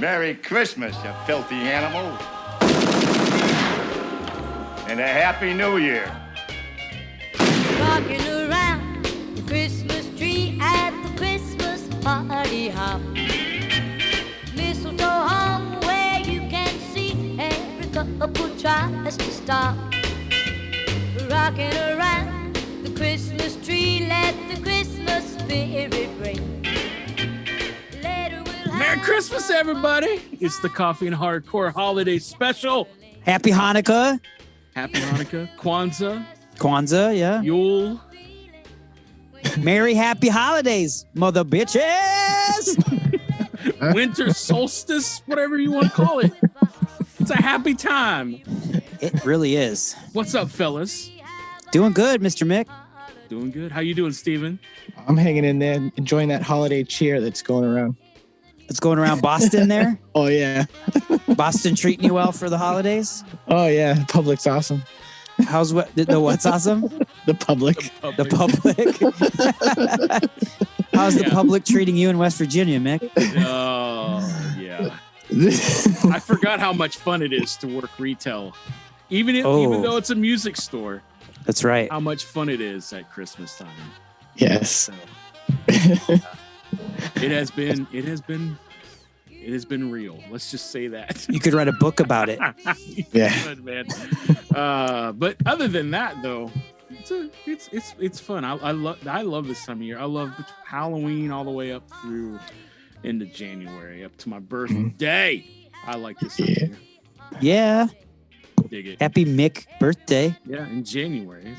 Merry Christmas, you filthy animal. And a Happy New Year. Rocking around the Christmas tree at the Christmas party hop. Mistletoe hung where you can see every couple tries to stop. Rocking around the Christmas tree, let the Christmas spirit ring. Merry Christmas, everybody! It's the Coffee and Hardcore Holiday Special. Happy Hanukkah. Happy Hanukkah. Kwanzaa, yeah. Yule. Merry Happy Holidays, mother bitches. Winter solstice, whatever you want to call it. It's a happy time. It really is. What's up, fellas? Doing good, Mr. Mick. Doing good. How you doing, Steven? I'm hanging in there, enjoying that holiday cheer that's going around. It's going around Boston there. Oh, yeah. Boston treating you well for the holidays? Oh, yeah. Public's awesome. How's what's awesome? The public. The public. How's the public treating you in West Virginia, Mick? Oh, yeah. I forgot how much fun it is to work retail. Even though it's a music store. That's right. How much fun it is at Christmas time. Yes. So, It has been real. Let's just say that. You could write a book about it. Yeah. Good, man. But other than that, though, it's fun. I love this time of year. I love Halloween all the way up through into January, up to my birthday. I like this time of year. Yeah. Dig it. Happy Mick birthday. Yeah, in January.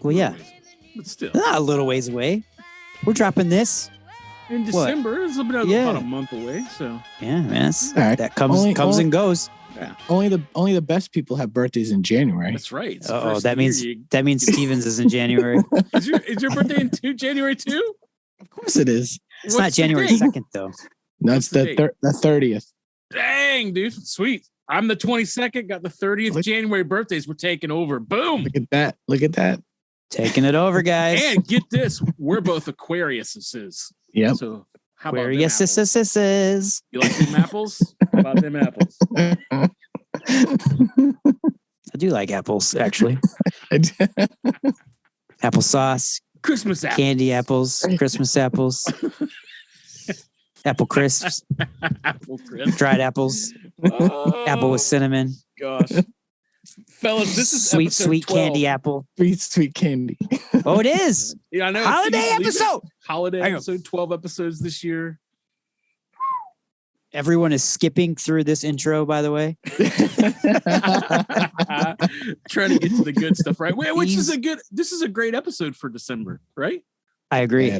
Well, yeah. But still. Not a little ways away. We're dropping this. In December, it's about a month away. So yeah, man, right. That comes and goes. Yeah. Only the best people have birthdays in January. That's right. Oh, that means Stevens is in January. Is your birthday in January too? Of course it is. It's not January 2nd though. No, it's the 30th. Dang, dude, sweet. I'm the 22nd. Got the 30th January birthdays. We're taking over. Boom. Look at that. Taking it over, guys. And get this, we're both Aquariuses. Yep. So how about Aquariuses? You like them apples? How about them apples? I do like apples, actually. Applesauce, Christmas apples, candy apples, Christmas apples, apple crisps, dried apples, apple with cinnamon. Gosh. Fellas, this is sweet 12. candy apple. Sweet candy. Oh, it is. Yeah, I know. Holiday episode. Holiday episode, 12 episodes this year. Everyone is skipping through this intro, by the way. Trying to get to the good stuff, right? This is a great episode for December, right? I agree. Yeah.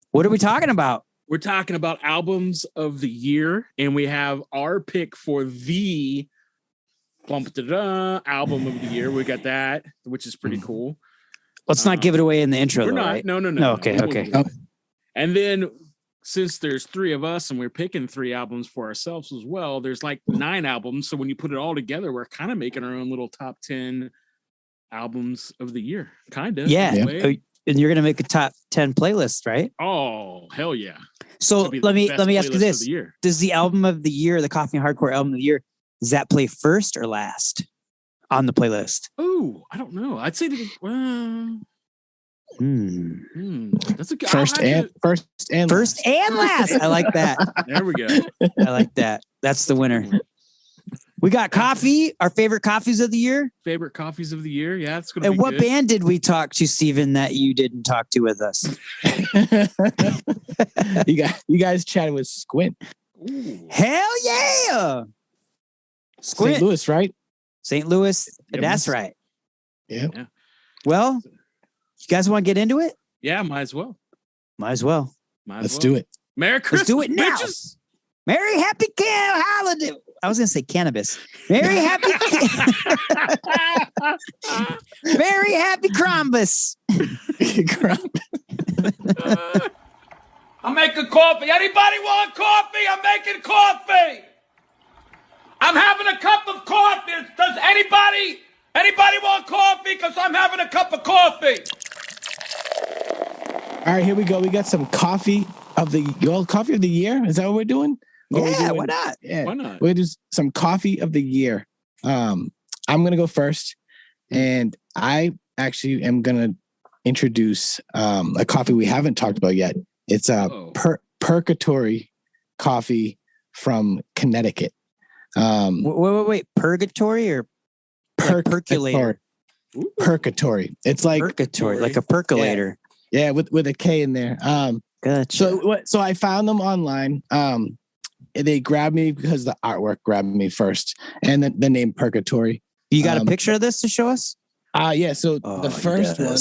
What are we talking about? We're talking about albums of the year, and we have our pick for the album of the year. We got that, which is pretty cool. Let's not give it away in the intro. We're though, not. Right? No. Okay. And then since there's 3 of us and we're picking 3 albums for ourselves as well, there's like 9 albums. So when you put it all together, we're kind of making our own little top 10 albums of the year. Kind of. Yeah. And you're gonna make a top 10 playlist, right? Oh, hell yeah. So let me ask you this: does the album of the year, the Coffee and Hardcore album of the year, does that play first or last on the playlist? Oh, I don't know. I'd say that's a good first and last. I like that. There we go. I like that. That's the winner. We got coffee. Our favorite coffees of the year. Favorite coffees of the year. Yeah, it's gonna. And be what good. band did we talk to, Steven, that you didn't talk to with us? You guys chatted with Squint. Ooh. Hell yeah! Squint. St. Louis, right? St. Louis. That's right. Yeah. Well, you guys want to get into it? Yeah, might as well. Let's do it. Merry Christmas, let's do it now. Bitches. Merry happy holiday. I was going to say cannabis. Merry happy Merry happy Crombus. I'm making coffee. Anybody want coffee? I'm making coffee. I'm having a cup of coffee. Does anybody want coffee? Because I'm having a cup of coffee. All right, here we go. We got some coffee of the year. Is that what we're doing? Yeah, why not? Yeah, Why not? we'll do some coffee of the year. I'm gonna go first, and I actually am gonna introduce a coffee we haven't talked about yet. It's a Purgatory coffee from Connecticut. Wait. Purgatory or percolator? Purgatory. It's like Purgatory, like a percolator. Yeah, with a K in there. Gotcha. So I found them online. They grabbed me because the artwork grabbed me first, and the name Purgatory. You got a picture of this to show us? Yeah. So the first one,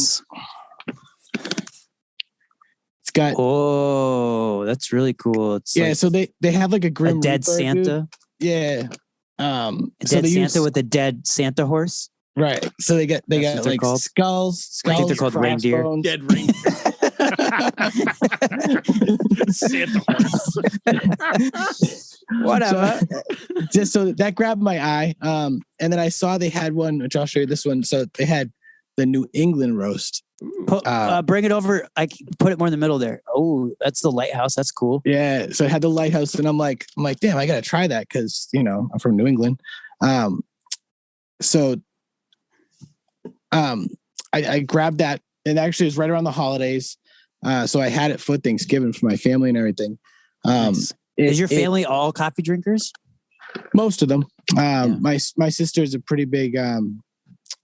it's got. Oh, that's really cool. It's so they have like a grim dead Reaper, Santa. dude. Yeah. A dead Santa with a dead Santa horse. Right. So they got like skulls. I think they're called reindeer. Dead reindeer. Santa horse. Whatever. So that grabbed my eye. And then I saw they had one, which I'll show you this one. So they had the New England roast. Bring it over. I put it more in the middle there. Oh, that's the lighthouse. That's cool. Yeah. So it had the lighthouse, and I'm like, damn, I gotta try that because I'm from New England. I grabbed that, and actually it was right around the holidays. So I had it for Thanksgiving for my family and everything. Nice. Is your family all coffee drinkers? Most of them. My sister is a pretty big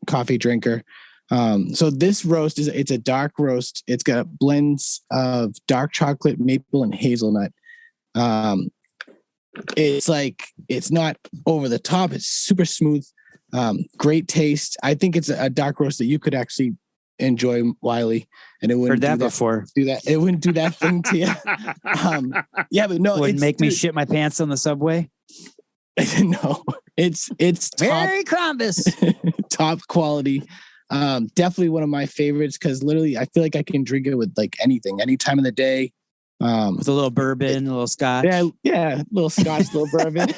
coffee drinker. So this roast it's a dark roast. It's got blends of dark chocolate, maple, and hazelnut. It's not over the top. It's super smooth. Great taste. I think it's a dark roast that you could actually enjoy, Wiley, and it wouldn't heard that before. Do that. It wouldn't do that thing to you. But no, wouldn't make me shit my pants on the subway. No, it's Merry Christmas. Top quality. Definitely one of my favorites because literally I feel like I can drink it with like anything, any time of the day. With a little bourbon, a little scotch. Yeah, little scotch, little bourbon.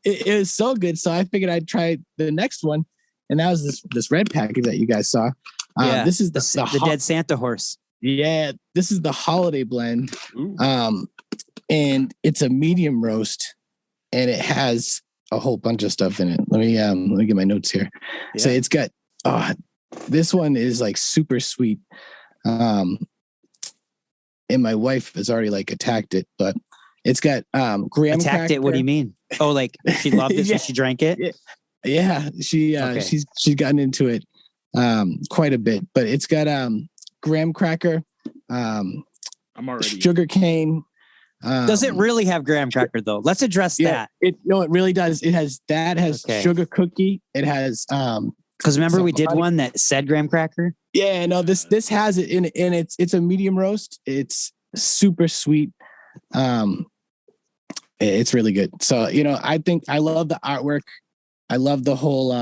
It is so good. So I figured I'd try the next one, and that was this red package that you guys saw. This is the dead Santa horse. Yeah, this is the holiday blend. And it's a medium roast, and it has a whole bunch of stuff in it. Let me get my notes here. Yeah. So it's got this one is like super sweet. And my wife has already like attacked it, but it's got graham attacked cracker. It. What do you mean? Oh, like she loved it, so she drank it. Yeah, she's gotten into it quite a bit, but it's got graham cracker, I'm already sugar cane. Does it really have graham cracker though? Let's address that. It really does. It has sugar cookie. It has because remember we did one that said graham cracker. Yeah, no, this has it in it, and it's a medium roast. It's super sweet. It's really good. So I think I love the artwork. I love the whole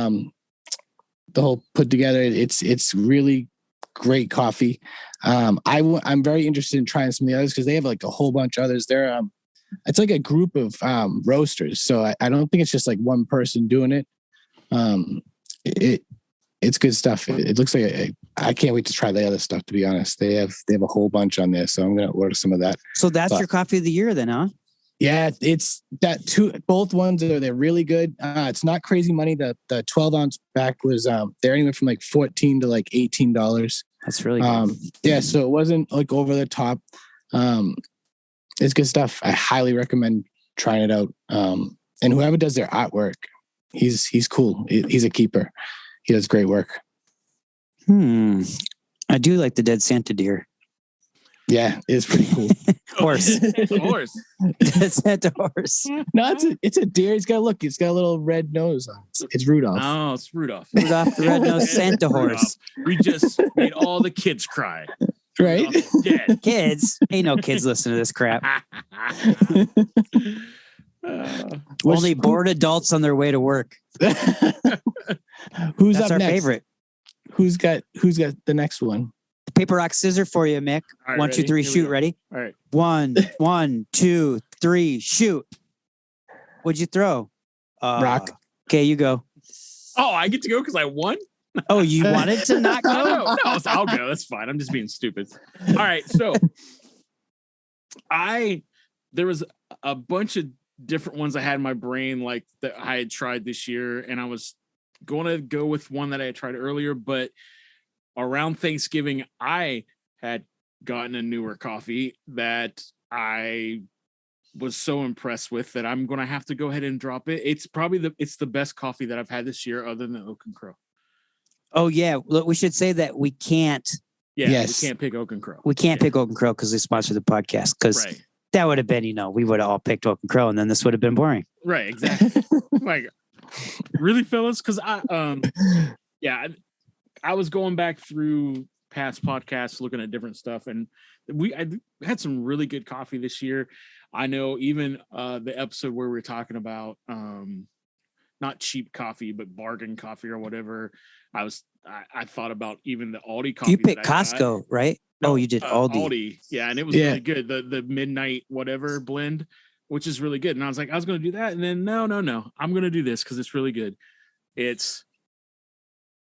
put together. It's really great coffee. I'm very interested in trying some of the others because they have like a whole bunch of others. They're it's like a group of roasters. So I don't think it's just like one person doing it. It's good stuff. It looks like I can't wait to try the other stuff. To be honest, they have a whole bunch on there, so I'm gonna order some of that. So that's your coffee of the year, then, huh? Yeah, it's that two. Both ones they're really good. It's not crazy money. The 12-ounce pack was they're anywhere from like $14 to like $18. That's really good. Yeah, so it wasn't like over the top. It's good stuff. I highly recommend trying it out. And whoever does their artwork, he's cool. He's a keeper. He does great work. I do like the dead Santa deer. Yeah, it's pretty cool. Horse. It's a horse. Dead Santa horse. No, it's a deer. It's got a little red nose on it. It's Rudolph. Oh, it's Rudolph. Rudolph the red-nosed Santa horse. We just made all the kids cry. Right? Dead. Kids? Ain't no kids listening to this crap. Only bored adults on their way to work. Who's That's up our next? favorite. Who's got the next one? Paper, rock, scissors for you, Mick. Right, 1, 2, 3, Here we shoot. go. Ready? All right. 1, 2, 3, shoot. What'd you throw? Rock. Okay, you go. Oh, I get to go because I won? Oh, you wanted to not go? No, I'll go. That's fine. I'm just being stupid. All right. So I there was a bunch of different ones I had in my brain, like that I had tried this year, and I was going to go with one that I had tried earlier, but around Thanksgiving, I had gotten a newer coffee that I was so impressed with that I'm going to have to go ahead and drop it. It's probably it's the best coffee that I've had this year, other than Oak and Crow. Oh yeah, look, we should say that we can't. Yeah, Yes. we can't pick Oak and Crow. We can't pick Oak and Crow because they sponsor the podcast. Because that would have been, we would have all picked Oak and Crow, and then this would have been boring. Right, exactly. Like, really, fellas? Because I was going back through past podcasts, looking at different stuff, and I had some really good coffee this year. I know even the episode where we were talking about not cheap coffee, but bargain coffee or whatever. I thought about even the Aldi coffee. You picked Costco, right? No, you did Aldi. Yeah, and it was really good. The midnight whatever blend, which is really good. And I was like, I was going to do that, and then no, I'm going to do this because it's really good. It's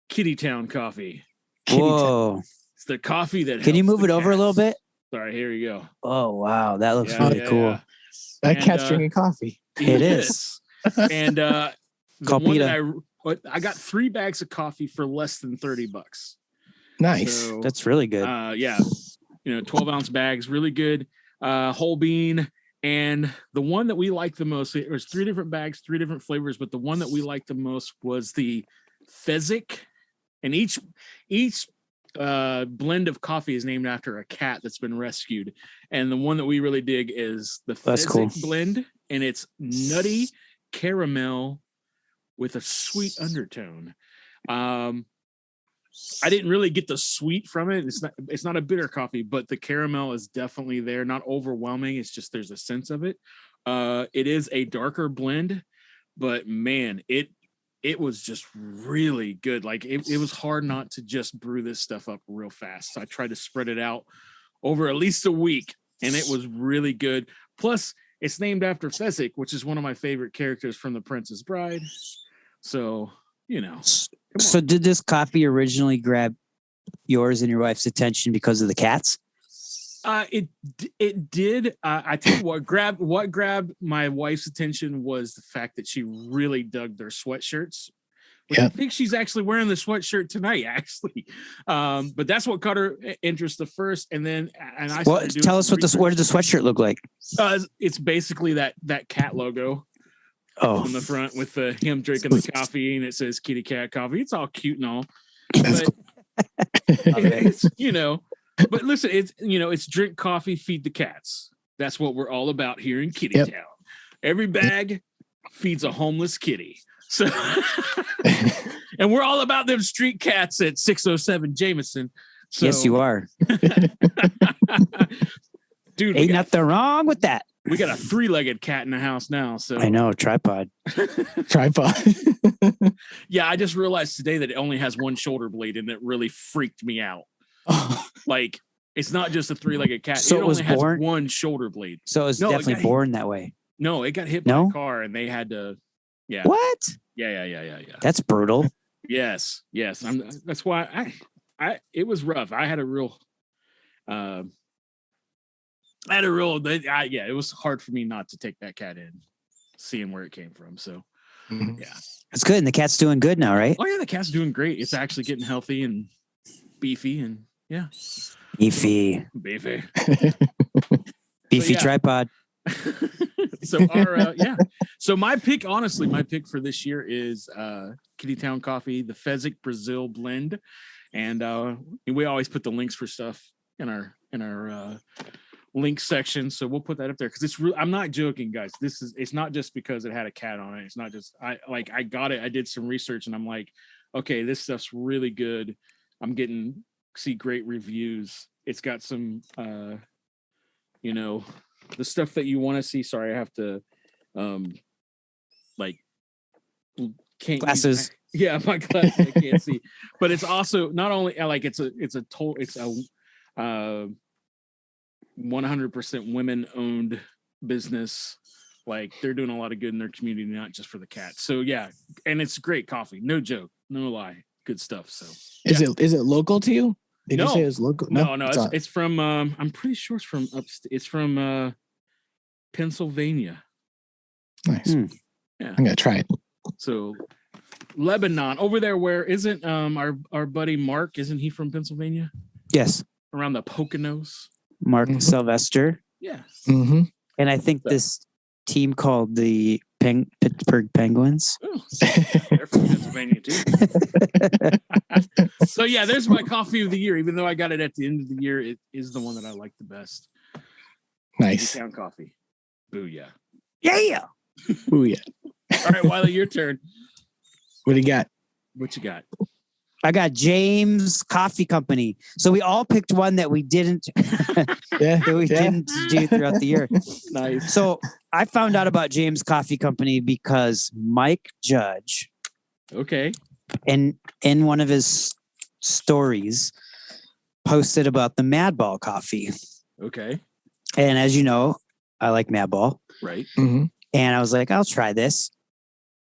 Kitty Town coffee. Whoa! It's the coffee that. Can you move it over a little bit? Sorry, here you go. Oh wow, that looks really cool. Yeah. That cat's drinking coffee. It is. And the one that I got 3 bags of coffee for less than $30. Nice. So, that's really good. 12-ounce bags, really good. Whole bean. And the one that we like the most, it was 3 different bags, 3 different flavors, but the one that we liked the most was the Fezzik. And each blend of coffee is named after a cat that's been rescued. And the one that we really dig is the Fezzik blend. And it's nutty caramel with a sweet undertone. I didn't really get the sweet from it. It's not a bitter coffee, but the caramel is definitely there. Not overwhelming. It's just there's a sense of it. It is a darker blend, but man, it was just really good. Like it was hard not to just brew this stuff up real fast. So I tried to spread it out over at least a week, and it was really good. Plus, it's named after Fezzik, which is one of my favorite characters from The Princess Bride. So, So did this coffee originally grab yours and your wife's attention because of the cats? It did. I tell you what grabbed my wife's attention was the fact that she really dug their sweatshirts. Which I think she's actually wearing the sweatshirt tonight, actually. But that's what caught her interest the first, and then tell us what did the sweatshirt look like? It's basically that cat logo. On the front with him drinking the coffee, and it says Kitty Cat Coffee. It's all cute and all, but it's, But listen, it's drink coffee, feed the cats. That's what we're all about here in Kitty Town. Every bag feeds a homeless kitty. So, and we're all about them street cats at 607 Jameson. So, yes, you are. Dude, ain't nothing wrong with that. We got a 3-legged cat in the house now. So I know, tripod. Yeah, I just realized today that it only has one shoulder blade, and it really freaked me out. Like, it's not just a 3-legged cat. So it only has born? one shoulder blade. So it was definitely born that way. No, it got hit by a car, and they had to. Yeah. What? Yeah. That's brutal. Yes. That's why it was rough. I had a real. It was hard for me not to take that cat in, seeing where it came from. So, yeah. It's good. And the cat's doing good now, right? Oh, yeah. The cat's doing great. It's actually getting healthy and beefy and yeah. Beefy tripod. So So my pick for this year is Kitty Town Coffee, the Fezzik Brazil blend. And we always put the links for stuff in our link section, so we'll put that up there because it's I'm not joking, guys. It's not just because it had a cat on it. It's not just I got it. I did some research and I'm like, okay, this stuff's really good. I'm see great reviews. It's got some the stuff that you want to see. Sorry, I have to can't glasses. My glasses I can't see. But it's also not only it's a 100% women-owned business. Like, they're doing a lot of good in their community, not just for the cats. So yeah, and it's great coffee. No joke, no lie, good stuff. So is it local to you? Did you say it's local? No. It's from. I'm pretty sure it's from upstate. It's from Pennsylvania. Nice. Yeah. I'm gonna try it. So Lebanon over there. Where isn't our buddy Mark? Isn't he from Pennsylvania? Yes. Around the Poconos. Mark Sylvester. Yes. Mm-hmm. And I think this team called the Pittsburgh Penguins. Oh, they're from Pennsylvania too. So yeah, there's my coffee of the year. Even though I got it at the end of the year, it is the one that I like the best. Nice. Town coffee. Booyah. Yeah. Ooh, yeah. All right, Wiley, your turn. What do you got? What you got? I got James Coffee Company. So we all picked one that we didn't didn't do throughout the year. Nice. So I found out about James Coffee Company because Mike Judge, Okay. in one of his stories, posted about the Madball coffee. Okay. And as you know, I like Madball. Right. Mm-hmm. And I was like, I'll try this.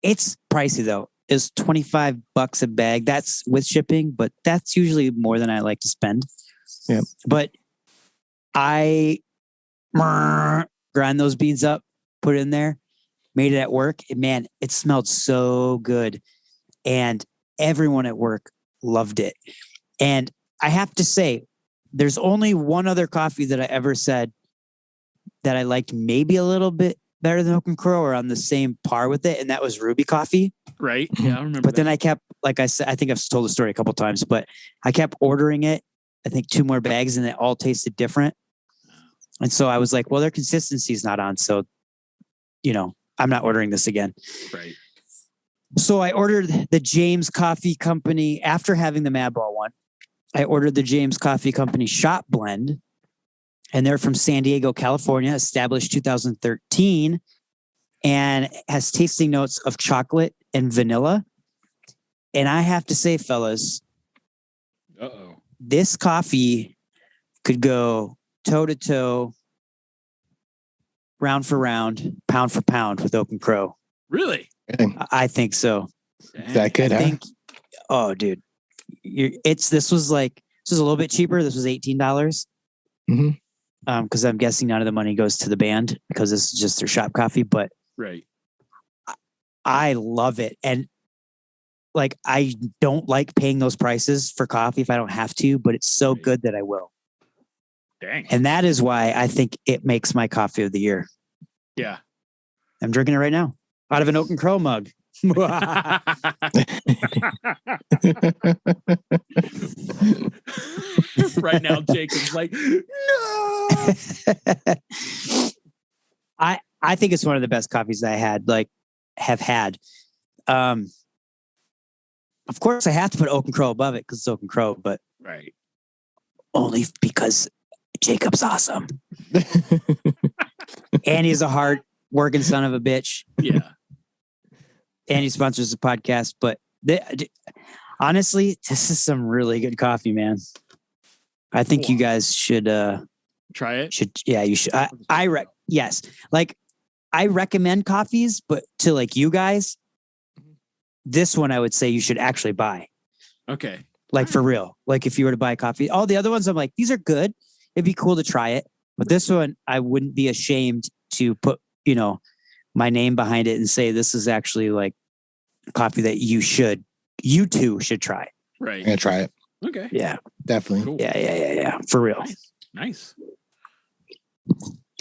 It's pricey though. It's $25 a bag. That's with shipping, but that's usually more than I like to spend. Yeah. But I grind those beans up, put it in there, made it at work. And man, it smelled so good. And everyone at work loved it. And I have to say, there's only one other coffee that I ever said that I liked maybe a little bit better than Oak and Crow or on the same par with it. And that was Ruby Coffee. Right. Yeah, I remember. But then I kept, like I said, I think I've told the story a couple of times, but I kept ordering it. I think 2 more bags and it all tasted different. And so I was like, well, their consistency is not on. So, I'm not ordering this again. Right. So I ordered the James Coffee Company after having the Madball one. I ordered the James Coffee Company Shop Blend. And they're from San Diego, California, established 2013, and has tasting notes of chocolate and vanilla. And I have to say, fellas, this coffee could go toe to toe, round for round, pound for pound with Oak and Crow. Really? I think so. Is that good? I think. Oh, dude, this was a little bit cheaper. This was $18. Mm-hmm. Because I'm guessing none of the money goes to the band because this is just their shop coffee. But right, I love it, and like I don't like paying those prices for coffee if I don't have to, but it's so good that I will. Dang, and that is why I think it makes my coffee of the year. Yeah, I'm drinking it right now out of an Oak and Crow mug. Right now, Jacob's like, no. I think it's one of the best coffees I have had. Of course, I have to put Oak and Crow above it because it's Oak and Crow, but right, only because Jacob's awesome, and he's a hard working son of a bitch. Yeah. And he sponsors the podcast, but honestly, this is some really good coffee, man. I think you guys should try it. You should. Yes. Like I recommend coffees, but to like you guys, this one I would say you should actually buy. Okay. Like for real. Like if you were to buy coffee, all the other ones I'm like, these are good. It'd be cool to try it. But this one, I wouldn't be ashamed to put, my name behind it and say this is actually like coffee that you two should try. Right. I'm gonna try it. Okay. Yeah, definitely. Cool. Yeah. For real. Nice.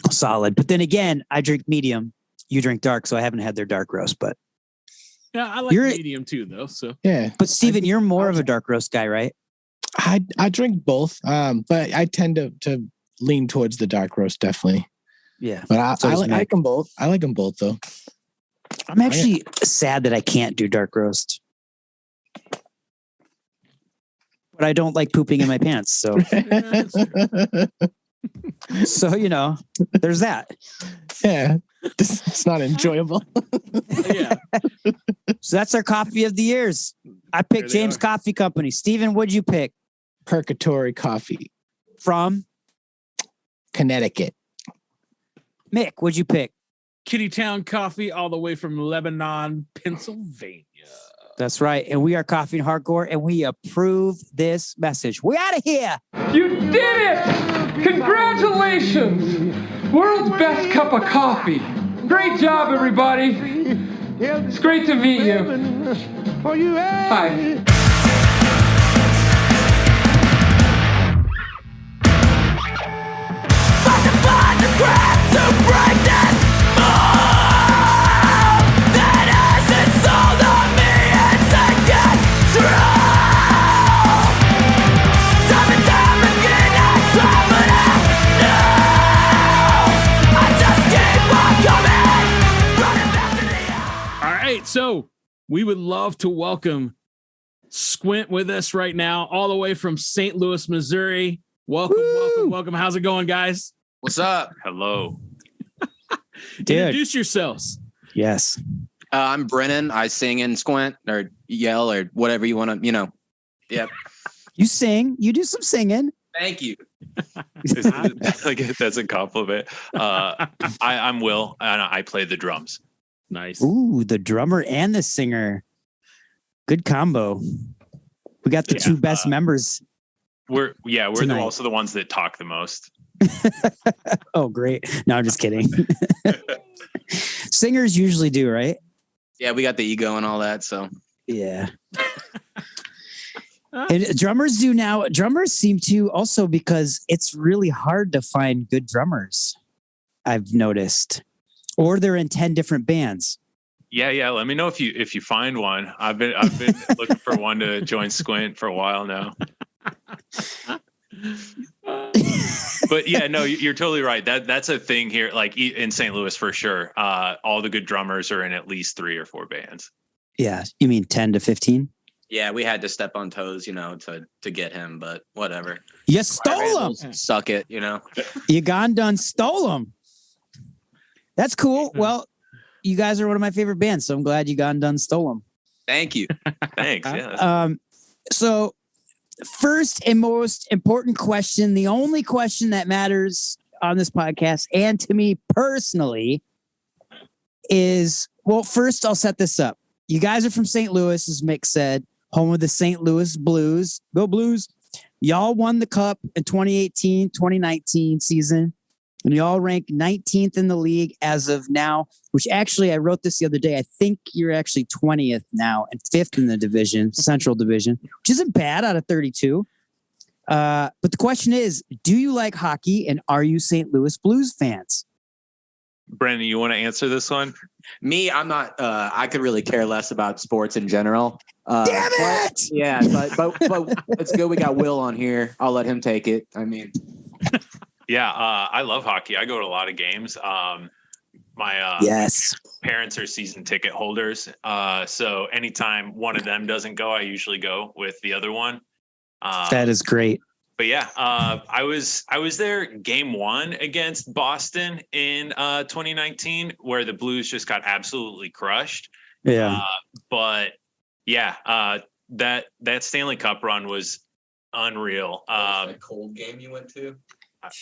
Solid. But then again, I drink medium. You drink dark, so I haven't had their dark roast. But yeah, I like medium too, though. So yeah. But Steven, you're more of a dark roast guy, right? I drink both, but I tend to lean towards the dark roast, definitely. Yeah, but I like them both. I like them both, though. I'm actually sad that I can't do dark roast, but I don't like pooping in my pants. So, there's that. Yeah, it's not enjoyable. Yeah. So that's our coffee of the years. I picked James Coffee Company. Steven, what'd you pick? Purgatory Coffee from Connecticut. Mick, what'd you pick? Kittytown Coffee, all the way from Lebanon, Pennsylvania. That's right. And we are Coffee and Hardcore, and we approve this message. We out of here. You did it! Congratulations! Congratulations! World's best cup of coffee. Great job, everybody. It's great to meet you. Hi. So we would love to welcome Squint with us right now, all the way from St. Louis, Missouri. Welcome. How's it going, guys? What's up? Hello. Introduce yourselves. Yes. I'm Brennan. I sing in Squint or yell or whatever you want to, Yep. You sing. You do some singing. Thank you. That's a compliment. I'm Will, and I play the drums. Nice. Ooh, the drummer and the singer. Good combo. We got the two best members. We're also the ones that talk the most. Oh, great. No, I'm just kidding. Singers usually do, right? Yeah, we got the ego and all that, so. Yeah. And drummers do now. Drummers seem to also, because it's really hard to find good drummers, I've noticed. Or they're in 10 different bands. Yeah. Let me know if you find one. I've been looking for one to join Squint for a while now. But yeah, no, you're totally right. That's a thing here, like in St. Louis for sure. All the good drummers are in at least 3 or 4 bands. Yeah, you mean 10 to 15? Yeah, we had to step on toes, to get him, but whatever. You stole him. Suck it, You gone done stole him. That's cool. Well, you guys are one of my favorite bands, so I'm glad you gone done stole them. Thank you. Thanks. Yeah. So first and most important question, the only question that matters on this podcast and to me personally is, well, first I'll set this up. You guys are from St. Louis, as Mick said, home of the St. Louis Blues. Go Blues. Y'all won the cup in 2018-2019 season. And you all rank 19th in the league as of now, which actually I wrote this the other day. I think you're actually 20th now and 5th in the division, Central Division, which isn't bad out of 32. But the question is, do you like hockey and are you St. Louis Blues fans? Brennan, you want to answer this one? Me, I'm not. I could really care less about sports in general. Damn it! But it's good we got Will on here. I'll let him take it. I mean. Yeah, I love hockey. I go to a lot of games. My parents are season ticket holders. So anytime one of them doesn't go, I usually go with the other one. That is great. But yeah, I was there game 1 against Boston in 2019, where the Blues just got absolutely crushed. Yeah. But yeah, that Stanley Cup run was unreal. A cold game you went to?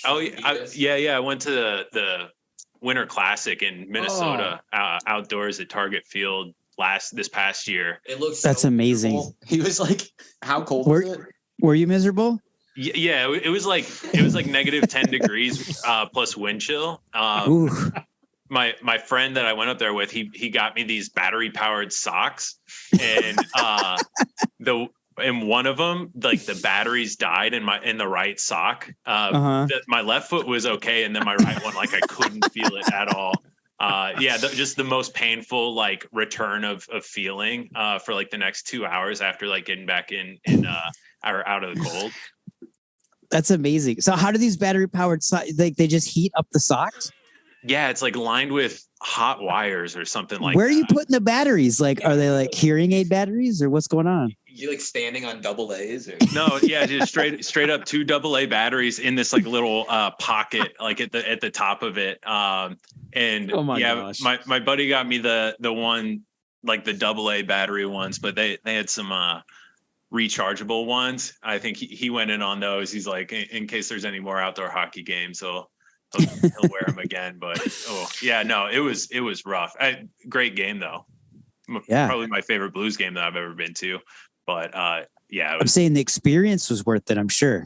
I went to the Winter Classic in Minnesota outdoors at Target Field this past year. It looks that's amazing. Miserable. He was like, "How cold was it?" Were you miserable? Yeah, it was like negative 10 degrees plus wind chill. My friend that I went up there with, he got me these battery powered socks, and in one of them, like the batteries died in the right sock. My left foot was okay, and then my right one, like I couldn't feel it at all. Just the most painful like return of feeling for like the next 2 hours after like getting back in or out of the cold. That's amazing. So how do these battery powered socks, they just heat up the socks? Yeah, it's like lined with hot wires or something like Where that. are you putting the batteries? Like, are they like hearing aid batteries or what's going on? You like standing on double A's? Or? No, yeah, just straight up 2 AA batteries in this like little pocket, like at the top of it. Gosh. my buddy got me the one, like the AA battery ones, but they had some rechargeable ones. I think he went in on those. He's like, in case there's any more outdoor hockey games, he'll wear them again. But it was rough. Great game though. Probably my favorite Blues game that I've ever been to. But I'm saying the experience was worth it, I'm sure.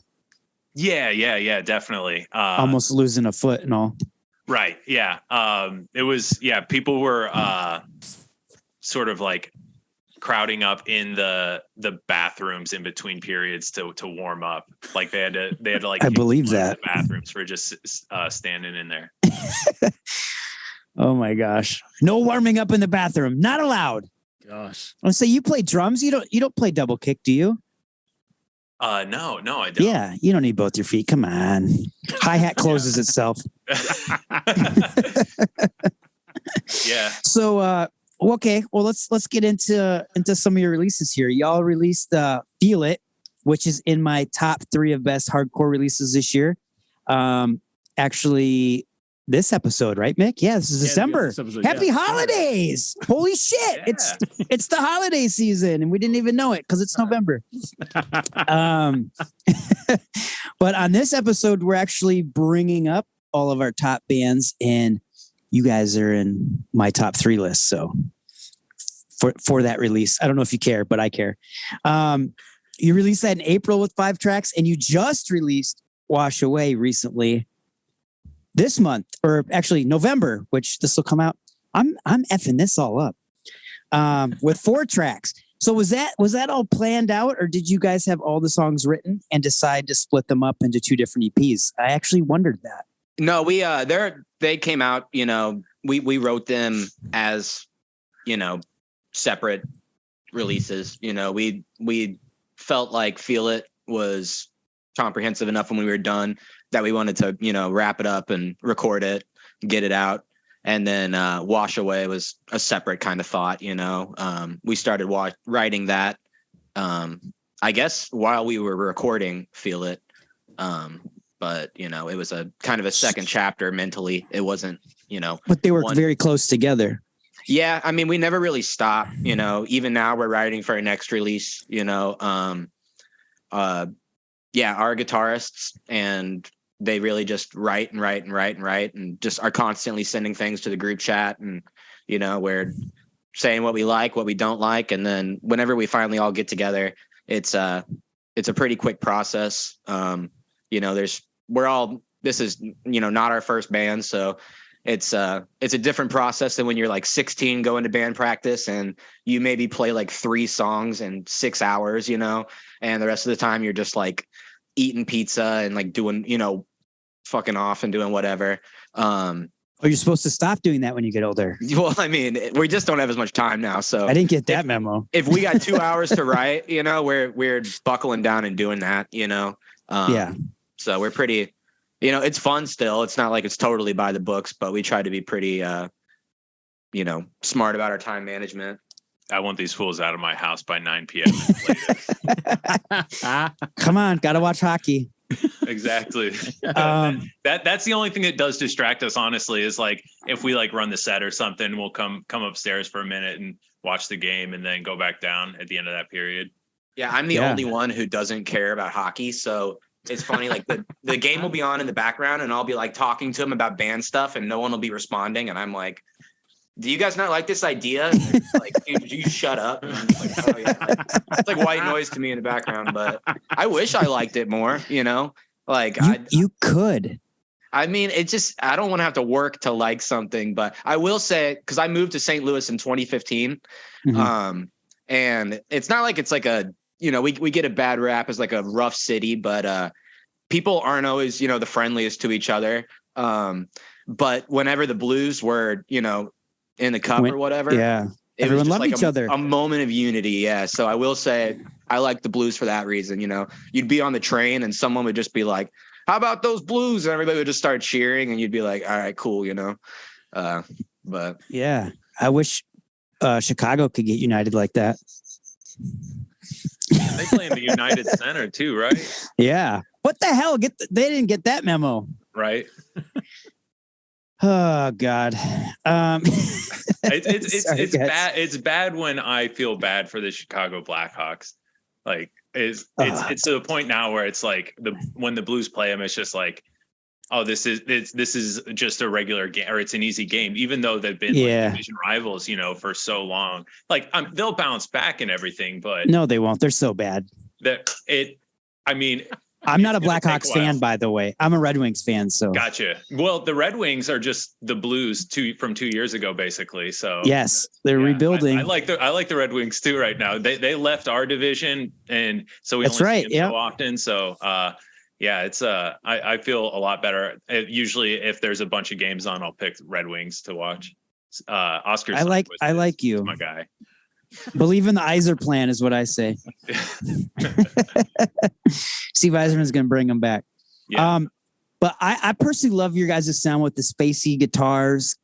Yeah, definitely. Almost losing a foot and all. Right. Yeah. It was, people were sort of like crowding up in the bathrooms in between periods to warm up. Like they had to like, I believe that. The bathrooms for just standing in there. Oh my gosh. No warming up in the bathroom. Not allowed. Gosh. I'll say you play drums. You don't play double kick, do you? No, I don't. Yeah, you don't need both your feet. Come on. Hi-hat closes itself. Yeah. So okay, well let's get into some of your releases here. Y'all released Feel It, which is in my top 3 of best hardcore releases this year. Actually this episode, right, Mick? Yeah, this is December. This episode, Happy holidays. Holy shit. Yeah. It's the holiday season and we didn't even know it because it's November. But on this episode, we're actually bringing up all of our top bands and you guys are in my top 3 list. So for that release, I don't know if you care, but I care. You released that in April with 5 tracks and you just released Wash Away recently. This month, or actually November, which this will come out. I'm effing this all up with 4 tracks. So was that all planned out, or did you guys have all the songs written and decide to split them up into 2 different EPs? I actually wondered that. No, they came out. We wrote them as separate releases. We felt like Feel It was comprehensive enough when we were done that we wanted to, wrap it up and record it, get it out. And then Wash Away was a separate kind of thought, We started writing that, I guess, while we were recording Feel It. But, it was a kind of a second chapter mentally. It wasn't, But they worked very close together. Yeah. I mean, we never really stopped, even now we're writing for our next release, our guitarists and they really just write and just are constantly sending things to the group chat and, we're saying what we like, what we don't like. And then whenever we finally all get together, it's a pretty quick process. This is, not our first band. So it's a different process than when you're like 16 going to band practice and you maybe play like 3 songs in 6 hours, and the rest of the time you're just like eating pizza and like doing, fucking off and doing whatever. You're supposed to stop doing that when you get older. Well, I mean, we just don't have as much time now. So I didn't get that memo. If we got 2 hours to write, we're buckling down and doing that, yeah. So we're pretty, it's fun still. It's not like it's totally by the books, but we try to be pretty, smart about our time management. I want these fools out of my house by 9 p.m. Come on, gotta watch hockey. Exactly. That's the only thing that does distract us, honestly, is like if we like run the set or something, we'll come upstairs for a minute and watch the game and then go back down at the end of that period. Yeah, I'm the only one who doesn't care about hockey, so it's funny, like the game will be on in the background and I'll be like talking to him about band stuff and no one will be responding and I'm like, do you guys not like this idea? Like, dude, you shut up. And I'm just like, oh yeah. It's like white noise to me in the background, but I wish I liked it more, like you could. I mean, it's just, I don't want to have to work to like something, but I will say, cause I moved to St. Louis in 2015. Mm-hmm. And it's not like it's like a, we get a bad rap as like a rough city, but people aren't always, the friendliest to each other. But whenever the Blues were, in the cup or whatever. Yeah. Everyone loved like each other. A moment of unity. Yeah. So I will say I like the Blues for that reason. You'd be on the train and someone would just be like, how about those Blues? And everybody would just start cheering and you'd be like, all right, cool. But yeah, I wish Chicago could get united like that. They play in the United Center too, right? Yeah. What the hell? They didn't get that memo. Right. Oh God. It's bad. It's bad when I feel bad for the Chicago Blackhawks. Like it's to the point now where it's like when the Blues play them, it's just like, oh, this is just a regular game, or it's an easy game, even though they've been like division rivals, for so long. Like they'll bounce back and everything, but no, they won't. They're so bad. I mean, I'm not a Blackhawks fan, by the way. I'm a Red Wings fan. So gotcha. Well, the Red Wings are just the Blues from 2 years ago, basically. So yes, they're rebuilding. I like the Red Wings too right now. They left our division, and so we That's only right. see them so often. So it's I feel a lot better. Usually, if there's a bunch of games on, I'll pick Red Wings to watch. Oscar, I like you, my guy. Believe in the Iser plan is what I say. Steve Eiserman's going to bring them back. Yeah. But I personally love your guys' sound with the spacey guitars,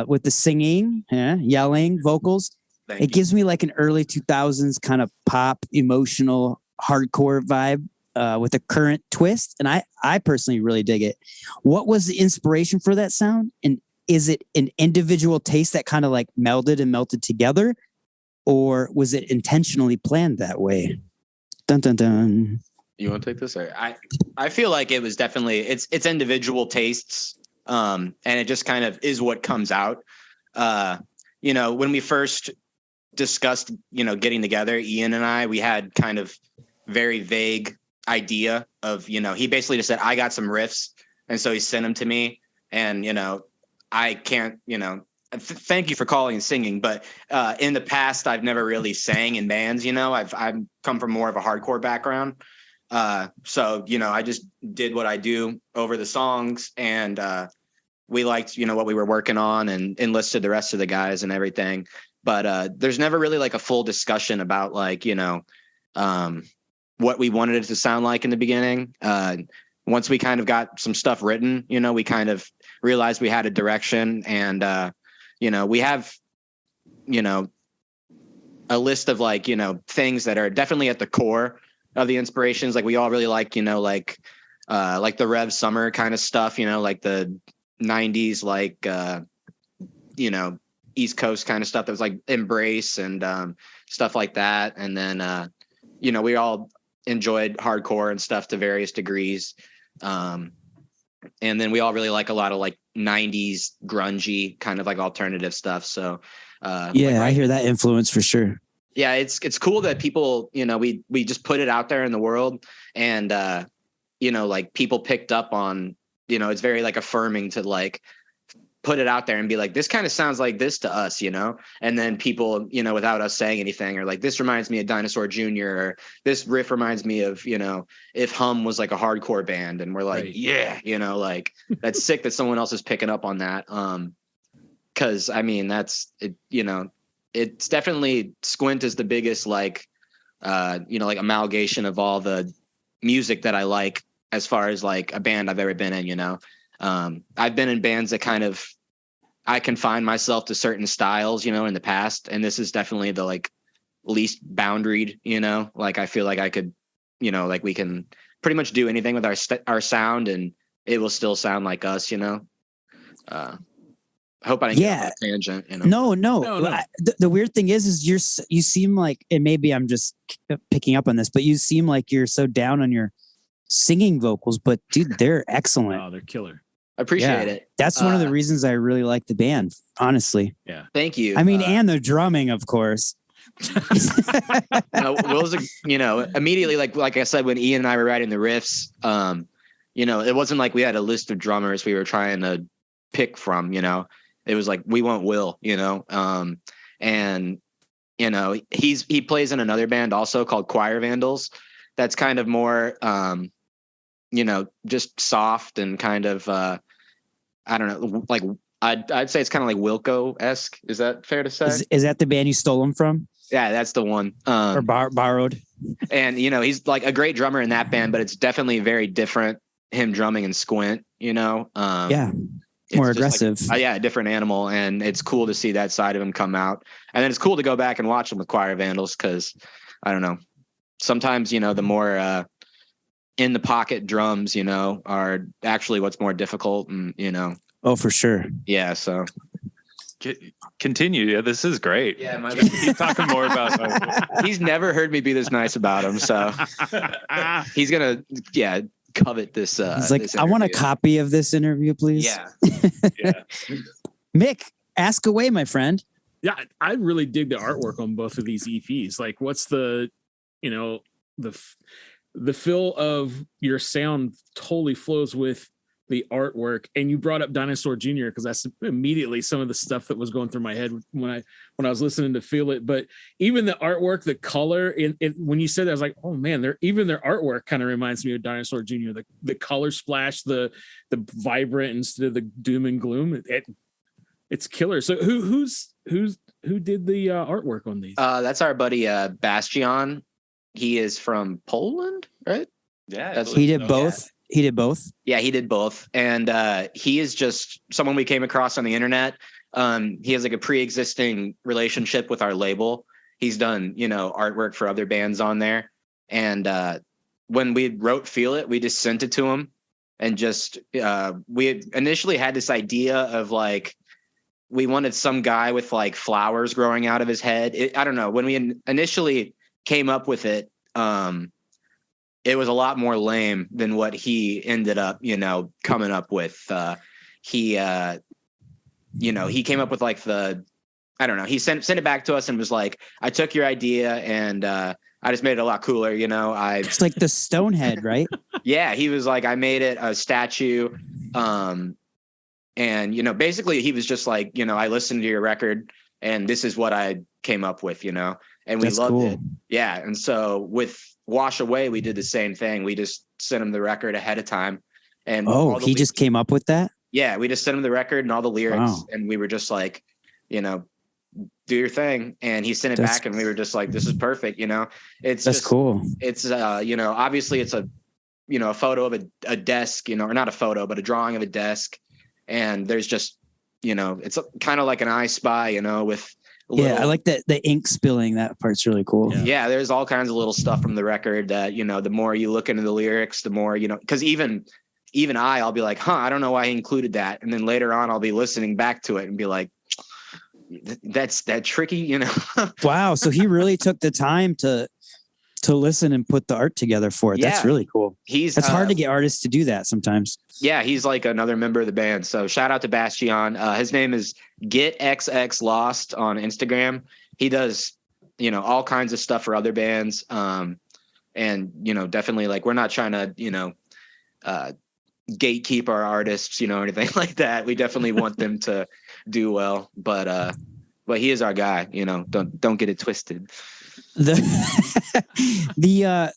with the singing, yelling, vocals. Thank it you. gives me like an early 2000s kind of pop, emotional, hardcore vibe with a current twist. And I personally really dig it. What was the inspiration for that sound? And is it an individual taste that kind of like melded and melted together? Or was it intentionally planned that way? Dun, dun, dun. You want to take this? Or I feel like it was definitely it's individual tastes, and it just kind of is what comes out. When we first discussed, getting together, Ian and I, we had kind of very vague idea of, he basically just said, I got some riffs, and so he sent them to me, and I can't, thank you for calling and singing, but in the past I've never really sang in bands. I've come from more of a hardcore background, so I just did what I do over the songs, and we liked what we were working on, and enlisted the rest of the guys and everything. But there's never really like a full discussion about like what we wanted it to sound like in the beginning. Once we kind of got some stuff written, we kind of realized we had a direction, and we have, a list of like, things that are definitely at the core of the inspirations. Like we all really like, like the Rev Summer kind of stuff, like the 90s, like, East Coast kind of stuff that was like Embrace and stuff like that. And then, we all enjoyed hardcore and stuff to various degrees. And then we all really like a lot of like 90s grungy kind of like alternative stuff. So I hear that influence for sure. Yeah, it's cool that people, we just put it out there in the world, and like people picked up on, it's very like affirming to like put it out there and be like, this kind of sounds like this to us, and then people, without us saying anything, are like, this reminds me of Dinosaur Jr., or this riff reminds me of, if Hum was like a hardcore band, and we're like, Right. yeah, like that's sick that someone else is picking up on that. Cause I mean, that's it, it's definitely Squint is the biggest, like, like amalgamation of all the music that I like, as far as like a band I've ever been in, I've been in bands that kind of, I confine myself to certain styles, in the past. And this is definitely the like least boundaried, like I feel like I could, like we can pretty much do anything with our sound, and it will still sound like us, I hope I didn't get on a tangent, No. No. The weird thing is you seem like, and maybe I'm just picking up on this, but you seem like you're so down on your singing vocals, but dude, they're excellent. Oh, they're killer. I appreciate it. That's one of the reasons I really like the band, honestly. Yeah. Thank you. I mean, and the drumming, of course. Will's, immediately, like I said, when Ian and I were writing the riffs, it wasn't like we had a list of drummers we were trying to pick from, it was like, we want Will, and he plays in another band also called Choir Vandals. That's kind of more, just soft and kind of, I don't know, like I'd say it's kind of like Wilco-esque. Is that fair to say? Is that the band you stole them from? Yeah, that's the one. Or borrowed? And, he's like a great drummer in that band, but it's definitely very different, him drumming in Squint, Yeah. More aggressive. Like, a different animal. And it's cool to see that side of him come out. And then it's cool to go back and watch him with Choir Vandals, because I don't know, sometimes, the more in the pocket drums, are actually what's more difficult. And, Oh, for sure. Yeah. So Continue. Yeah, this is great. Yeah, keep talking more about. He's never heard me be this nice about him, so he's gonna covet this. He's like, this I want a interview. copy of this interview, please. Yeah. Mick, ask away, my friend. Yeah, I really dig the artwork on both of these EPs. Like, what's the the feel of your sound totally flows with the artwork. And you brought up Dinosaur Jr. because that's immediately some of the stuff that was going through my head when I was listening to Feel It. But even the artwork, the color, when you said that, I was like, oh man, their artwork kind of reminds me of Dinosaur Jr. The color splash, the vibrant instead of the doom and gloom. It's killer. So who did the artwork on these? That's our buddy Bastion. He is from Poland, right? Yeah, he did both. Yeah. He did both. Yeah, he did both, and he is just someone we came across on the internet. He has like a pre-existing relationship with our label. He's done, artwork for other bands on there, and when we wrote "Feel It," we just sent it to him, and just we had initially had this idea of like we wanted some guy with like flowers growing out of his head. I don't know. When we initially came up with it, it was a lot more lame than what he ended up, coming up with. He came up with like he sent it back to us and was like, I took your idea and I just made it a lot cooler. It's like the Stonehead, right? Yeah. He was like, I made it a statue. And, basically he was just like, I listened to your record and this is what I came up with, and we loved it. Yeah. And so with Wash Away, we did the same thing. We just sent him the record ahead of time. And he just came up with that? Yeah, we just sent him the record and all the lyrics. And we were just like, do your thing. And he sent it back and we were just like, this is perfect. That's cool. It's, obviously it's a photo of a desk, or not a photo, but a drawing of a desk. And there's just, it's kind of like an I Spy, with I like that the ink spilling. That part's really cool. Yeah, there's all kinds of little stuff from the record that the more you look into the lyrics, the more because even I'll be like, I don't know why he included that, and then later on I'll be listening back to it and be like, that's that tricky, Wow, so he really took the time to listen and put the art together for it. That's really cool. It's hard to get artists to do that sometimes. Yeah, he's like another member of the band. So shout out to Bastion. His name is GetXXLost on Instagram. He does, all kinds of stuff for other bands. And, definitely like, we're not trying to, gatekeep our artists, or anything like that. We definitely want them to do well, but he is our guy, don't get it twisted. The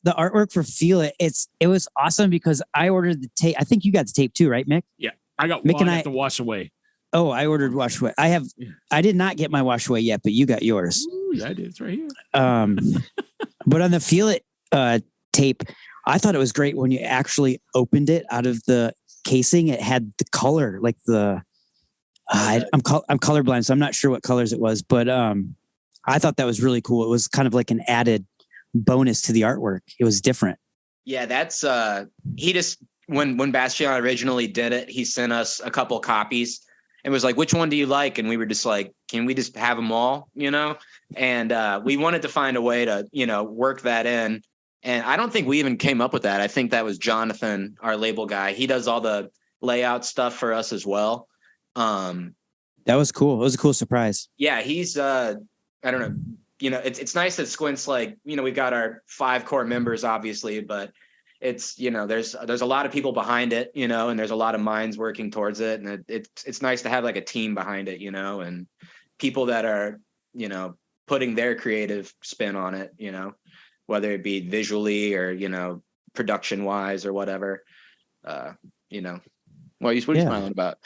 artwork for Feel It, it was awesome because I ordered the tape. I think you got the tape too, right, Mick? Yeah, I got Mick and I have to Wash Away. Oh, I ordered Wash Away. I did not get my Wash Away yet, but you got yours. Ooh, I did. It's right here. But on the Feel It tape, I thought it was great when you actually opened it out of the casing. It had the color, like I'm colorblind, so I'm not sure what colors it was, but I thought that was really cool. It was kind of like an added bonus to the artwork. It was different. Yeah, that's he just when Bastion originally did it, he sent us a couple copies and was like, which one do you like? And we were just like, can we just have them all, And we wanted to find a way to, work that in. And I don't think we even came up with that. I think that was Jonathan, our label guy. He does all the layout stuff for us as well. That was cool. It was a cool surprise. Yeah, he's I don't know, it's nice that Squint's like, we've got our 5 core members, obviously, but it's, there's a lot of people behind it, and there's a lot of minds working towards it. And it's nice to have like a team behind it, and people that are, putting their creative spin on it, whether it be visually or, production wise or whatever, what are you smiling about?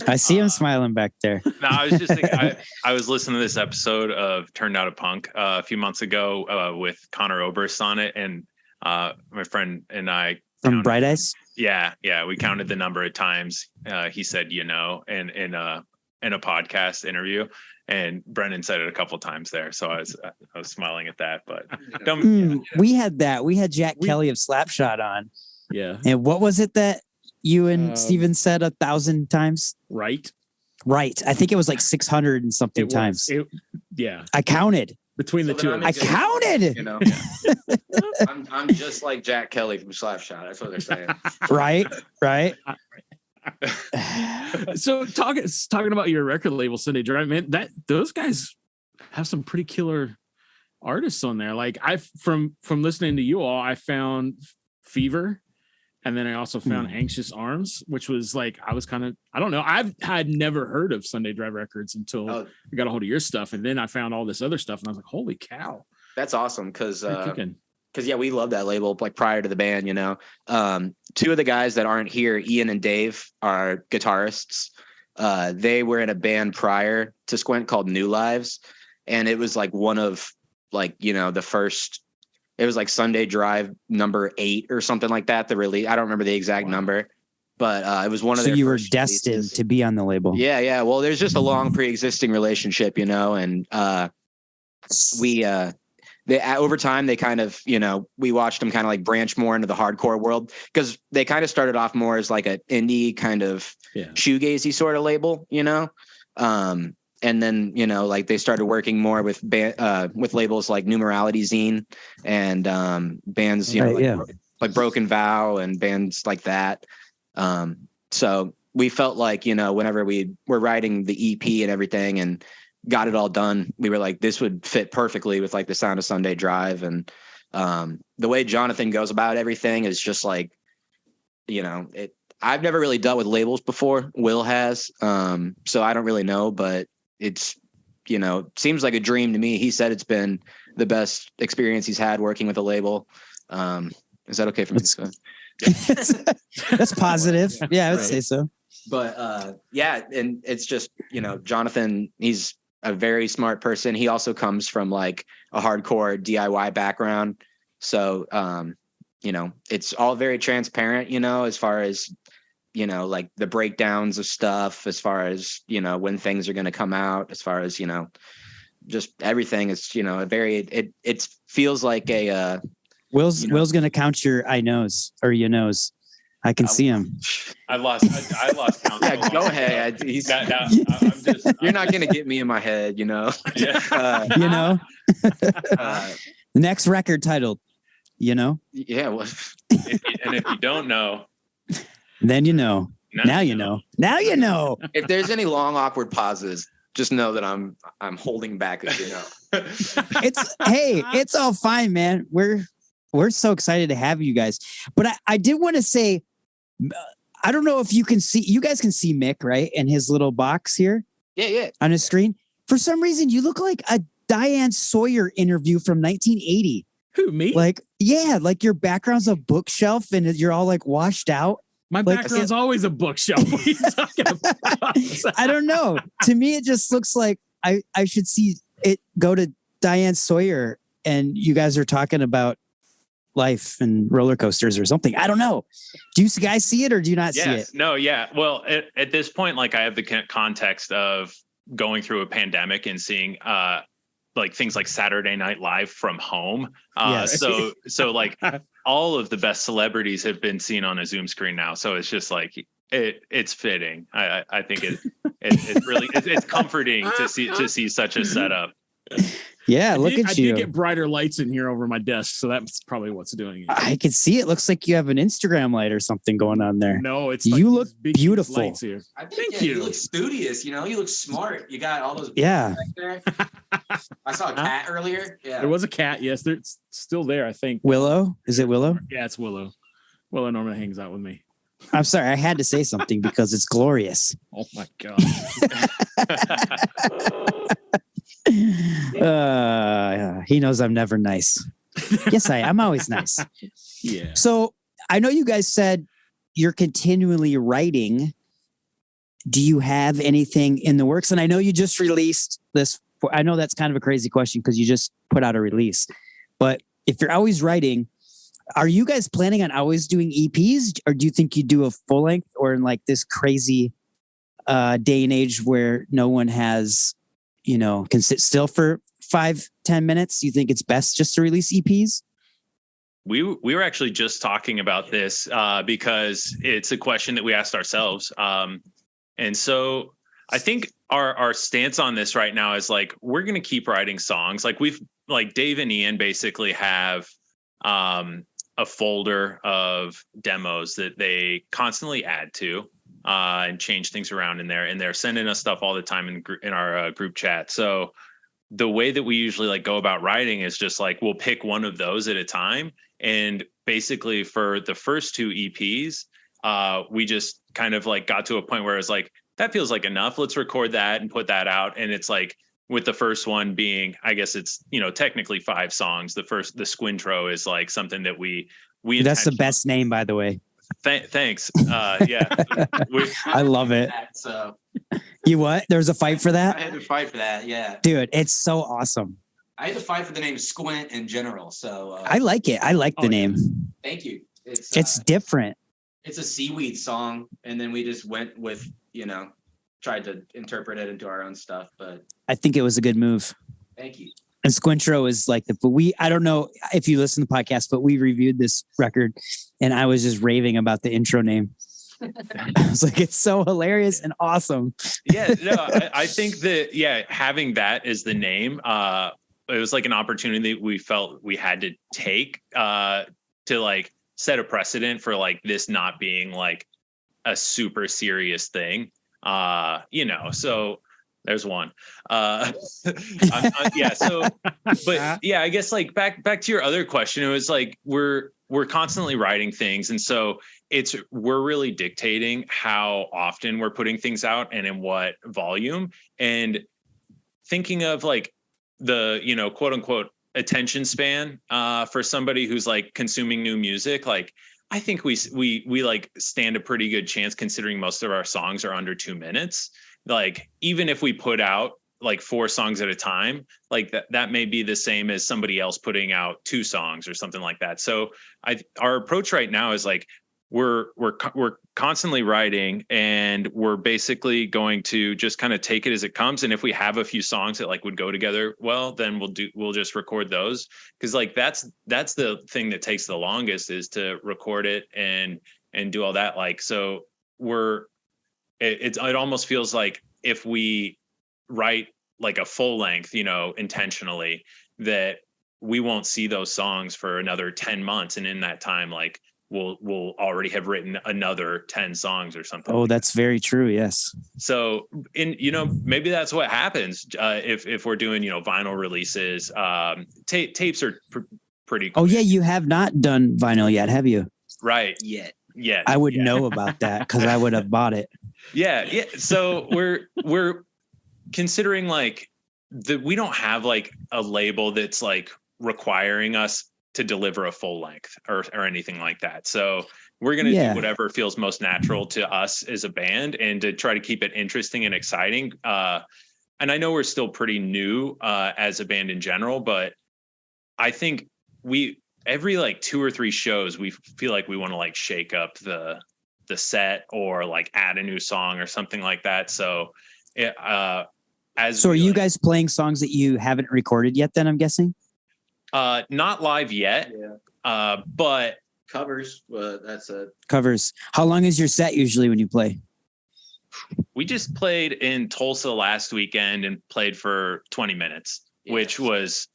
I see him smiling back there. No, I was just thinking, I was listening to this episode of Turned Out a Punk a few months ago with Connor Oberst on it. And my friend and I from Bright Eyes. Yeah. We counted the number of times he said, in a podcast interview, and Brendan said it a couple of times there. So I was smiling at that, but we had that. We had Jack Kelly of Slapshot on. Yeah. And what was it that you and Steven said 1,000 times? Right. I think it was like 600 and something times. Yeah. I counted. Between the two of I counted. I'm just like Jack Kelly from Slapshot. That's what they're saying. Right. So talking about your record label, Sunday Drive, man, those guys have some pretty killer artists on there. Like from listening to you all, I found Fever, and then I also found Anxious Arms, which was like, I was kind of, I don't know, I'd never heard of Sunday Drive Records until I got a hold of your stuff, and then I found all this other stuff, and I was like, holy cow, that's awesome. Because yeah, we love that label. Like prior to the band, you know, two of the guys that aren't here, Ian and Dave, are guitarists. They were in a band prior to Squint called New Lives, and it was like one of, like, you know, the first, it was like Sunday Drive number 8 or something like that. The release, I don't remember the exact number, but it was one of their. So you were first destined releases. to be on the label. Yeah. Well, there's just a long pre-existing relationship, you know, and over time they kind of, you know, we watched them kind of like branch more into the hardcore world, because they kind of started off more as like an indie kind of shoegazy sort of label, you know. And then, you know, like they started working more with labels like Numerality Zine and bands, you know, like Broken Vow and bands like that. So we felt like, you know, whenever we were writing the EP and everything and got it all done, we were like, this would fit perfectly with like the sound of Sunday Drive. And the way Jonathan goes about everything is just like, you know, I've never really dealt with labels before. Will has. So I don't really know, but it's, you know, seems like a dream to me. He said it's been the best experience he's had working with a label. Is that okay for me to say? That's positive. Yeah, I would say so. But yeah, and it's just, you know, Jonathan, he's a very smart person. He also comes from like a hardcore DIY background. So, you know, it's all very transparent, you know, as far as, you know, like the breakdowns of stuff, as far as, you know, when things are going to come out, as far as, you know, just everything is, you know, it feels like a, Will's going to count your I knows or you knows. I can see him. I lost count. Yeah, go ahead. You're not going to get me in my head, you know. You know. The next record titled, you know. Yeah. Well, if you don't know, then you know. Now you know. Now you know. If there's any long awkward pauses, just know that I'm holding back, as you know. It's all fine, man. We're so excited to have you guys. But I did want to say, I don't know if you guys can see Mick, right? And his little box here. Yeah. On his screen. For some reason, you look like a Diane Sawyer interview from 1980. Who, me? Like, yeah, like your background's a bookshelf and you're all like washed out. My background's always a bookshelf. What are you talking about? I don't know. To me, it just looks like I should see it go to Diane Sawyer and you guys are talking about life and roller coasters or something. I don't know. Do you guys see it or do you not see it? No, yeah. Well, at this point, like I have the context of going through a pandemic and seeing like things like Saturday Night Live from home. Yes. So like all of the best celebrities have been seen on a Zoom screen now. So it's just like it's fitting. I think it's really it's comforting to see such a setup. Yeah, look at you. I did get brighter lights in here over my desk, so that's probably what's doing it. I can see it. Looks like you have an Instagram light or something going on there. No, it's you look beautiful. Lights here. Thank you. You look studious, you know. You look smart. You got all those. Yeah. Back there. I saw a cat earlier. Yeah. There was a cat. Yes, it's still there. I think. Willow? Is it Willow? Yeah, it's Willow. Willow normally hangs out with me. I'm sorry, I had to say something because it's glorious. Oh my god. He knows I'm never nice. Yes, I am. I'm always nice. Yeah. So I know you guys said you're continually writing. Do you have anything in the works? And I know you just released this. I know that's kind of a crazy question because you just put out a release. But if you're always writing, are you guys planning on always doing EPs, or do you think you do a full length, or in like this crazy day and age where no one has, can sit still for 5-10 minutes? You think it's best just to release EPs? We were actually just talking about this because it's a question that we asked ourselves. And so I think our stance on this right now is like, we're going to keep writing songs. Like Dave and Ian basically have a folder of demos that they constantly add to and change things around in there. And they're sending us stuff all the time in our group chat. So the way that we usually like go about writing is just like we'll pick one of those at a time. And basically for the first 2 EPs, we just kind of like got to a point where it's like, that feels like enough. Let's record that and put that out. And it's like, with the first one being, I guess it's, technically 5 songs. The Squintro is like something that we that's the best name, by the way. Thanks. Yeah. I love it. So You what? There was a fight for that? I had to fight for that. Yeah. Dude, it's so awesome. I had to fight for the name Squint in general. So I like it. I like the name. Thank you. It's different. It's a seaweed song. And then we just went with, tried to interpret it into our own stuff. But I think it was a good move. Thank you. And Squintro is like I don't know if you listen to the podcast, but we reviewed this record and I was just raving about the intro name. I was like, it's so hilarious and awesome. Yeah, no, I think that, having that as the name, it was like an opportunity we felt we had to take to like set a precedent for like this not being like a super serious thing. So there's one. Yeah. So, but yeah, I guess like back to your other question, it was like we're constantly writing things, and so we're really dictating how often we're putting things out and in what volume, and thinking of like the quote unquote attention span for somebody who's like consuming new music. Like I think we like stand a pretty good chance considering most of our songs are under 2 minutes. Like even if we put out like 4 songs at a time, like that may be the same as somebody else putting out 2 songs or something like that. So our approach right now is like we're constantly writing, and we're basically going to just kind of take it as it comes. And if we have a few songs that like would go together well, then we'll just record those, because like that's the thing that takes the longest, is to record it and do all that. Like so it almost feels like if we write like a full length, intentionally, that we won't see those songs for another 10 months. And in that time, like we'll already have written another 10 songs or something. Oh, that's very true. Yes. So maybe that's what happens if we're doing, vinyl releases. Tapes are pretty quick. Oh yeah. You have not done vinyl yet, have you? Right. Yet. Yeah. I would know about that because I would have bought it. Yeah. So we're considering like we don't have like a label that's like requiring us to deliver a full length or anything like that. So we're going to do whatever feels most natural to us as a band, and to try to keep it interesting and exciting. And I know we're still pretty new as a band in general, but I think every like 2 or 3 shows, we feel like we want to like shake up the set or like add a new song or something like that. So are you guys playing songs that you haven't recorded yet then, I'm guessing? Not live yet. Yeah. But covers. Covers. How long is your set usually when you play? We just played in Tulsa last weekend and played for 20 minutes, which was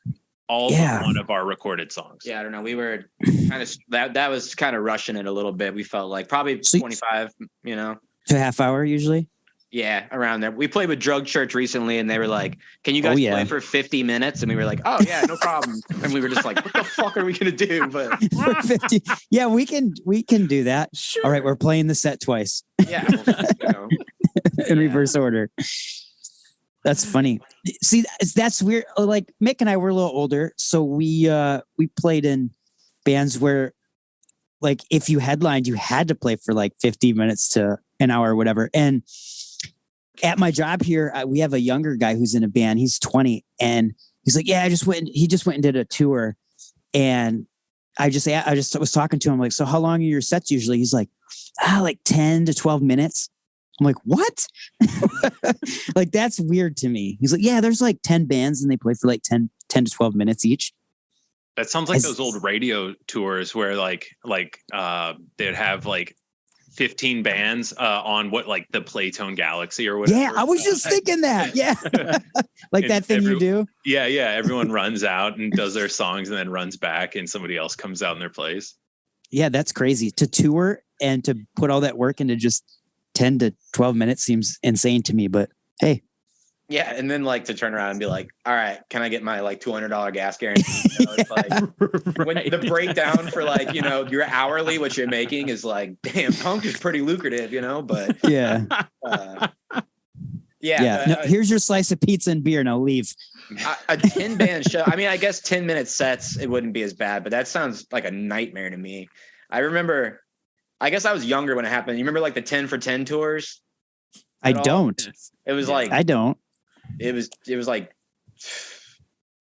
all but one of our recorded songs. Yeah, I don't know. We were kind of that was kind of rushing it a little bit. We felt like probably 25, to a half hour usually. Yeah, around there. We played with Drug Church recently, and they were like, "Can you guys play for 50 minutes?" And we were like, "Oh yeah, no problem." And we were just like, "What the fuck are we gonna do?" But 50. Yeah, we can do that. Sure. All right, we're playing the set twice. Yeah, in reverse order. That's funny. See, that's weird. Like Mick and I were a little older, so we played in bands where, like, if you headlined, you had to play for like 50 minutes to an hour or whatever. And at my job here, we have a younger guy who's in a band. He's 20, and he's like, "Yeah, he just went and did a tour." And I just was talking to him like, "So how long are your sets usually?" He's like, like 10 to 12 minutes. I'm like, "What?" Like, that's weird to me. He's like, "Yeah, there's like 10 bands and they play for like 10 to 12 minutes each." That sounds like those old radio tours where like they'd have like 15 bands on what, like the Playtone Galaxy or whatever. Yeah, I was just thinking that. Yeah. Like that thing you do. Yeah. Everyone runs out and does their songs and then runs back, and somebody else comes out in their place. Yeah, that's crazy. To tour and to put all that work into just 10 to 12 minutes seems insane to me, but hey, Yeah, and then like to turn around and be like, all right, can I get my like $200 gas guarantee? You know, it's like when the breakdown for like, you know, your hourly, what you're making is like, damn, punk is pretty lucrative, you know, but yeah. No, here's your slice of pizza and beer. Now leave. A 10-band show. I mean, I guess 10-minute sets, it wouldn't be as bad, but that sounds like a nightmare to me. I remember, I guess I was younger when it happened. You remember like the 10 for 10 tours? I don't. It was like, I don't. It was like,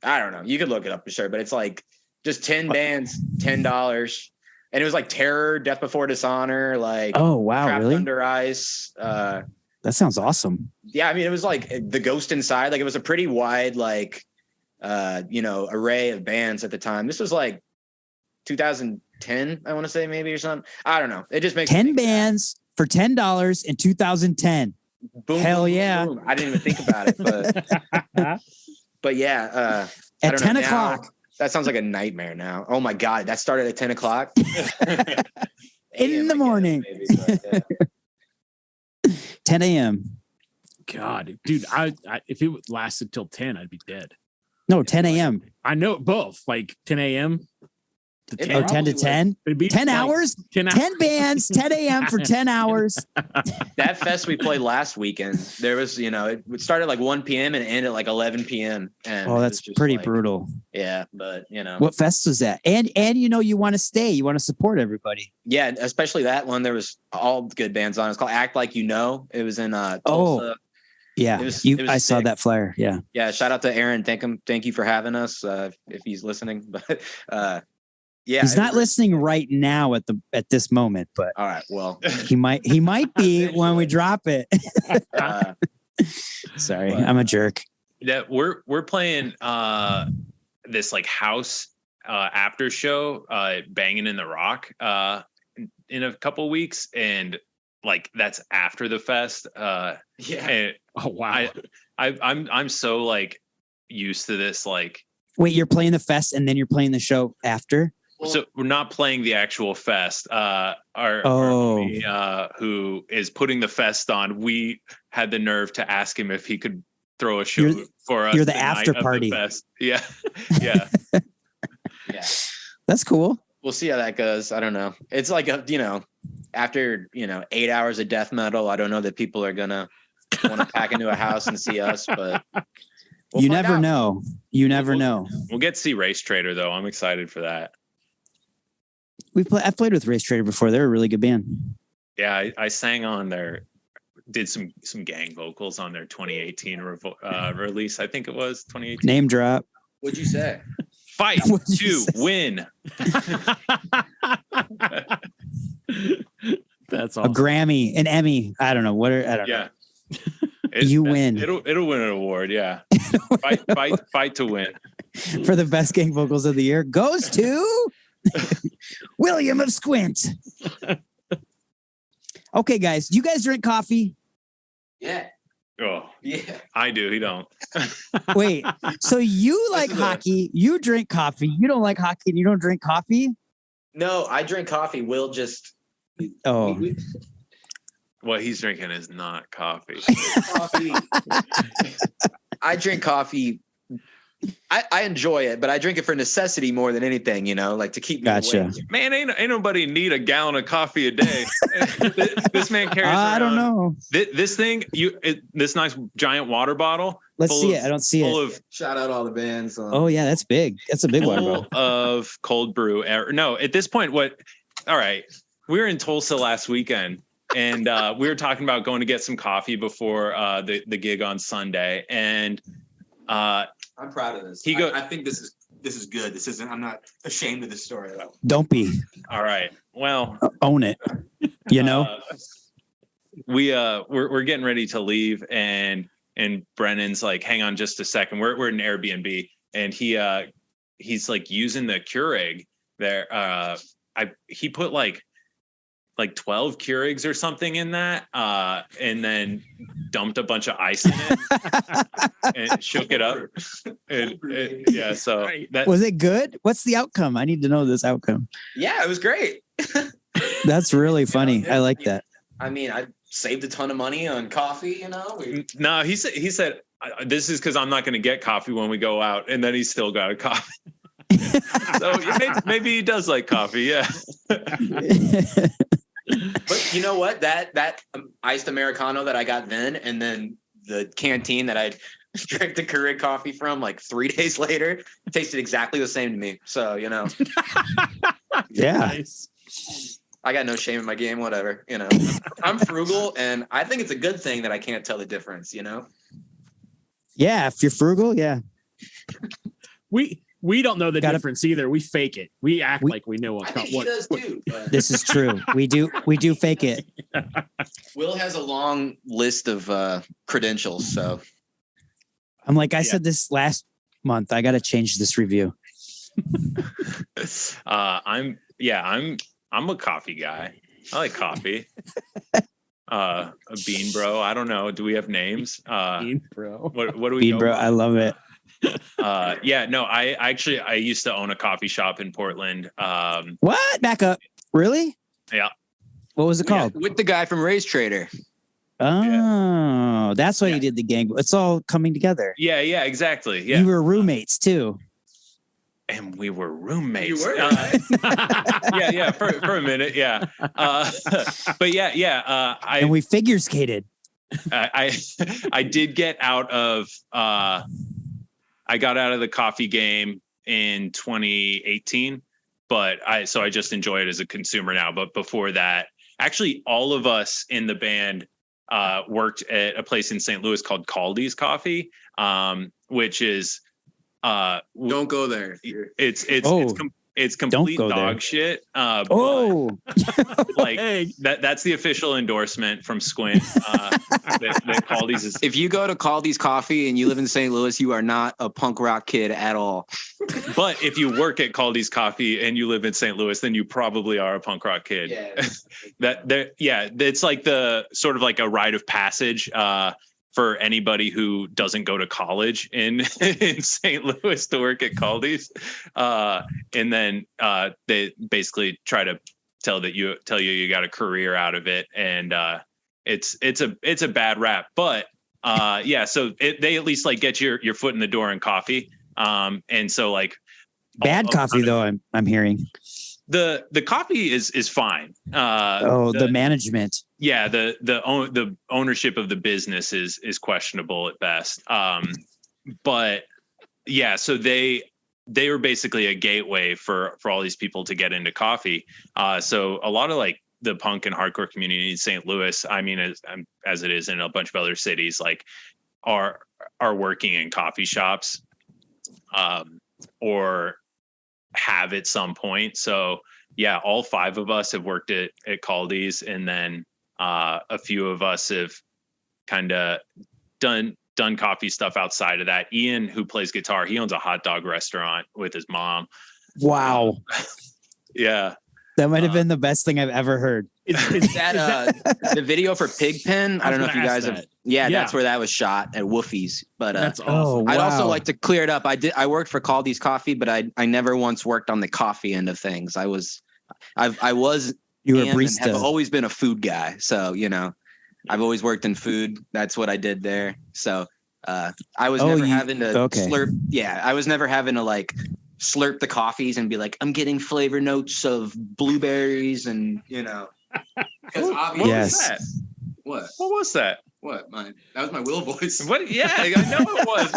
I don't know. You could look it up for sure, but it's like just 10 bands, $10. And it was like Terror, Death Before Dishonor, like oh wow, Trapped really? Under Ice. That sounds awesome. Yeah, I mean, it was like The Ghost Inside. Like it was a pretty wide, like, you know, array of bands at the time. This was like 2010, I want to say maybe or something. I don't know. It just makes 10 bands for $10 in 2010. Boom, hell boom, yeah! Boom. I didn't even think about it, but yeah. At 10 o'clock. That sounds like a nightmare now. Oh my God, that started at 10 o'clock in the morning. Maybe, but, yeah. 10 a.m. God, dude, I if it lasted till 10, I'd be dead. No, 10 a.m. I know both, like 10 a.m. to 10. 10 to 10? 10 hours? 10 bands, 10 a.m. for 10 hours. That fest we played last weekend, there was, you know, it started like 1 p.m. and ended at like 11 p.m. And that's pretty like, brutal. Yeah, but, you know. What fest was that? And you know, you want to stay. You want to support everybody. Yeah, especially that one. There was all good bands on. It's called Act Like You Know. It was in Tulsa. Yeah, I saw that flyer. Yeah. Yeah, shout out to Aaron. Thank you for having us if he's listening. But yeah, he's not listening right now at this moment, but all right, well, he might be when we drop it. Sorry, I'm a jerk. Yeah, we're playing this like house after show, Banging in the Rock in a couple weeks, and like that's after the fest. Yeah. Oh wow. I'm so like used to this. Like, wait, you're playing the fest and then you're playing the show after? So we're not playing the actual fest. Our homie, who is putting the fest on, we had the nerve to ask him if he could throw a show for us. You're the after party. Fest. Yeah. Yeah. Yeah. That's cool. We'll see how that goes. I don't know. It's like after 8 hours of death metal, I don't know that people are gonna want to pack into a house and see us, but you never know. You never know. We'll get to see Race Trader though. I'm excited for that. I've played with Race Trader before. They're a really good band. Yeah, I sang on did some gang vocals on their 2018 release. I think it was 2018. Name drop. What'd you say? Fight to win. That's awesome. A Grammy, an Emmy. I don't know. I don't know. You win. It'll win an award. Yeah. fight to win. For the best gang vocals of the year goes to William of Squint. Okay, guys. Do you guys drink coffee? Yeah. Oh, yeah. I do. He don't. Wait. So you like hockey? You drink coffee. You don't like hockey, and you don't drink coffee? No, I drink coffee. Will just. Oh. What he's drinking is not coffee. Coffee. I drink coffee. I enjoy it, but I drink it for necessity more than anything, like to keep me awake. Man, ain't nobody need a gallon of coffee a day. This man carries around, I don't know. This thing, this nice giant water bottle. Let's see it. I don't see it. Shout out all the bands. Oh yeah, that's big. That's a big one, bro. Of cold brew. No, at this point, all right. We were in Tulsa last weekend, and we were talking about going to get some coffee before the gig on Sunday, and I'm proud of this. I think this is good. This isn't. I'm not ashamed of this story at all. Don't be. All right. Well, own it. We're getting ready to leave, and Brennan's like, "Hang on just a second. We're in Airbnb, and he's like using the Keurig there. He put like 12 Keurigs or something in that, and then dumped a bunch of ice in it and shook it up. Yeah. So was it good? What's the outcome? I need to know this outcome. Yeah, it was great. That's really funny. I like that. I mean, I saved a ton of money on coffee, No, he said, this is because I'm not going to get coffee when we go out, and then he's still got a coffee. So maybe he does like coffee. Yeah. But you know what? That iced Americano that I got then, and then the canteen that I drank the Keurig coffee from like 3 days later tasted exactly the same to me. So, you know. Yeah. Nice. I got no shame in my game, whatever. You know, I'm frugal, and I think it's a good thing that I can't tell the difference, you know? Yeah, if you're frugal, yeah. We don't know the difference either. We fake it. We act like we know what. He does too. But this is true. We do fake it. Will has a long list of credentials, so I'm like I said this last month. I got to change this review. I'm a coffee guy. I like coffee. A bean bro. I don't know. Do we have names? Bean bro. What do we? Bean bro. I love it. I used to own a coffee shop in Portland. What? Back up. Really? Yeah. What was it called? with the guy from Race Trader. Oh, that's why you did the gang. It's all coming together. Yeah, exactly. Yeah. You were roommates too. And we were roommates. You were, right? for a minute, yeah. But and we figure skated. I did get out of I got out of the coffee game in 2018, but I just enjoy it as a consumer now. But before that, actually, all of us in the band worked at a place in St. Louis called Caldy's Coffee, which is don't go there. It's complete dog shit. Like that's the official endorsement from Squint. That Caldy's is. If you go to Caldy's Coffee and you live in St. Louis, you are not a punk rock kid at all. But if you work at Caldy's Coffee and you live in St. Louis, then you probably are a punk rock kid. Yeah. It's like the sort of like a rite of passage. For anybody who doesn't go to college in St. Louis to work at Caldy's, and then they basically try to tell you got a career out of it, and it's a bad rap. But so they at least like get your foot in the door in coffee, and so like bad coffee though I'm hearing. The coffee is fine. The management. Yeah, the ownership of the business is questionable at best. But yeah, so they were basically a gateway for all these people to get into coffee. So a lot of like the punk and hardcore community in St. Louis, I mean, as it is in a bunch of other cities, like are working in coffee shops, or have at some point. So yeah, all 5 of us have worked at Caldy's, and then a few of us have kind of done coffee stuff outside of that. Ian, who plays guitar, he owns a hot dog restaurant with his mom. Wow. Yeah. That might have been the best thing I've ever heard. Is that the video for Pigpen? I don't know if you guys have. Yeah, that's where that was shot at Woofie's. But that's awesome. I'd also like to clear it up. I worked for Caldy's Coffee, but I never once worked on the coffee end of things. You were a barista. Have always been a food guy, so you know, I've always worked in food. That's what I did there. So I was never having to slurp. Yeah, I was never having to like slurp the coffees and be like, I'm getting flavor notes of blueberries and, you know. What was that? What was that? What? That was my Will voice. What? Yeah, I know it was.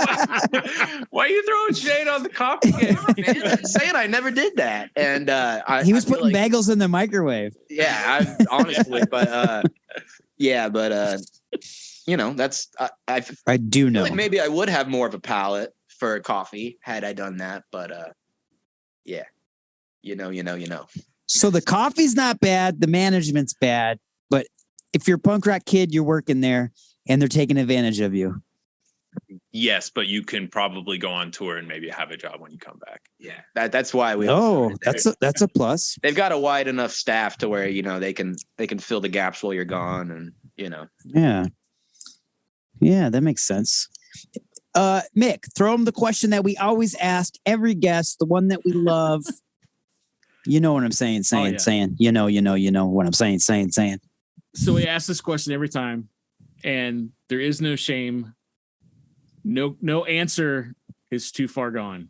Why are you throwing shade on the coffee game? Man, I'm saying I never did that. And he was putting bagels in the microwave. Yeah, honestly, but you know, that's I do know. Like maybe I would have more of a palate for coffee had I done that, but yeah, you know. So the coffee's not bad, the management's bad, but if you're a punk rock kid, you're working there and they're taking advantage of you. Yes, but you can probably go on tour and maybe have a job when you come back. Yeah, that's why we. That's a plus. They've got a wide enough staff to where you know they can fill the gaps while you're gone, and you know. Yeah, that makes sense. Mick, throw him the question that we always ask every guest, the one that we love. You know what I'm saying. You know what I'm saying. So we ask this question every time, and there is no shame No answer is too far gone.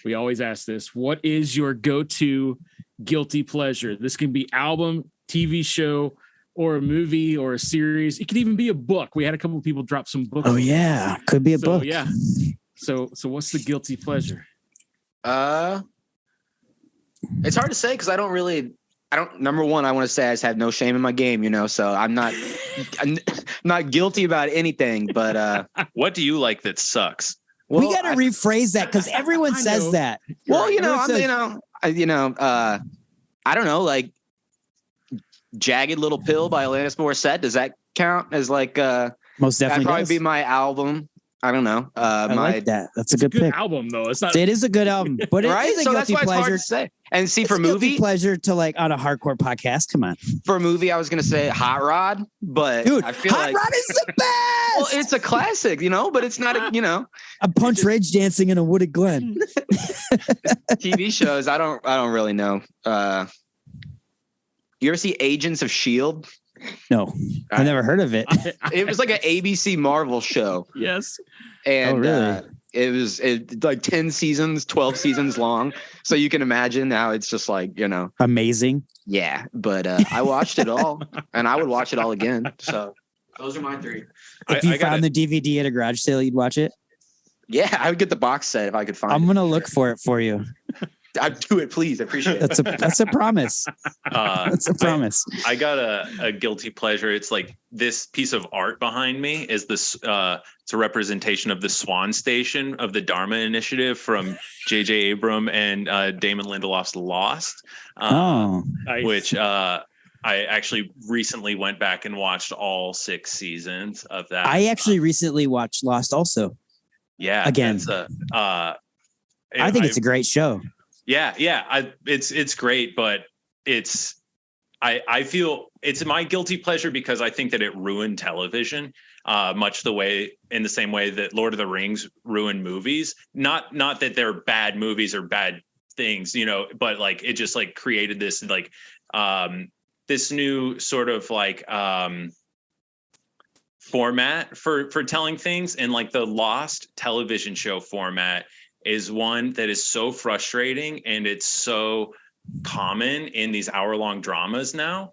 We always ask this. What is your go-to guilty pleasure? This can be album, TV show, or a movie or a series. It could even be a book. We had a couple of people drop some books. Oh yeah, could be a book. Yeah. So what's the guilty pleasure? It's hard to say because I don't. Number one, I want to say I just have no shame in my game, so I'm not guilty about anything. But what do you like that sucks? Well, we got to rephrase that because everyone says that. Well, I don't know, like Jagged Little Pill by Alanis Morissette. Does that count as like most definitely? That'd probably be my album. I don't know. I like that. That's a good pick. Album though. It's not. It is a good album, but it right? is a so guilty that's why pleasure. It's hard to say. And see, it's for a movie, guilty pleasure to like on a hardcore podcast. Come on. For a movie, I was gonna say Hot Rod, but dude, I feel Hot Rod is the best. Well, it's a classic, but it's not a. A Punch Ridge dancing in a wooded glen. TV shows, I don't really know. You ever see Agents of S.H.I.E.L.D.? No, I've never heard of it. It was like an ABC Marvel show. Yes. And really? It was like 10 seasons, 12 seasons long. So you can imagine now it's just like, amazing. Yeah. But I watched it all and I would watch it all again. So those are my three. If you found the DVD at a garage sale, you'd watch it? Yeah, I would get the box set if I could find it. I'm going to look for it for you. I'd do it, please. I appreciate it. That's a promise. That's a promise. I got a guilty pleasure. It's like this piece of art behind me is this. It's a representation of the Swan Station of the Dharma Initiative from J.J. Abrams and Damon Lindelof's Lost. Which I actually recently went back and watched all 6 seasons of that. I actually recently watched Lost also. Yeah. Again. I think it's a great show. Yeah. It's great, but I feel it's my guilty pleasure because I think that it ruined television, much in the same way that Lord of the Rings ruined movies. Not that they're bad movies or bad things, but like it just like created this like this new sort of like format for telling things, and like the Lost television show format is one that is so frustrating, and it's so common in these hour-long dramas now,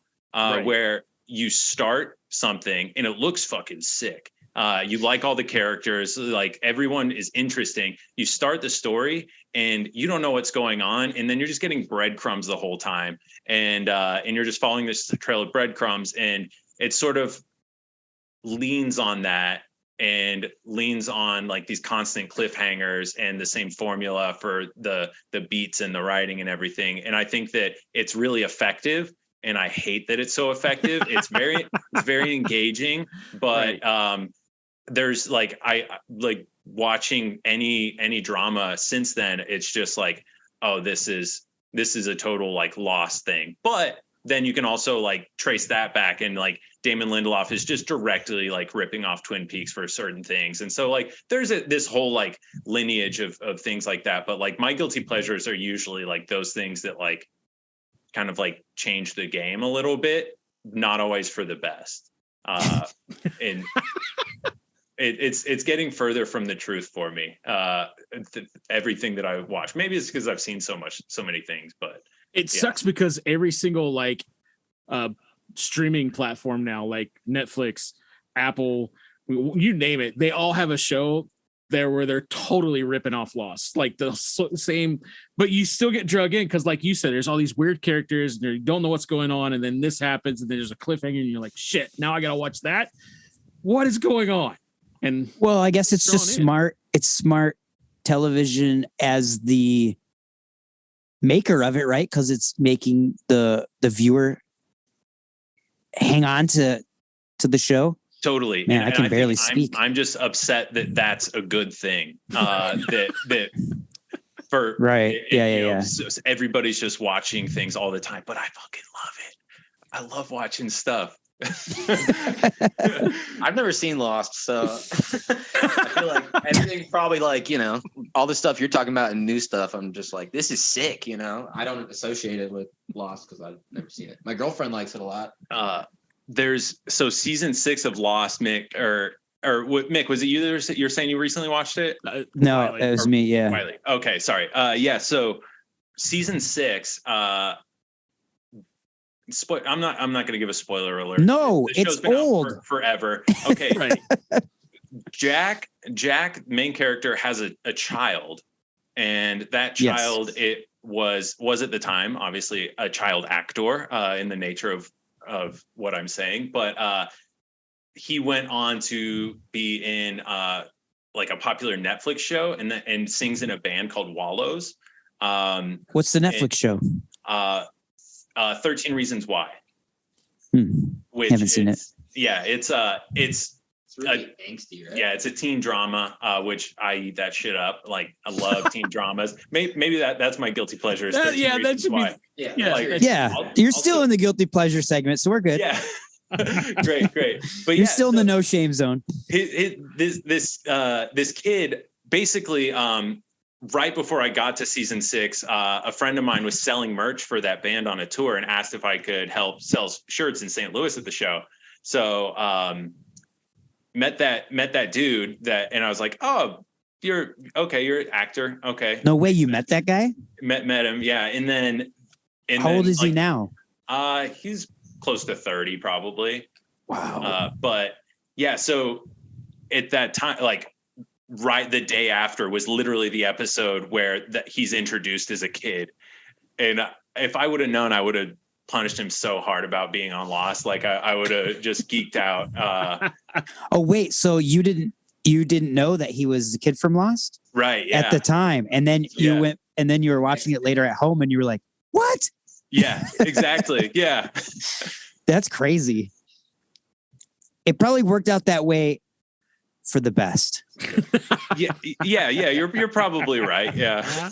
where you start something and it looks fucking sick. You like all the characters, like everyone is interesting. You start the story and you don't know what's going on, and then you're just getting breadcrumbs the whole time, and you're just following this trail of breadcrumbs, and it sort of leans on that. And leans on like these constant cliffhangers and the same formula for the beats and the writing and everything. And I think that it's really effective, and I hate that it's so effective. It's very engaging, but there's like I like watching any drama since then. It's just like, oh, this is a total like Lost thing. But then you can also like trace that back, and like Damon Lindelof is just directly like ripping off Twin Peaks for certain things. And so like there's this whole like lineage of things like that. But like my guilty pleasures are usually like those things that like kind of like change the game a little bit, not always for the best. And it's getting further from the truth for me. Everything that I watch, maybe it's because I've seen so many things, but it sucks because every single like streaming platform now, like Netflix, Apple, you name it, they all have a show there where they're totally ripping off Lost, like the same, but you still get drug in because, like you said, there's all these weird characters and you don't know what's going on, and then this happens, and then there's a cliffhanger, and you're like, shit, now I gotta watch that. What is going on? And well, I guess it's just smart. It's smart television as the maker of it, right? Because it's making the viewer hang on to the show. Totally. Man, I can barely speak. I'm just upset that that's a good thing. That for right. Yeah. Everybody's just watching things all the time, but I fucking love it. I love watching stuff. I've never seen Lost, so I feel like everything probably like, all the stuff you're talking about and new stuff, I'm just like, this is sick, I don't associate it with Lost because I've never seen it. My girlfriend likes it a lot. There's season 6 of Lost, Mick, or or what, Mick, was it you that you're saying you recently watched it? No, Wiley. it was me. Yeah. Wiley. Okay, sorry. Yeah, so season 6. I'm not going to give a spoiler alert. No, The show's it's been out old. forever. Okay, Right. Jack, main character, has a child, and that child it was at the time obviously a child actor in the nature of what I'm saying, but he went on to be in like a popular Netflix show and sings in a band called Wallows. What's the Netflix show? 13 Reasons Why. Which Haven't seen it. Yeah, it's really angsty, right? Yeah, it's a teen drama, which I eat that shit up. Like, I love teen dramas. Maybe that's my guilty pleasure. That should be. You're still in the guilty pleasure segment, so we're good. Yeah, great. But you're still in the no shame zone. This kid basically, right before I got to season 6, a friend of mine was selling merch for that band on a tour and asked if I could help sell shirts in St. Louis at the show. So. Met that dude and I was like, oh, you're an actor. Okay. No way. You met that guy? Met him. Yeah. And how old is he now? He's close to 30 probably. Wow. But yeah, so at that time, like right the day after was literally the episode where he's introduced as a kid. And if I would have known, I would have punished him so hard about being on Lost. Like I would have just geeked out. Oh wait, so you didn't know that he was the kid from Lost? Right. Yeah. At the time. And then you went and then you were watching it later at home and you were like, what? Yeah, exactly. Yeah. That's crazy. It probably worked out that way for the best. Yeah. You're probably right. Yeah.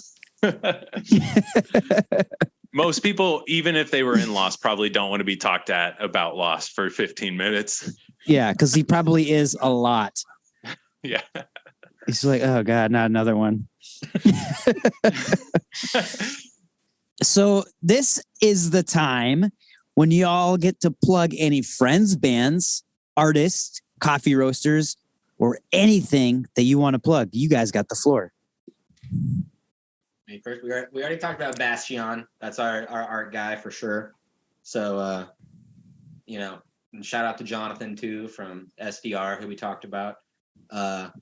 Most people, even if they were in Lost, probably don't want to be talked at about Lost for 15 minutes. Yeah, because he probably is a lot. Yeah. He's like, oh God, not another one. So this is the time when you all get to plug any friends, bands, artists, coffee roasters, or anything that you want to plug. You guys got the floor. First, we already talked about Bastion. That's our art guy for sure. So, and shout out to Jonathan too from SDR, who we talked about. And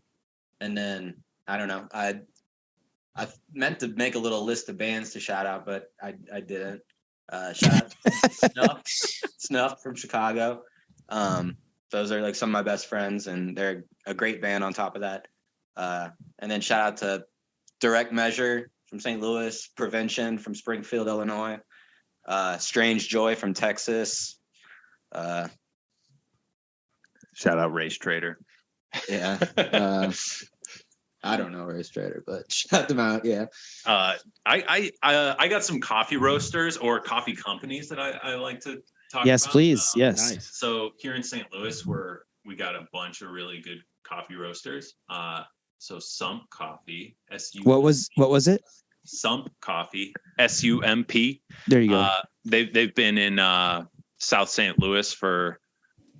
then I don't know. I meant to make a little list of bands to shout out, but I didn't. Shout out to Snuff from Chicago. Those are like some of my best friends, and they're a great band on top of that. And then shout out to Direct Measure from St. Louis, Prevention from Springfield, Illinois, Strange Joy from Texas. Shout out Race Trader. Yeah. I don't know Race Trader, but shout them out. Yeah. I got some coffee roasters or coffee companies that I like to talk about. Yes, please. Yes. Nice. So here in St. Louis, we got a bunch of really good coffee roasters. So Sump Coffee, What was it? Sump Coffee, SUMP. There you go. They've been in South St. Louis for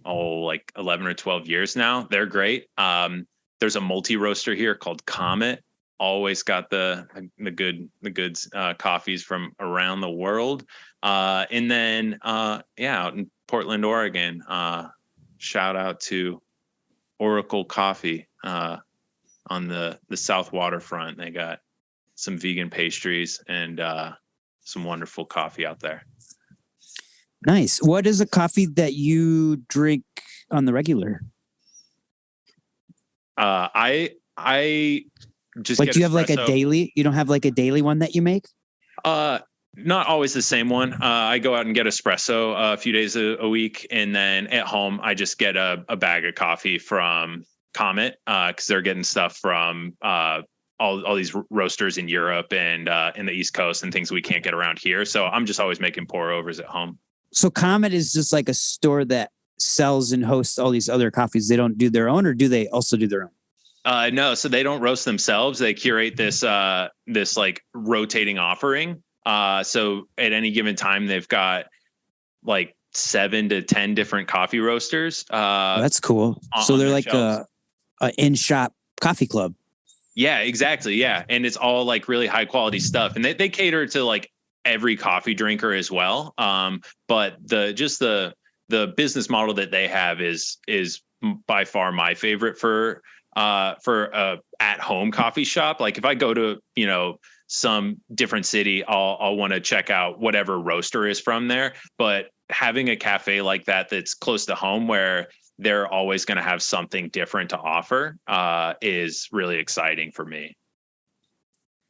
like 11 or 12 years now. They're great. There's a multi roaster here called Comet. Always got the goods coffees from around the world. And then out in Portland, Oregon, shout out to Oracle Coffee on the South Waterfront. They got some vegan pastries and some wonderful coffee out there. Nice. What is a coffee that you drink on the regular? I just like, do you have like a daily? You don't have like a daily one that you make? Not always the same one. I go out and get espresso a few days a week, and then at home I just get a bag of coffee from Comet because they're getting stuff from all these roasters in Europe and in the East Coast and things we can't get around here. So I'm just always making pour overs at home. So Comet is just like a store that sells and hosts all these other coffees. They don't do their own, or do they also do their own? No, so they don't roast themselves. They curate this like rotating offering. So at any given time, they've got like 7 to 10 different coffee roasters. That's cool. So they're like shelves. in-shop coffee club. Yeah, exactly. Yeah. And it's all like really high quality stuff. And they cater to like every coffee drinker as well. But the business model that they have is by far my favorite for a at-home coffee shop. Like if I go to, some different city, I'll want to check out whatever roaster is from there. But having a cafe like that that's close to home where they're always going to have something different to offer is really exciting for me.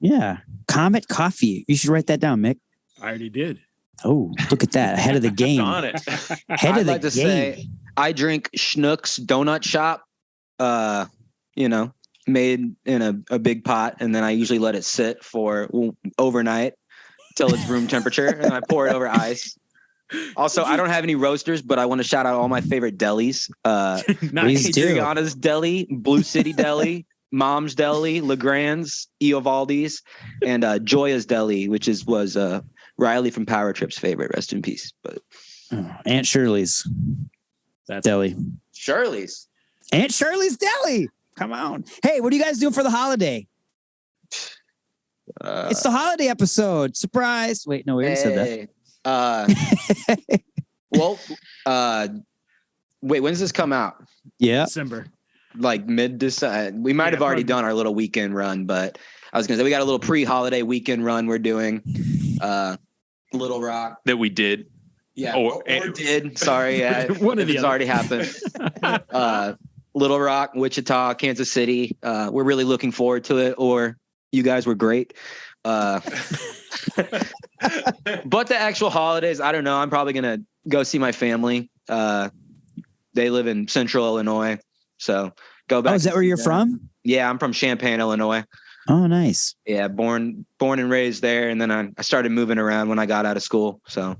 Yeah. Comet Coffee. You should write that down, Mick. I already did. Oh, look at that. Ahead of the game. On it. Ahead of the game. Say, I drink Schnucks Donut Shop, made in a big pot. And then I usually let it sit for overnight till it's room temperature. And then I pour it over ice. Also, I don't have any roasters, but I want to shout out all my favorite delis. Adriana's Deli, Blue City Deli, Mom's Deli, LeGrand's, Eovaldi's, and Joya's Deli, which was Riley from Power Trip's favorite. Rest in peace. But Aunt Shirley's Deli. Shirley's. Aunt Shirley's Deli. Come on. Hey, what are you guys doing for the holiday? It's the holiday episode. Surprise. Wait, no, we already said that. Wait, when does this come out? Yeah. December. Like mid-December. We might have already done our little weekend run, but I was going to say we got a little pre-holiday weekend run we're doing. Little Rock. That we did. Yeah. Or did. Sorry. Yeah. One of these already happened. Little Rock, Wichita, Kansas City. We're really looking forward to it. Or you guys were great. But the actual holidays, I don't know. I'm probably going to go see my family. They live in Central Illinois. So go back. Oh, is that where you're from? Yeah, I'm from Champaign, Illinois. Oh, nice. Yeah, born and raised there. And then I started moving around when I got out of school. So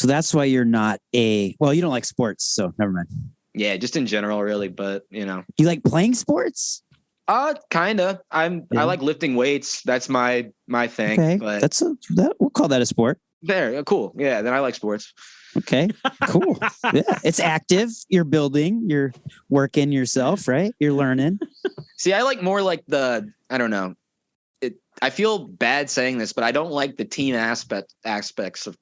that's why you're not you don't like sports. So never mind. Yeah, just in general, really. But, You like playing sports? Kind of. I like lifting weights. That's my thing. Okay, but we'll call that a sport. There, cool. Yeah, then I like sports. Okay, cool. Yeah, it's active. You're building. You're working yourself, right? You're learning. See, I like more like I don't know. I feel bad saying this, but I don't like the team aspects of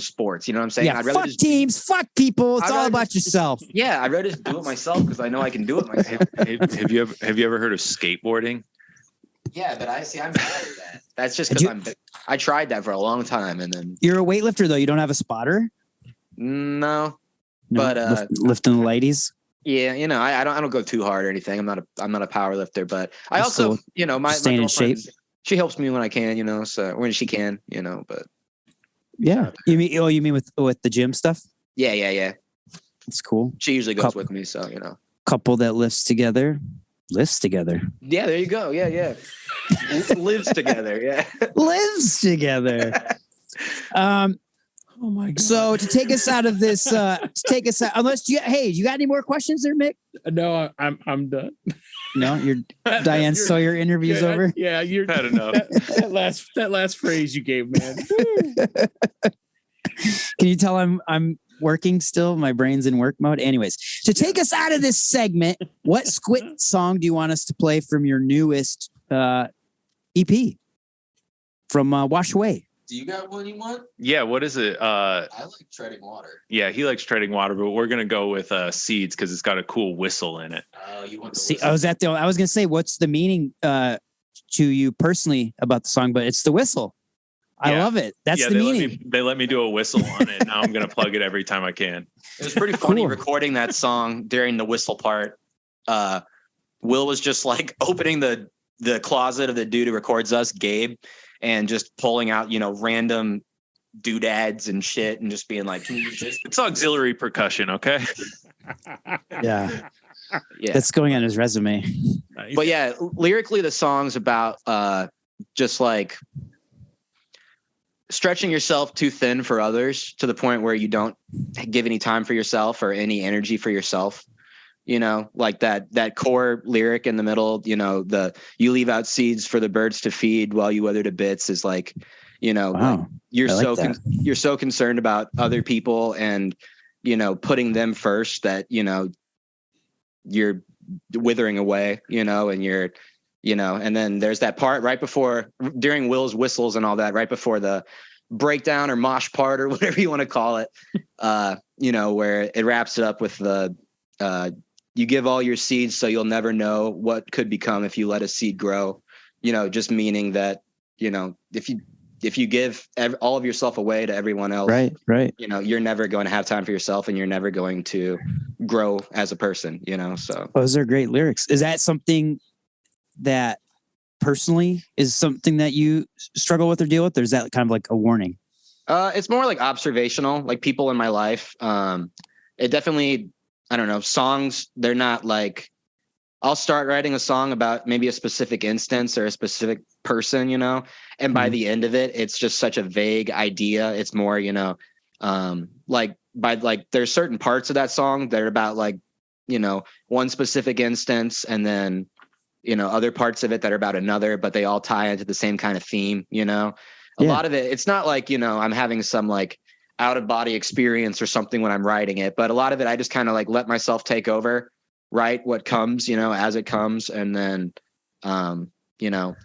sports. You know what I'm saying? Yeah, fuck teams, fuck people. It's all about yourself. Yeah, I'd rather just do it myself because I know I can do it myself. Have you ever heard of skateboarding? Yeah, but I'm bad at that. That's just because I tried that for a long time, and then you're a weightlifter though. You don't have a spotter? No, but lifting the ladies. Yeah, I don't go too hard or anything. I'm not a power lifter, but I That's also, cool. My staying in shape. She helps me when I can, so when she can, but yeah. You mean with the gym stuff? Yeah. It's cool. She usually goes with me, so couple that lifts together. Yeah, there you go. Yeah. Lives together. Yeah. Lives together. Oh my God. So to take us out of this, unless you got any more questions there, Mick? No, I'm done. No, you're Diane. So your interview's over. Yeah, you're had enough. That last phrase you gave, man. Can you tell I'm working still? My brain's in work mode. Anyways, to take us out of this segment, what Squint song do you want us to play from your newest EP from Wash Away? Do you got one you want? Yeah, what is it? I like Treading Water. Yeah, he likes Treading Water, but we're gonna go with Seeds because it's got a cool whistle in it. Oh, you want the whistle? I was gonna say, what's the meaning to you personally about the song? But it's the whistle. I love it. That's the meaning. They let me do a whistle on it. Now I'm gonna plug it every time I can. It was pretty funny recording that song during the whistle part. Will was just like opening the closet of the dude who records us, Gabe, and just pulling out, random doodads and shit and just being like, can you use this? It's auxiliary percussion, okay? Yeah. That's going on his resume. Nice. But yeah, lyrically the song's about just like stretching yourself too thin for others to the point where you don't give any time for yourself or any energy for yourself. Like that core lyric in the middle, you leave out seeds for the birds to feed while you wither to bits is like, wow. like you're like you're so concerned about other people and, putting them first that, you're withering away, and you're, and then there's that part right before, during Will's whistles and all that, right before the breakdown or mosh part or whatever you want to call it, where it wraps it up with the, you give all your seeds so you'll never know what could become if you let a seed grow, just meaning that, if you give all of yourself away to everyone else, right, you're never going to have time for yourself, and you're never going to grow as a person, so. Those are great lyrics. Is that something that personally is something that you struggle with or deal with, or is that kind of like a warning? It's more like observational, like people in my life. It definitely, I don't know, songs, they're not like, I'll start writing a song about maybe a specific instance or a specific person, and by the end of it, it's just such a vague idea. It's more, there's certain parts of that song that are about like, one specific instance, and then, other parts of it that are about another, but they all tie into the same kind of theme, a lot of it, it's not like, I'm having some like out of body experience or something when I'm writing it, but a lot of it, I just kind of like let myself take over, write what comes, as it comes, and then,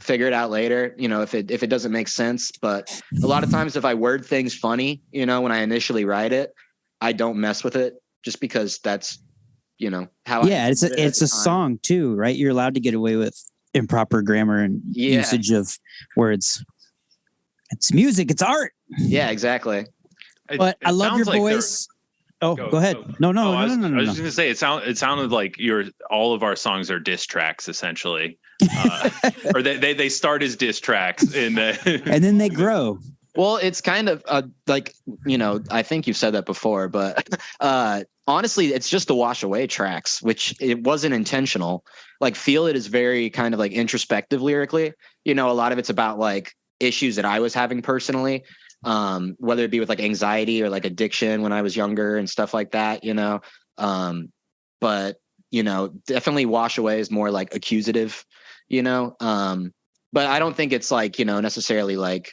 figure it out later, if it doesn't make sense. But a lot of times if I word things funny, when I initially write it, I don't mess with it just because that's, how it's a song too, right? You're allowed to get away with improper grammar and usage of words. It's music, it's art. Yeah, exactly. But I love your voice. Oh, go ahead. No. I was just gonna say it sounded like all of our songs are diss tracks essentially, or they start as diss tracks and then they grow. Well, it's kind of like, I think you've said that before, but honestly, it's just the wash away tracks, which it wasn't intentional. Like Feel It is very kind of like introspective lyrically. A lot of it's about like issues that I was having personally. Whether it be with like anxiety or like addiction when I was younger and stuff like that, but, definitely Wash Away is more like accusative, but I don't think it's like, necessarily like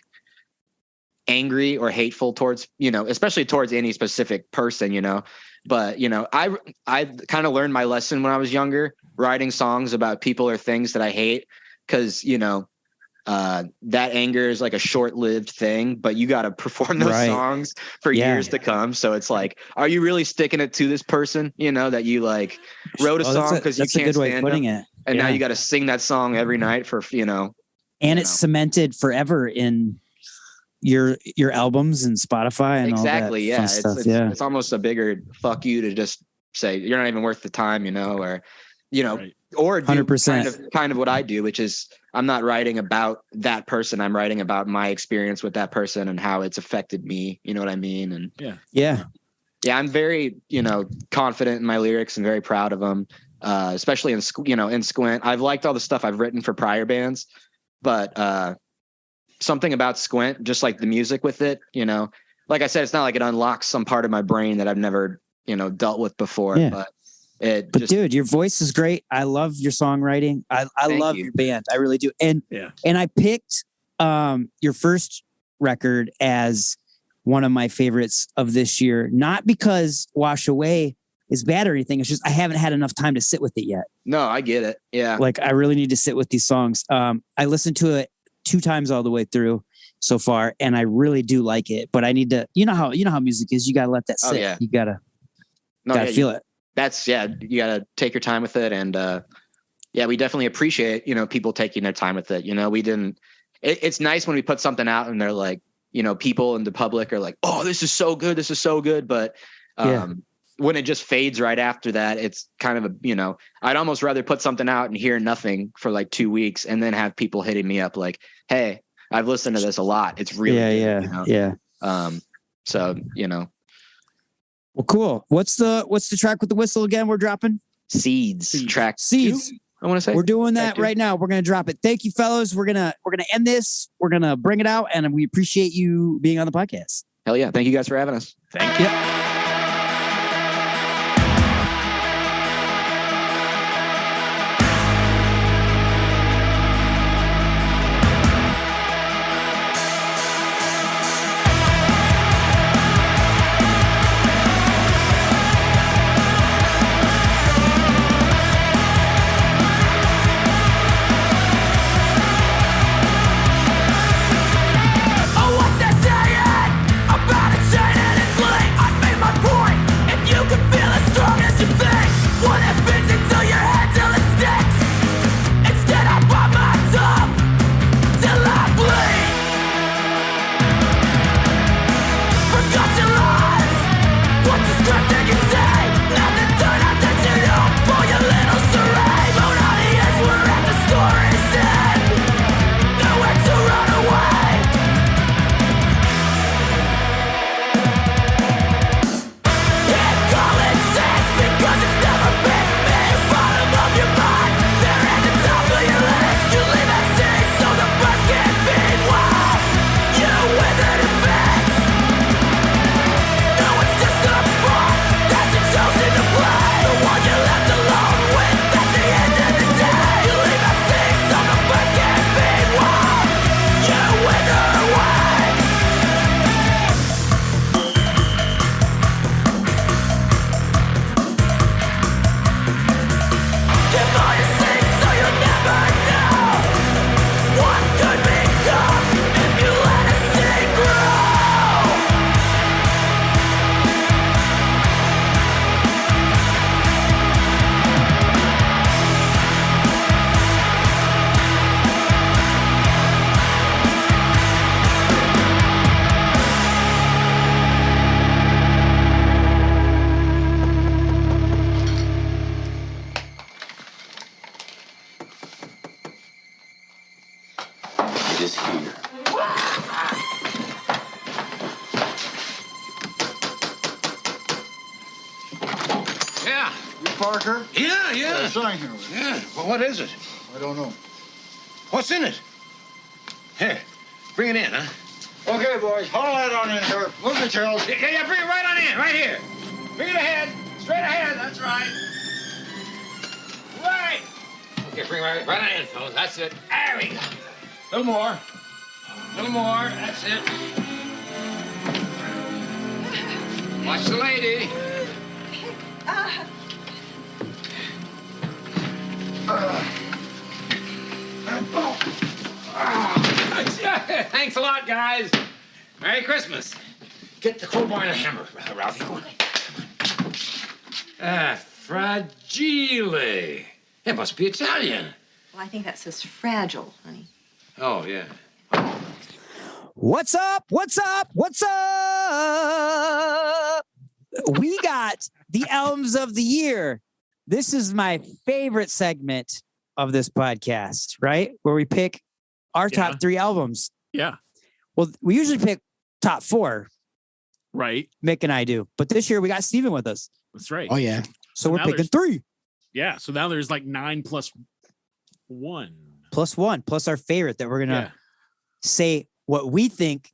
angry or hateful towards, especially towards any specific person, but, I kind of learned my lesson when I was younger, writing songs about people or things that I hate. 'Cause, that anger is like a short-lived thing, but you got to perform those songs for years to come. So it's like, are you really sticking it to this person, that you like wrote a song because you can't stand them, and now you got to sing that song every night for, and it's cemented forever in your albums and Spotify and exactly. All that fun stuff. It's almost a bigger fuck you to just say you're not even worth the time, or, or do 100%. kind of what I do, which is I'm not writing about that person. I'm writing about my experience with that person and how it's affected me. You know what I mean? And yeah. I'm very, confident in my lyrics and very proud of them. Especially in Squint. I've liked all the stuff I've written for prior bands, but something about Squint, just like the music with it, like I said, it's not like it unlocks some part of my brain that I've never, dealt with before, but dude, your voice is great. I love your songwriting. I love your band. I really do. And I picked your first record as one of my favorites of this year, not because Wash Away is bad or anything. It's just I haven't had enough time to sit with it yet. No, I get it. Yeah. Like I really need to sit with these songs. I listened to it 2 times all the way through so far, and I really do like it. But I need to, you know how music is. You gotta let that sit. You gotta feel it. You gotta take your time with it. And we definitely appreciate, people taking their time with it. It's nice when we put something out and they're like, people in the public are like, oh, this is so good. This is so good. But when it just fades right after that, it's kind of I'd almost rather put something out and hear nothing for like 2 weeks and then have people hitting me up like, hey, I've listened to this a lot. It's really good. So, Well, cool. What's the track with the whistle again? We're dropping Seeds. Track Seeds. 2, I want to say we're doing that right now. We're gonna drop it. Thank you, fellas. We're gonna end this. We're gonna bring it out, and we appreciate you being on the podcast. Hell yeah! Thank you guys for having us. Thank you. Yep. Parker? Yeah, yeah. Sign here. Yeah. Well, what is it? I don't know. What's in it? Here, bring it in, huh? Okay, boys, haul that on in here. Move it, Charles. Yeah, bring it right on in, right here. Bring it ahead, straight ahead. That's right. Right. Okay, bring it right on in, fellas. That's it. There we go. A little more. A little more. That's it. Watch the lady. Thanks a lot, guys. Merry Christmas. Get the crowbar and the hammer, Ralphie. Go on. Fragile. It must be Italian. Well, I think that says fragile, honey. Oh, yeah. What's up? What's up? What's up? We got the albums of the year. This is my favorite segment of this podcast, right? Where we pick our top 3 albums. Yeah. Well, we usually pick top 4. Right. Mick and I do. But this year we got Steven with us. That's right. Oh, yeah. So we're picking 3. Yeah. So now there's like 9 plus 1. Plus 1, plus our favorite that we're going to say what we think,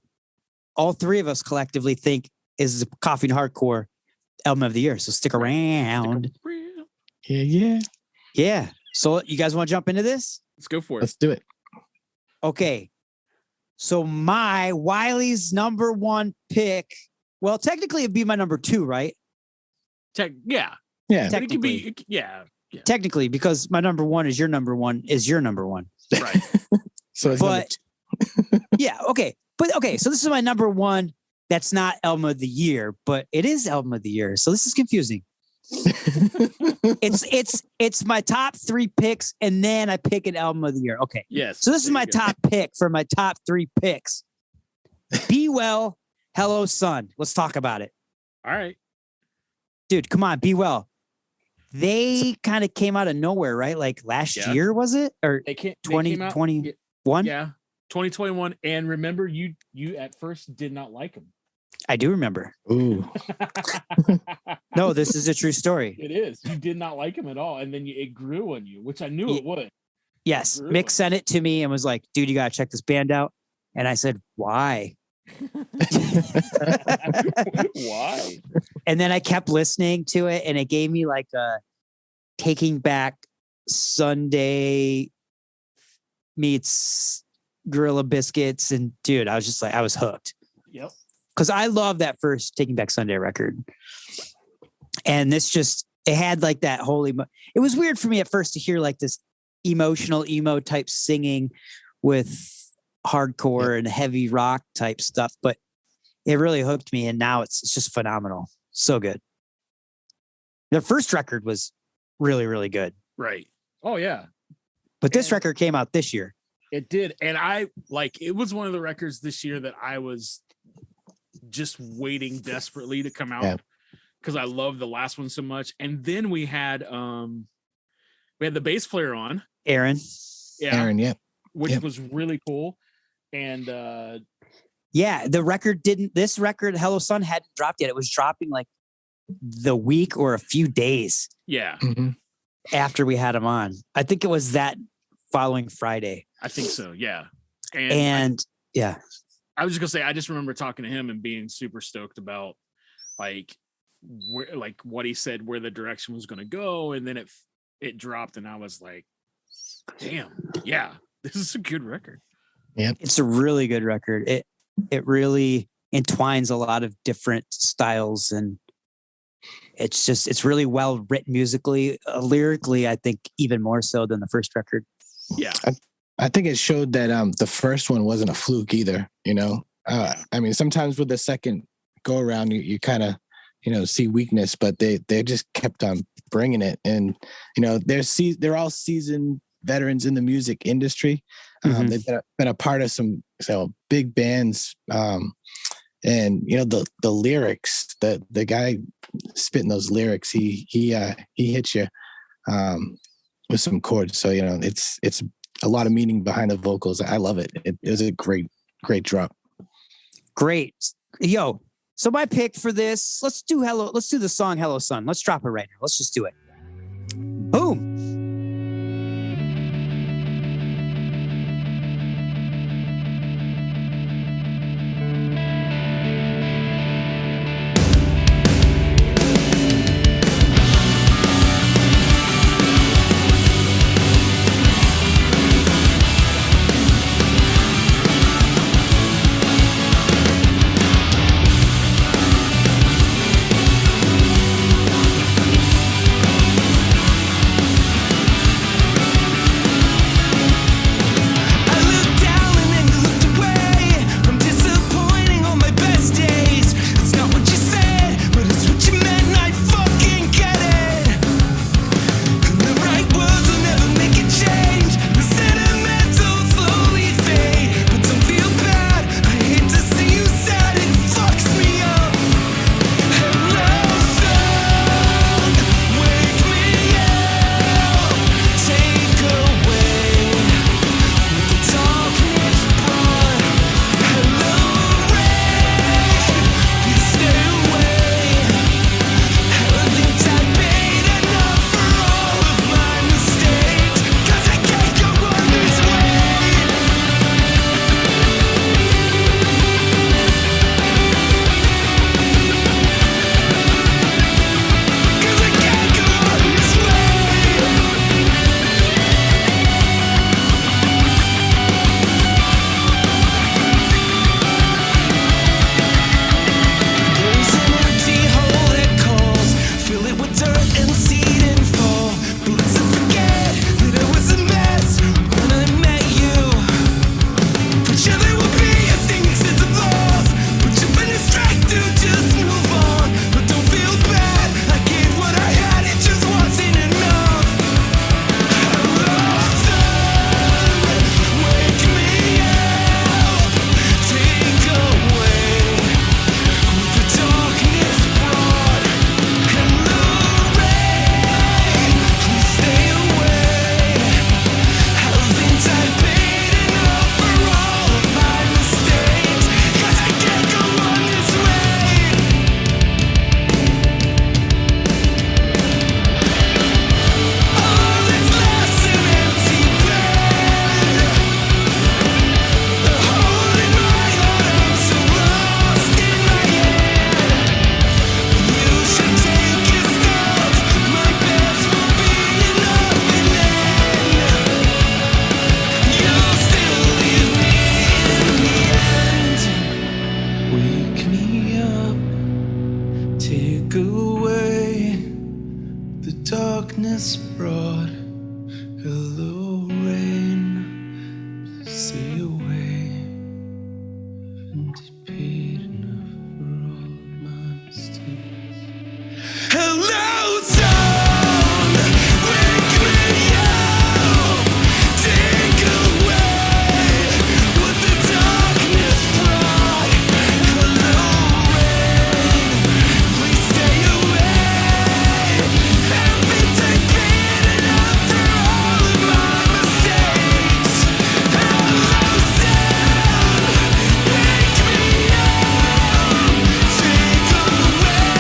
all 3 of us collectively think is the Coffee and Hardcore album of the year. So stick around. Yeah. Yeah. So you guys want to jump into this? Let's go for it. Let's do it. Okay. So my Wiley's number 1 pick, well, technically it'd be my number 2, right? Yeah. Yeah. But it could be, yeah. Technically, because my number 1 is your number 1 is your number 1. Right. So it's but yeah, okay. But okay, so this is my number 1. That's not album of the year, but it is album of the year. So this is confusing. it's my top 3 picks, and then I pick an album of the year. Okay. Yes. So this is my top pick for my top 3 picks. Be Well, Hello Sun. Let's talk about it. All right. Dude, come on, Be Well. They kind of came out of nowhere, right? Like last year, was it? Or they came 2021? Yeah. 2021. And remember, you at first did not like them. I do remember. Ooh. No, this is a true story. It is. You did not like him at all. And then it grew on you, which I knew it would. Yes. Mick sent it to me and was like, dude, you got to check this band out. And I said, why? Why? And then I kept listening to it, and it gave me like a Taking Back Sunday meets Gorilla Biscuits. And dude, I was just like, I was hooked. Yep. Because I love that first Taking Back Sunday record. And this just, it had like that whole, it was weird for me at first to hear like this emotional emo type singing with hardcore and heavy rock type stuff, but it really hooked me. And now it's just phenomenal. So good. Their first record was really, really good. Right. Oh yeah. But this record came out this year. It did. And it was one of the records this year that I was just waiting desperately to come out because I love the last one so much. And then we had the bass player on Aaron. Yeah. Aaron, yep. Which was really cool. And this record, Hello Sun, hadn't dropped yet. It was dropping like the week or a few days after we had him on. I think it was that following Friday. I think so. Yeah. And I was just gonna say, I just remember talking to him and being super stoked about like what he said, where the direction was going to go. And then it dropped and I was like, damn, yeah, this is a good record. Yeah. It's a really good record. It really entwines a lot of different styles, and it's really well written musically, lyrically, I think even more so than the first record. Yeah. I think it showed that the first one wasn't a fluke either, you know. I mean, sometimes with the second go around, you kind of, see weakness, but they just kept on bringing it. And, they're all seasoned veterans in the music industry. They've been a part of some big bands. And, the lyrics, the guy spitting those lyrics, he hits you with some chords. So, it's a lot of meaning behind the vocals. I love it. It was a great drop. Great. Yo, so my pick for this, let's do the song Hello Sun. Let's drop it right now. Let's just do it. Boom. darkness brought. Hello, rain, stay away. And paid enough for all my mistakes. Hello, sun, wake me up, take away what the darkness brought. Hello, rain, please stay away. Every day paid enough for all of my mistakes. Hello, sun, wake me up, take away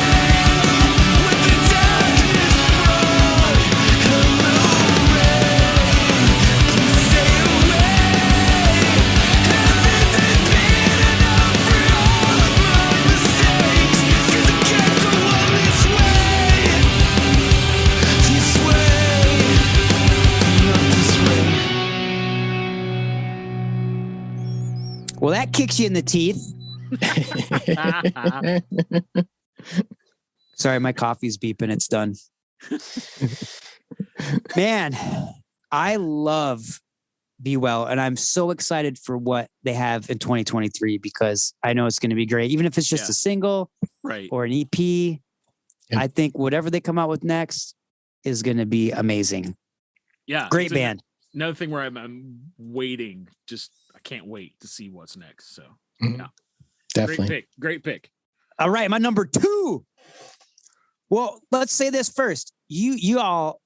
what the darkness brought. Hello, rain, please stay away. Every day paid enough for all of my mistakes. 'Cause I can't go on this way, not this way. Well, that kicks you in the teeth. Sorry, my coffee's beeping. It's done. Man, I love Be Well, and I'm so excited for what they have in 2023 because I know it's going to be great. Even if it's just Yeah. a single Right. or an EP, Yeah. I think whatever they come out with next is going to be amazing. Yeah. Great it's band. Another thing where I'm waiting. Just I can't wait to see what's next. So Mhm. Definitely. great pick. Great pick. All right, my number 2. Well, let's say this first. You all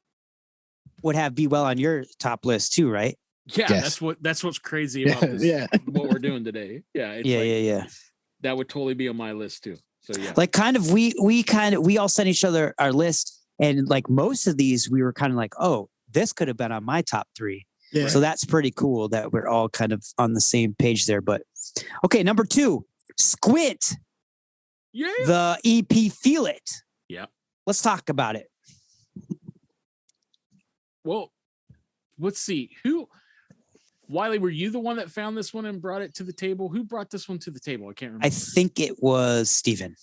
would have Be Well on your top list too, right? Yeah, Yes. that's what's crazy about this. Yeah. What we're doing today. Yeah. It's Yeah, like, yeah. That would totally be on my list too. So yeah. Like kind of we all sent each other our list And like most of these, we were kind of like, oh, this could have been on my top 3. Yeah. So that's pretty cool that we're all kind of on the same page there. But okay, number 2, Squint. Yeah. The EP Feel It. Yeah. Let's talk about it. Well, let's see. Wiley, were you the one that found this one and brought it to the table? Who brought this one to the table? I can't remember. I think it was Steven.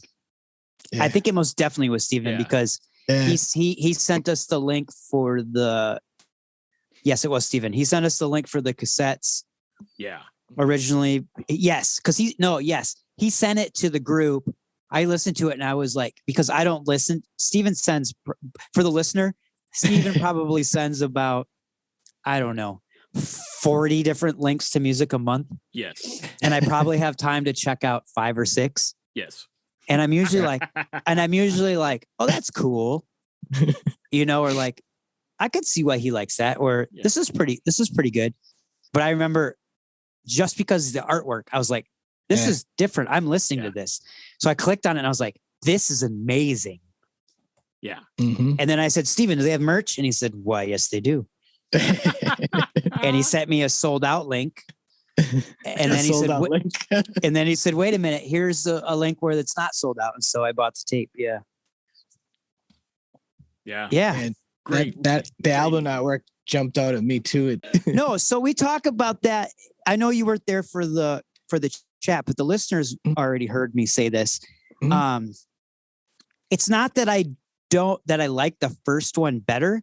Yeah. I think it most definitely was Steven because he sent us the link for the. Yes, it was Steven. He sent us the link for the cassettes. Yeah. Originally, yes, because he sent it to the group. I listened to it and I was like, because I don't listen. Steven sends for the listener. Steven probably sends about, I don't know, 40 different links to music a month. Yes. And I probably have time to check out 5 or 6. Yes. And I'm usually like, oh, that's cool. Or like, I could see why he likes that, or this is pretty good. But I remember just because of the artwork, I was like, this is different. I'm listening to this. So I clicked on it and I was like, this is amazing. Yeah. Mm-hmm. And then I said, Steven, do they have merch? And he said, why, yes, they do. And he sent me a sold out link. And then he said, wait a minute, here's a link where it's not sold out. And so I bought the tape. Yeah. Yeah. Yeah. And great. That the album artwork jumped out at me too. No, so we talk about that. I know you weren't there for the chat, but the listeners already heard me say this. Mm-hmm. It's not that I like the first one better.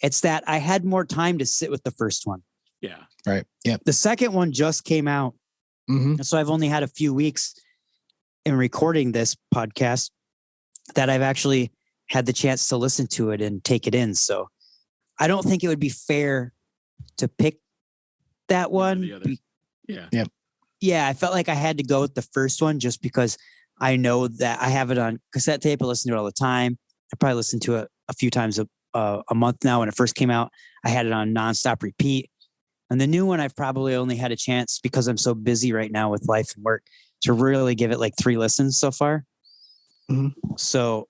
It's that I had more time to sit with the first one. Yeah. Right. Yep. The second one just came out. Mm-hmm. So I've only had a few weeks in recording this podcast that I've actually had the chance to listen to it and take it in. So I don't think it would be fair to pick that one. Yeah. Yep. Yeah. I felt like I had to go with the first one just because I know that I have it on cassette tape. I listen to it all the time. I probably listen to it a few times a month now. When it first came out, I had it on nonstop repeat. And the new one, I've probably only had a chance because I'm so busy right now with life and work to really give it like 3 listens so far. Mm-hmm. So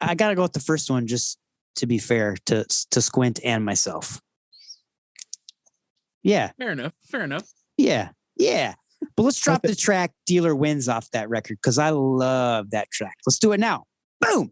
I got to go with the first one just to be fair to Squint and myself. Yeah. Fair enough. Yeah. Yeah. But let's drop the track Dealer Wins off that record because I love that track. Let's do it now. Boom.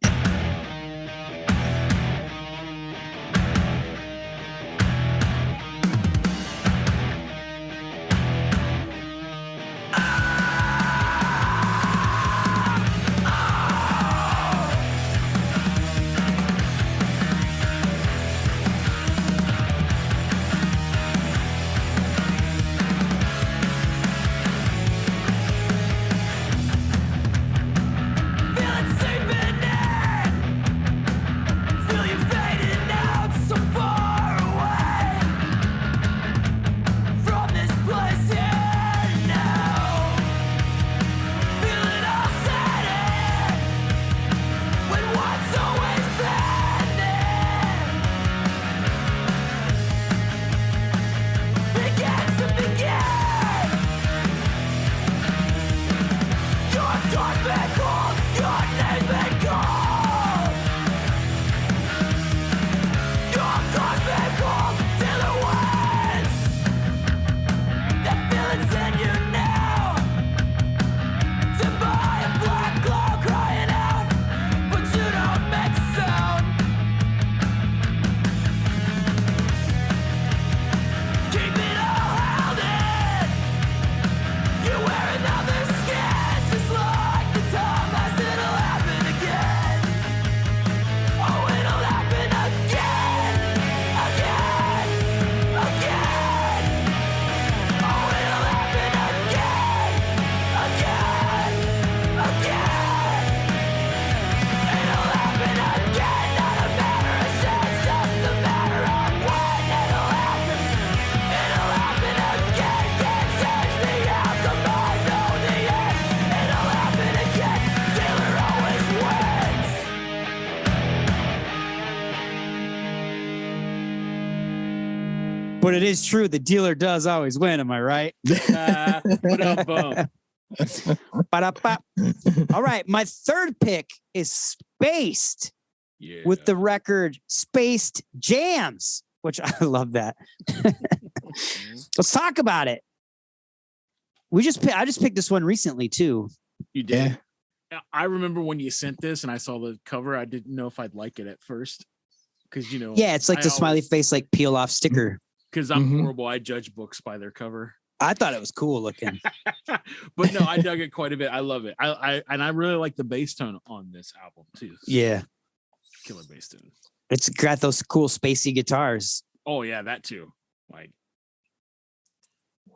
But it is true. The dealer does always win. Am I right? All right. My third pick is Spaced with the record Spaced Jams, which I love that. Let's talk about it. I just picked this one recently too. You did. Yeah. I remember when you sent this and I saw the cover, I didn't know if I'd like it at first. Because, yeah, it's like the smiley face, like peel off sticker. Because I'm horrible. I judge books by their cover. I thought it was cool looking. But no, I dug it quite a bit. I love it. I really like the bass tone on this album too. So yeah. Killer bass tone. It's got those cool spacey guitars. Oh yeah, that too. Like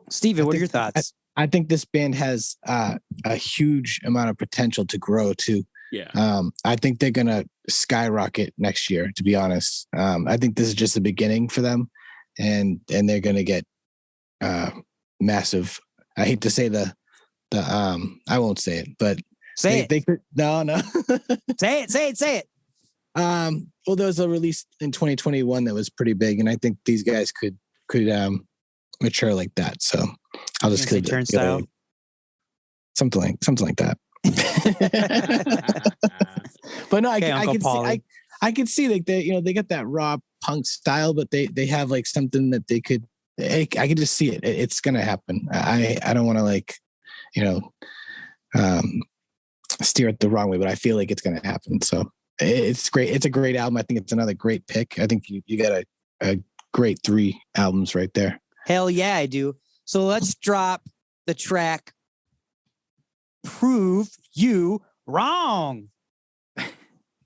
Steven, what are your thoughts? I think this band has a huge amount of potential to grow too. Yeah. I think they're gonna skyrocket next year, to be honest. I think this is just the beginning for them, and they're gonna get massive. I hate to say the I won't say it, but they could no. Say it. Well, there was a release in 2021 that was pretty big, and I think these guys could mature like that. So I'll just say turnstile. Something like that. But no, I can see like they got that raw punk style, but they have like something that they could. I can just see it. It's gonna happen. I don't want to steer it the wrong way, but I feel like it's gonna happen. So it's great. It's a great album. I think it's another great pick. I think you got a great 3 albums right there. Hell yeah, I do. So let's drop the track Prove You Wrong.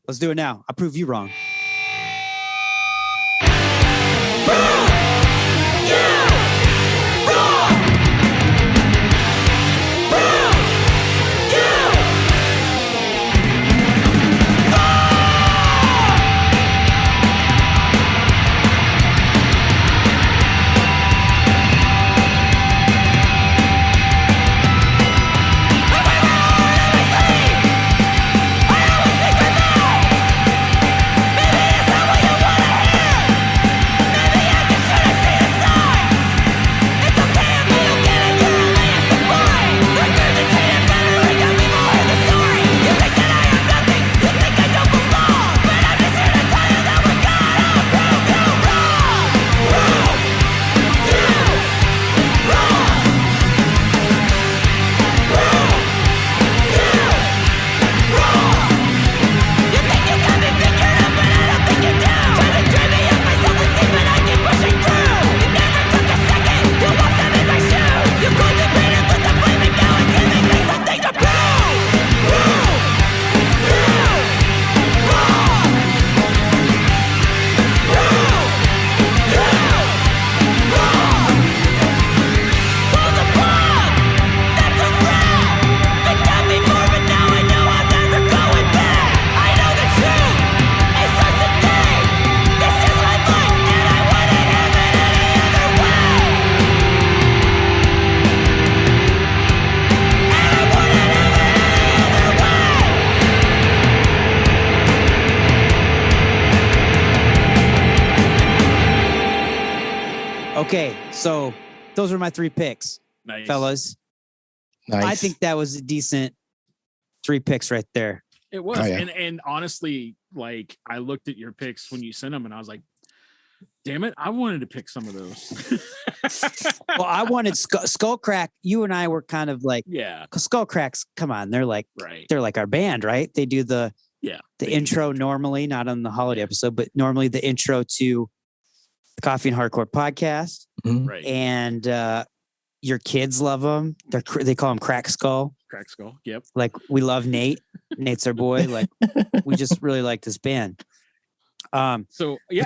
Let's do it now. I prove you wrong. Okay, so those were my 3 picks, fellas. Nice. I think that was a decent 3 picks right there. It was. And honestly, like I looked at your picks when you sent them and I was like, damn it, I wanted to pick some of those. Well, I wanted Skullcrack. You and I were kind of like, yeah, because Skullcracks, come on, they're like, they're like our band, right? They do the intro normally, not on the holiday episode, but normally the intro to the Coffee and Hardcore podcast. Right. And your kids love them. They call them Crack Skull. Crack Skull. Yep. Like we love Nate. Nate's our boy. Like we just really like this band. So yeah.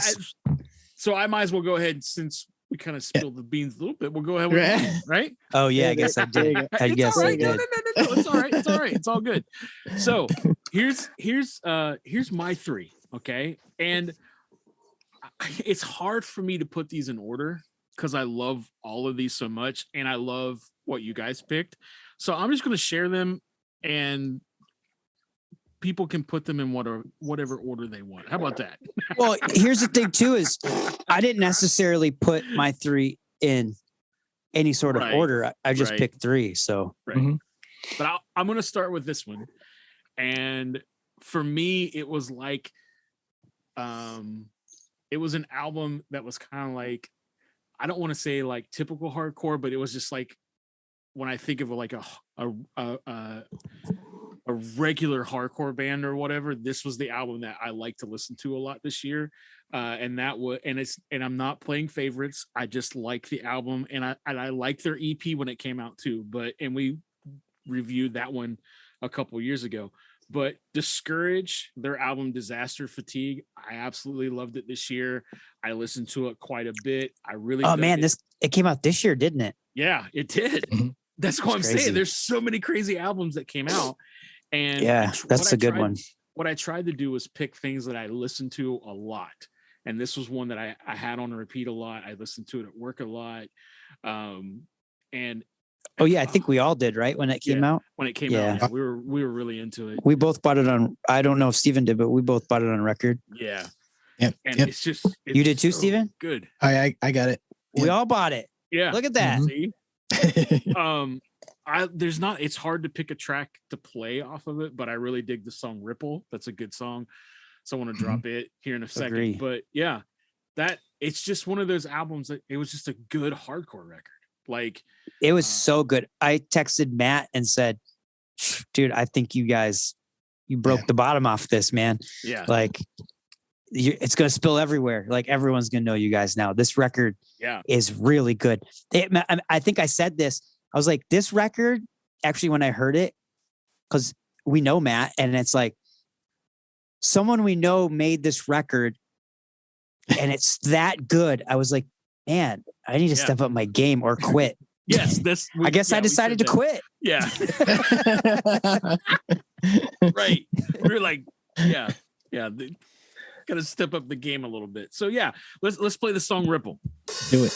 So I might as well go ahead since we kind of spilled the beans a little bit. We'll go ahead with it, right? Oh yeah, I guess I did. I guess I did. No, it's all right. It's all right. It's all good. So here's my 3. Okay, and it's hard for me to put these in order because I love all of these so much, and I love what you guys picked. So I'm just going to share them, and people can put them in whatever order they want. How about that? Well, here's the thing too: is I didn't necessarily put my 3 in any sort of order. I just picked 3. So, but I'm going to start with this one, and for me, it was like It was an album that was kind of like, I don't want to say like typical hardcore, but it was just like when I think of like a regular hardcore band or whatever, this was the album that I like to listen to a lot this year. And I'm not playing favorites. I just like the album, and I like their EP when it came out too. And we reviewed that one a couple years ago. But Discourage, their album Disaster Fatigue, I absolutely loved it this year. I listened to it quite a bit. I really it came out this year, didn't it? Yeah, it did. That's what I'm saying. There's so many crazy albums that came out. And yeah, that's a good one. What I tried to do was pick things that I listened to a lot. And this was one that I had on repeat a lot. I listened to it at work a lot. I think we all did, right? When it came out? When it came out, we were really into it. We both bought it on, I don't know if Steven did, but we both bought it on record. Yeah. Yep. And yep. it's you did too, so Steven? Good. I got it. We all bought it. Yeah. Look at that. See? It's hard to pick a track to play off of it, but I really dig the song Ripple. That's a good song. So I want to drop it here in a second. Agree. But yeah, it's just one of those albums that it was just a good hardcore record. Like it was so good. I texted Matt and said, dude, I think you broke the bottom off this, man. Yeah. Like it's going to spill everywhere. Like everyone's going to know you guys now. This record is really good. I think I said this. I was like, this record, actually, when I heard it, because we know Matt, and it's like, someone we know made this record, and it's that good. I was like, man, I need to step up my game or quit. Yes, I guess I decided to quit. Yeah. Right. We're like, yeah. Got to step up the game a little bit. So yeah, let's play the song Ripple. Do it.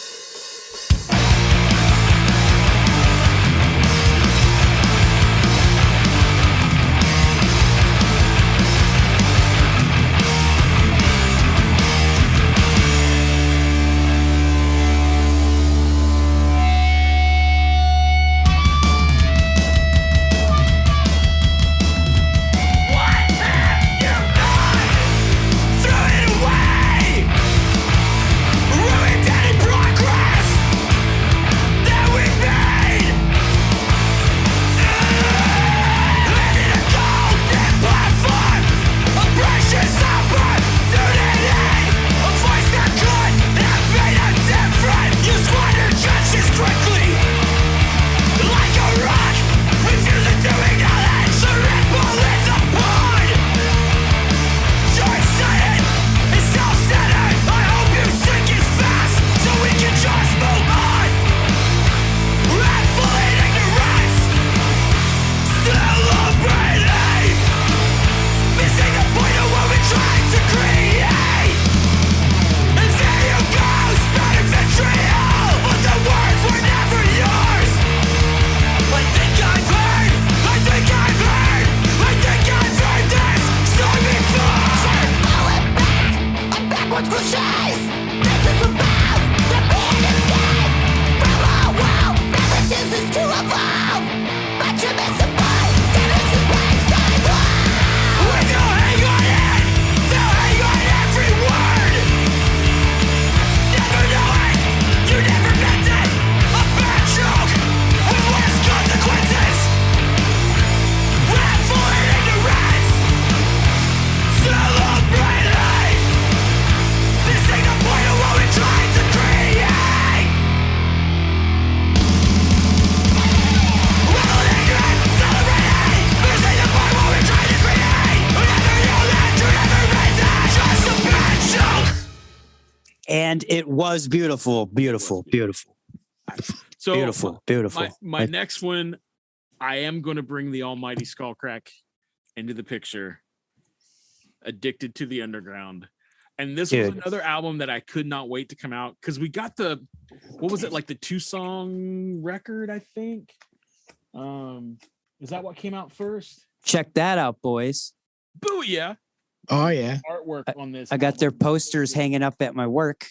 And it was beautiful. So beautiful. My next one, I am going to bring the almighty Skullcrack into the picture. Addicted to the Underground. And this was another album that I could not wait to come out because we got the 2-song record, I think. Is that what came out first? Check that out, boys. Booyah. Oh yeah. Artwork on this. I got their posters hanging up at my work.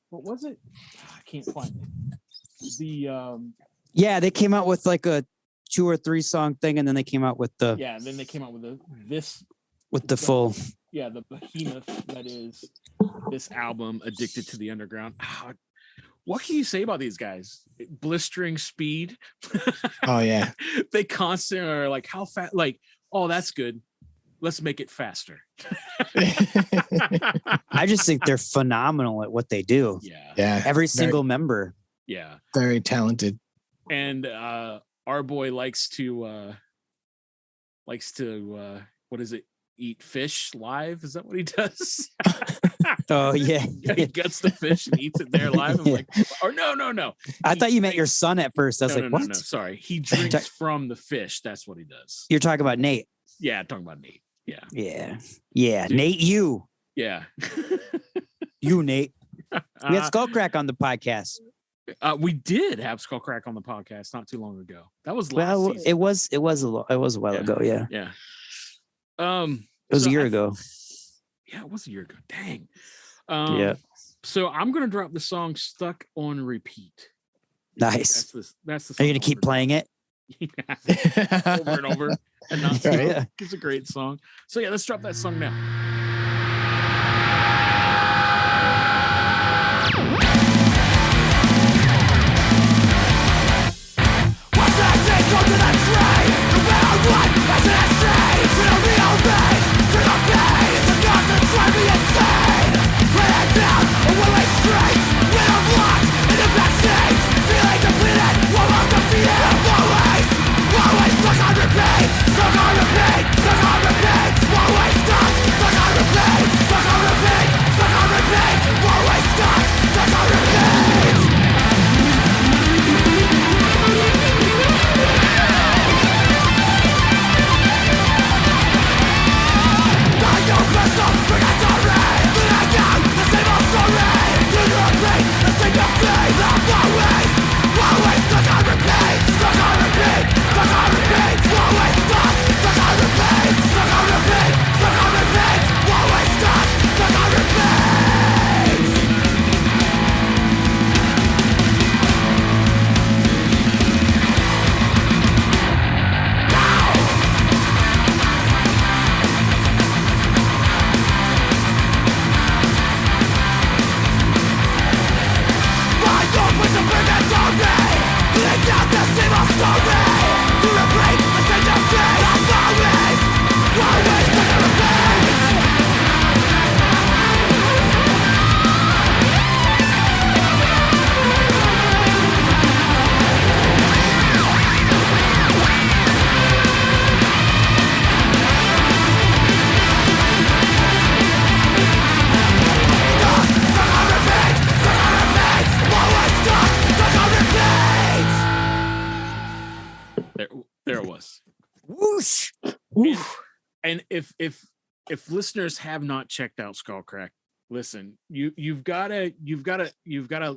What was it? I can't find it. They came out with like a 2 or 3 song thing, and then they came out with the then they came out with this with the full the behemoth that is this album, Addicted to the Underground. What can you say about these guys? Blistering speed. Oh yeah. They constantly are like, how fast? Like, oh, that's good. Let's make it faster. I just think they're phenomenal at what they do. Yeah. Every single member. Yeah. Very talented. And our boy likes to what is it? Eat fish live? Is that what he does? Oh yeah. He gets the fish and eats it there live. I'm like, or no. I thought you meant your son at first. I was like, what? No. Sorry. He drinks from the fish. That's what he does. You're talking about Nate. Yeah, I'm talking about Nate. Yeah. Yeah. Dude. Nate, you. Yeah. You, Nate. We had Skullcrack on the podcast. We did have Skullcrack on the podcast not too long ago. That was last season. It was a while ago. Yeah. Yeah. It was a year ago. Yeah, it was a year ago. Dang. Yeah. So I'm gonna drop the song "Stuck on Repeat." Nice. That's the. Are you gonna keep playing it? Over and over and not stop. Yeah. It's a great song. So yeah, let's drop that song now. There it was. Whoosh. And if listeners have not checked out Skullcrack, listen, you've gotta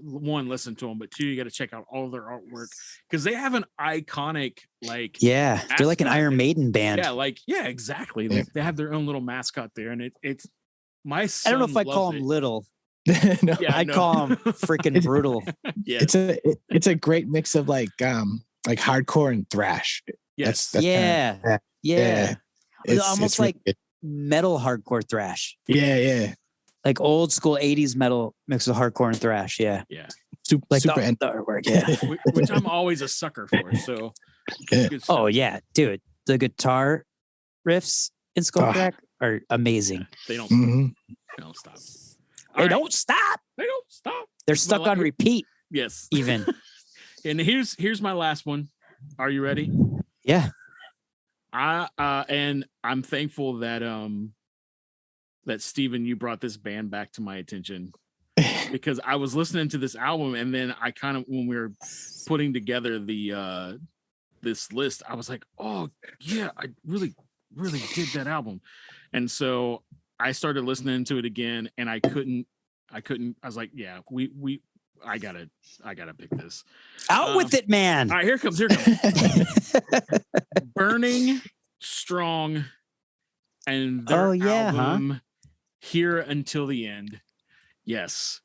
one, listen to them, but two, you gotta check out all their artwork because they have an iconic they're like an Iron Maiden band. Yeah, exactly. They have their own little mascot there, and it's my son. I don't know if I call him little. No, I call him freaking brutal. Yeah, it's a great mix of like hardcore and thrash. Yes. Yeah. It's almost like really metal hardcore thrash. Yeah. Like old school 80s metal mixed with hardcore and thrash. Yeah. Super, like super the artwork. Yeah. Which I'm always a sucker for. So. Oh yeah, dude. The guitar riffs in Skullcrack are amazing. They don't stop. They don't stop. They don't stop. They don't stop. They're stuck on repeat. Yes. Even. And here's my last one. Are you ready? Yeah. And I'm thankful that Steven, you brought this band back to my attention because I was listening to this album and then I kind of, when we were putting together the this list, I was like, oh yeah, I really did that album. And so I started listening to it again and I couldn't, I was like, yeah, I gotta pick this. Out with it, man. All right, here it comes. Burning Strong and their album Here Until the End. Yes.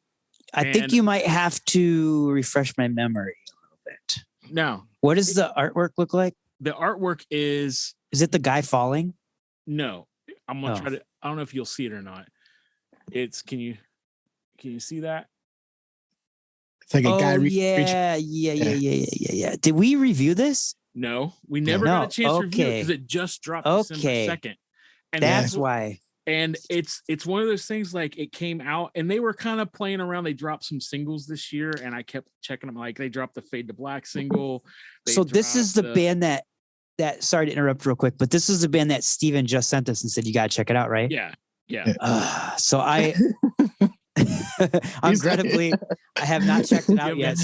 I think you might have to refresh my memory a little bit. Now, what does the artwork look like? The artwork is it the guy falling? No. I'm gonna try to. I don't know if you'll see it or not. It's can you see that? It's like a guy. Yeah. Did we review this? No, we never got a chance to review it because it just dropped December 2nd. And that's why. And it's one of those things, like it came out and they were kind of playing around. They dropped some singles this year and I kept checking them. Like they dropped the Fade to Black single. So this is the band that sorry to interrupt real quick, but this is the band that Steven just sent us and said, you got to check it out, right? Yeah. So I, regrettably, I have not checked it out yet.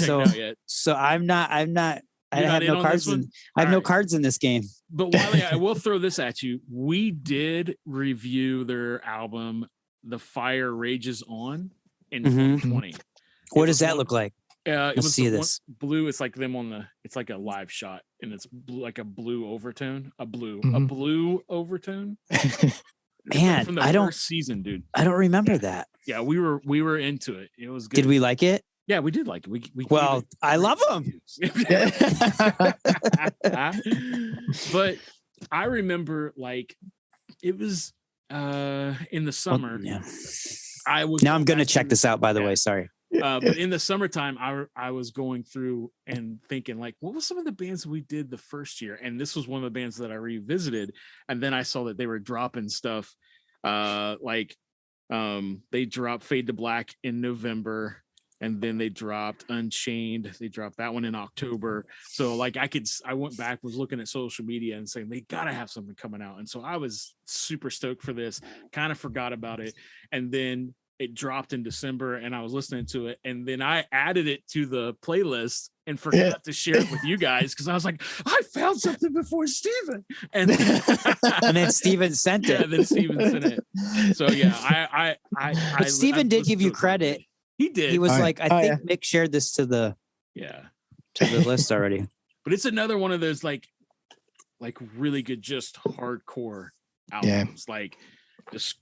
So I have no cards I have no cards in this game. But Wiley, I will throw this at you. We did review their album, The Fire Rages On, in 2020. What does that look like? Let's see this. Blue. It's like them it's like a live shot, and it's like a blue overtone. A blue overtone. Man, from the first season, dude. I don't remember that. Yeah, we were into it. It was good. Did we like it? Yeah, we did like it. I love them. But I remember, like, it was in the summer. I'm going to check this out, by the way. Sorry. But in the summertime, I was going through and thinking, like, what was some of the bands we did the first year? And this was one of the bands that I revisited. And then I saw that they were dropping stuff they dropped Fade to Black in November. And then they dropped Unchained. They dropped that one in October. So like I went back, was looking at social media and saying, they got to have something coming out. And so I was super stoked for this, kind of forgot about it. And then it dropped in December and I was listening to it. And then I added it to the playlist and forgot to share it with you guys. Cause I was like, I found something before Steven. And then Steven sent it. Yeah, then Steven sent it. So yeah, But Steven did give you credit. He did. He was I think Mick shared this to the list already. But it's another one of those like really good, just hardcore albums. Like just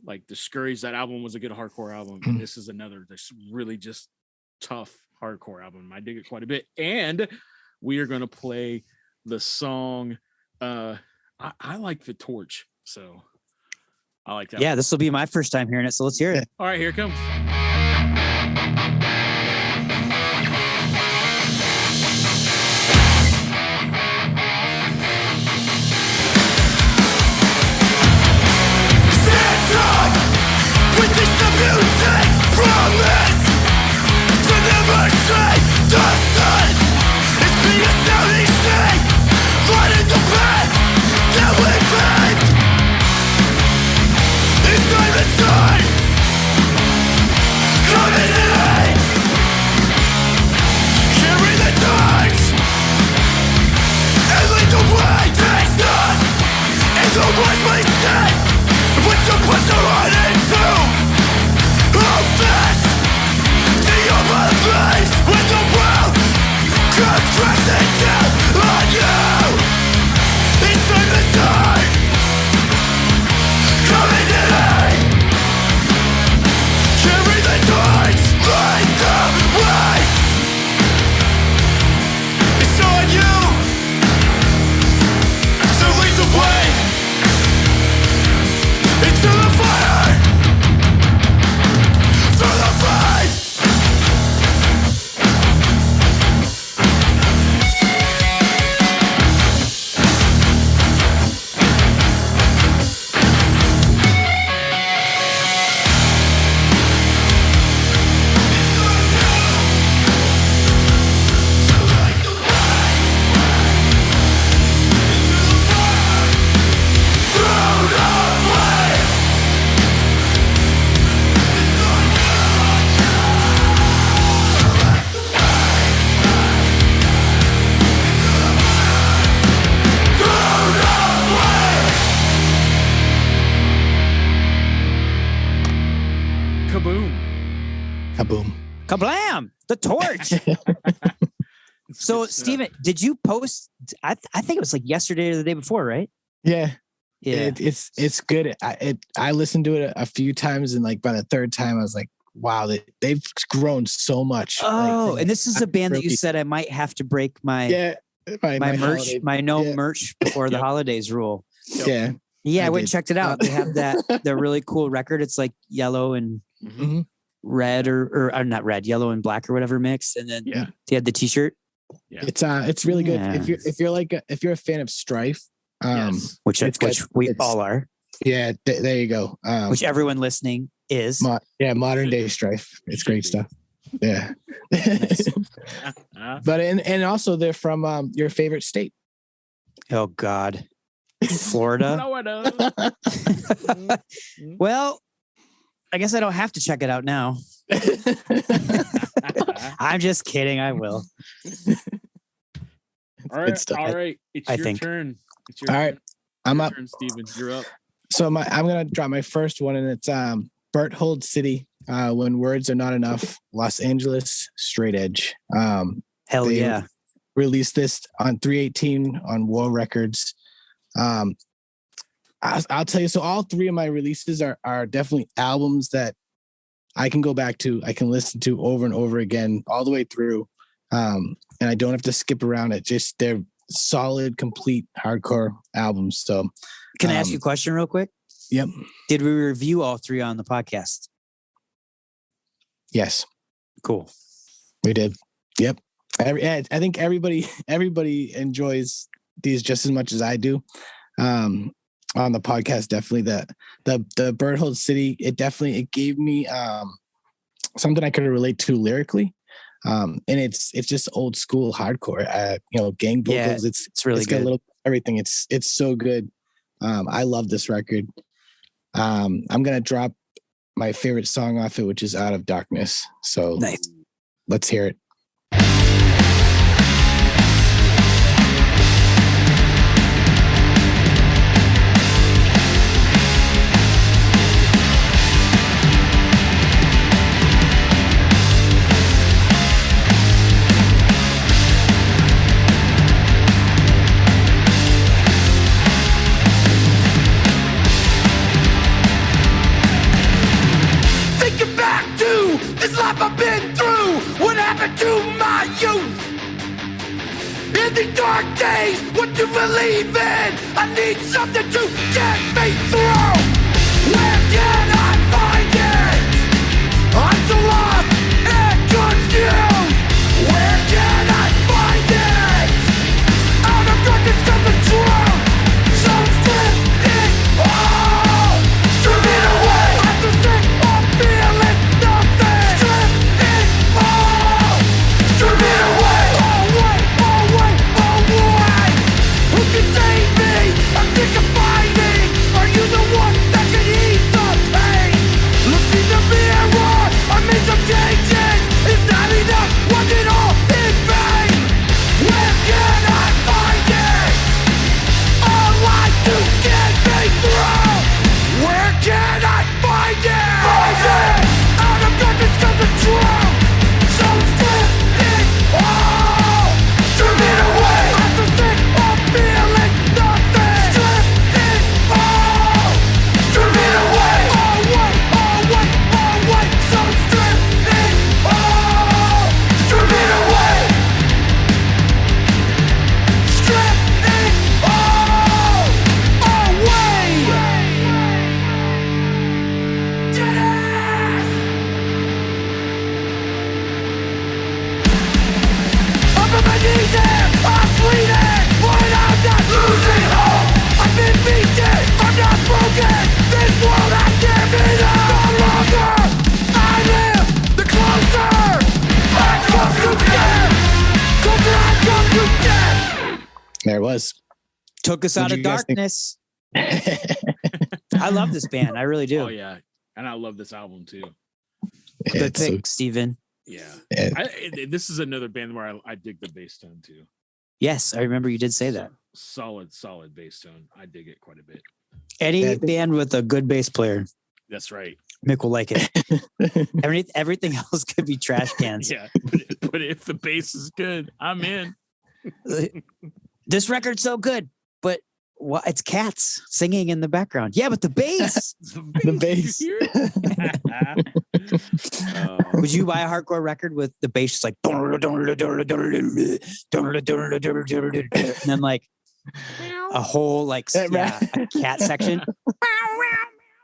like Discouraged. That album was a good hardcore album. And this is another that's really just tough hardcore album. I dig it quite a bit. And we are going to play the song. I like The Torch, so I like that. Yeah, this will be my first time hearing it, so let's hear it. All right, here it comes. With this music promise to never stray the sun is being a sounding sting running the path that we paved inside the sun coming in carry the torch and lead the way takes not in the words we say what's supposed to run into all fast to your place when the world comes crashing down on you inside the sun coming in carry the torch light the way it's on you so lead the way into the fire, through the fight. Kaboom. Kablam! The Torch. So, Steven, did you post? I think it was like yesterday or the day before, right? Yeah. Yeah. It's good. I listened to it a few times, and like by the third time, I was like, wow, they've grown so much. Oh, and this is a band that you said I might have to break my merch, my no merch before the holidays rule. Yeah. Yeah, I went did. and checked it out. They have the really cool record. It's like yellow and red or not red, yellow and black or whatever mix. And then they had the t-shirt. Yeah. It's really good. Yeah. If you're a fan of Strife, which we all are. Yeah, there you go. Which everyone listening is. Modern day Strife. It's great stuff. Yeah. But and also they're from your favorite state. Oh God. Florida. Well, I guess I don't have to check it out now. I'm just kidding. I will. All right. It's your turn. It's your all right. turn. I'm up. Turn, Steven. You're up. So I'm gonna drop my first one, and it's Berthold City. When words are not enough. Los Angeles Straight Edge. Hell yeah. Released this on 3/18 on War Records. I'll tell you. So all three of my releases are definitely albums that I can go back to. I can listen to over and over again, all the way through. And I don't have to skip around it. Just they're solid, complete hardcore albums. So can I ask you a question real quick? Yep. Did we review all three on the podcast? Yes. Cool. We did. Yep. I think everybody enjoys these just as much as I do. On the podcast, definitely the Berthold City, it gave me something I could relate to lyrically. And it's just old school hardcore, gang vocals. Yeah, it's really got good. a little everything. It's so good. I love this record. I'm gonna drop my favorite song off it, which is Out of Darkness. So nice. Let's hear it. Thinking back to this life I've been through, what happened to my youth? In the dark days, what to believe in? I need something to get me through. Where can I find it? I'm so lost and confused. Where can I find it? Out of darkness comes the truth. So strip it all, strip it away. I'm so sick of feeling nothing. Strip it all, strip it away. Away. Who can save me? I'm sick of fighting. Are you the one that can ease the pain? Look in the mirror, I made some changes. It's not enough, was it all in vain? Where can I find it? A light to get me through. Where can I find it? Out of darkness comes the truth. So strip it all, strip it away. I'm so sick of feeling nothing. Strip it all, strip it away. Away. So strip it all, strip it away. Strip it all away. Did it? Up on my knees there, I'm bleeding, but I'm not losing hope. I've been beaten, I'm not broken. This world has given up. No longer I live, the closer I come to death. Closer I come to death. There it was. Took us What'd out of you guys think? darkness. I love this band. I really do. Oh yeah, and I love this album too. Yeah, Good pick, Steven. Yeah, Yeah. this is another band where I dig the bass tone too. Yes, I remember you did say that. Solid bass tone. I dig it quite a bit. Any band with a good bass player, That's right. Mick will like it. Everything else could be trash cans. Yeah, but if the bass is good, I'm in. This record's so good, but what? It's cats singing in the background. Yeah, but the bass. The bass. You hear it? Would you buy a hardcore record with the bass just like, and then like a whole like a cat section.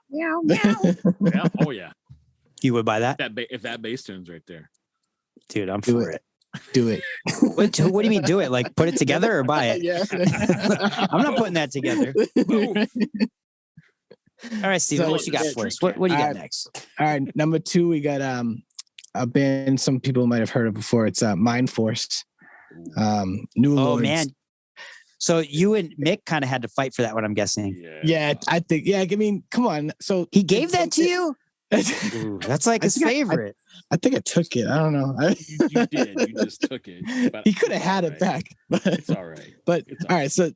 Yeah, oh yeah. You would buy that? If that bass tune's right there. Dude, I'm for it. Do it. What do you mean do it? Like put it together or buy it? Yeah. I'm not putting that together. All right, Steven, what you got for us? What do you got next? All right, number 2, we got a band some people might have heard of before. It's Mind Force. New Lords. Man. So you and Mick kind of had to fight for that one, I'm guessing. Yeah, I think. Yeah, I mean, come on. So he gave that to you? Ooh, that's like his favorite. I think I took it. I don't know. You did. You just took it. He could have had it back. But, it's all right. But all right. So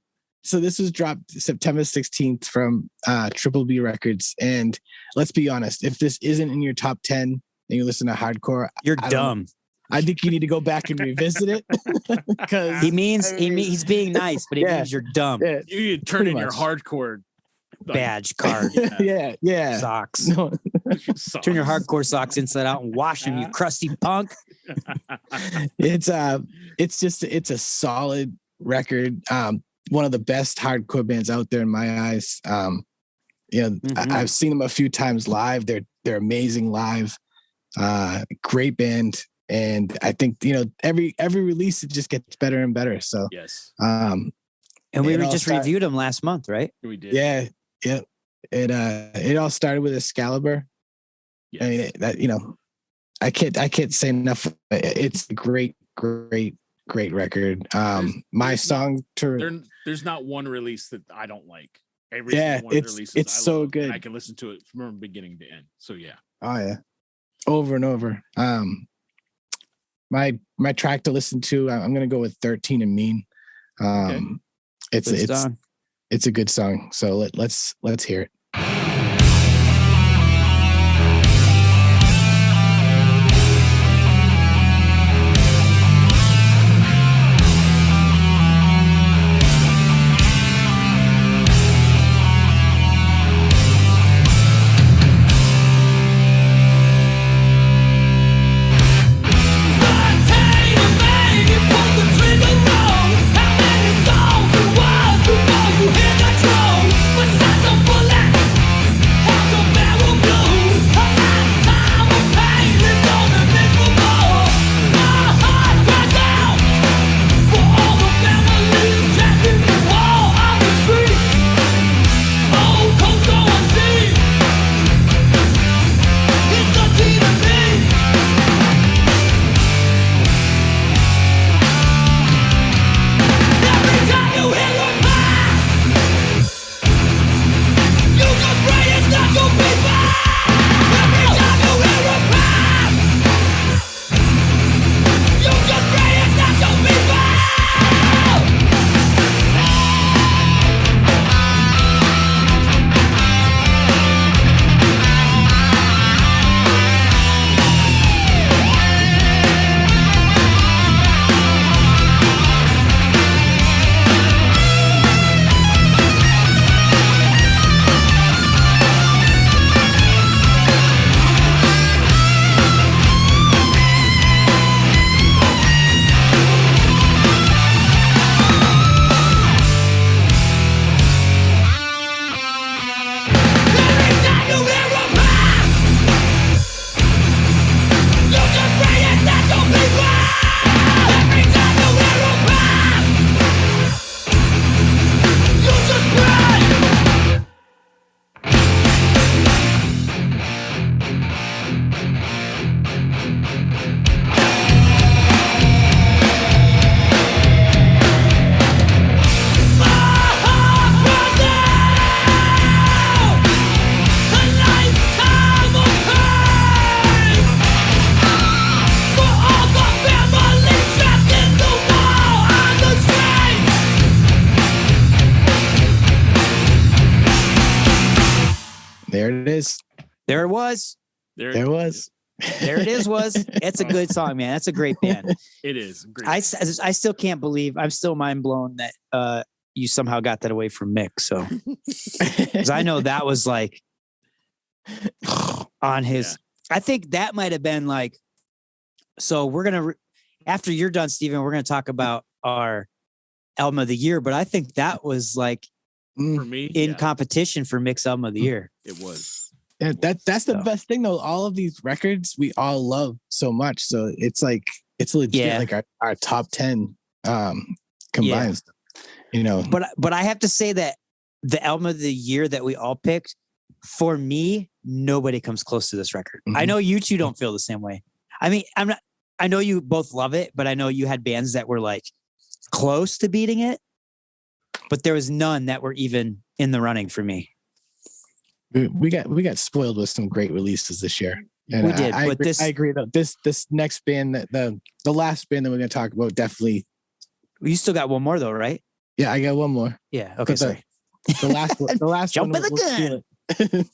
this was dropped September 16th from Triple B Records. And let's be honest, if this isn't in your top 10 and you listen to hardcore, you're dumb. I think you need to go back and revisit it. Because he's being nice, but he means you're dumb. Yeah, you need to turn in your hardcore badge card. Yeah. Socks. No. Turn your hardcore socks inside out and wash them, you crusty punk. It's a solid record. One of the best hardcore bands out there in my eyes. I've seen them a few times live. They're amazing live. Great band. And I think, every release, it just gets better and better. So, yes. And we just reviewed them last month, right? We did. Yeah. Yeah. It all started with Excalibur. Yes. I mean, I can't say enough. It's a great record. There's not one release that I don't like. It's so good. And I can listen to it from beginning to end. So yeah. Oh yeah. Over and over. My track to listen to, I'm gonna go with 13 and Mean. Okay. It's a good song. So let's hear it. There it is. There it was. There it was. There it is. It's a good song, man. That's a great band. It is. Great. I still can't believe. I'm still mind blown that you somehow got that away from Mick. So, because I know that was like on his. Yeah. I think that might have been like. So we're gonna after you're done, Steven, we're gonna talk about our album of the year, but I think that was like for me in competition for mix album of the year. It was. Yeah, that's the best thing though. All of these records we all love so much, so it's like it's legit like our top 10 combined. You know, but I have to say that the album of the year that we all picked, for me, nobody comes close to this record. I know you two don't feel the same way. I mean, I know you both love it, but I know you had bands that were like close to beating it, but there was none that were even in the running for me. We got spoiled with some great releases this year. And we did, I agree though. This next band, that the last band that we're going to talk about, definitely. You still got one more though, right? Yeah, I got one more. Yeah. Okay. Sorry. The last Jump one. in the gun.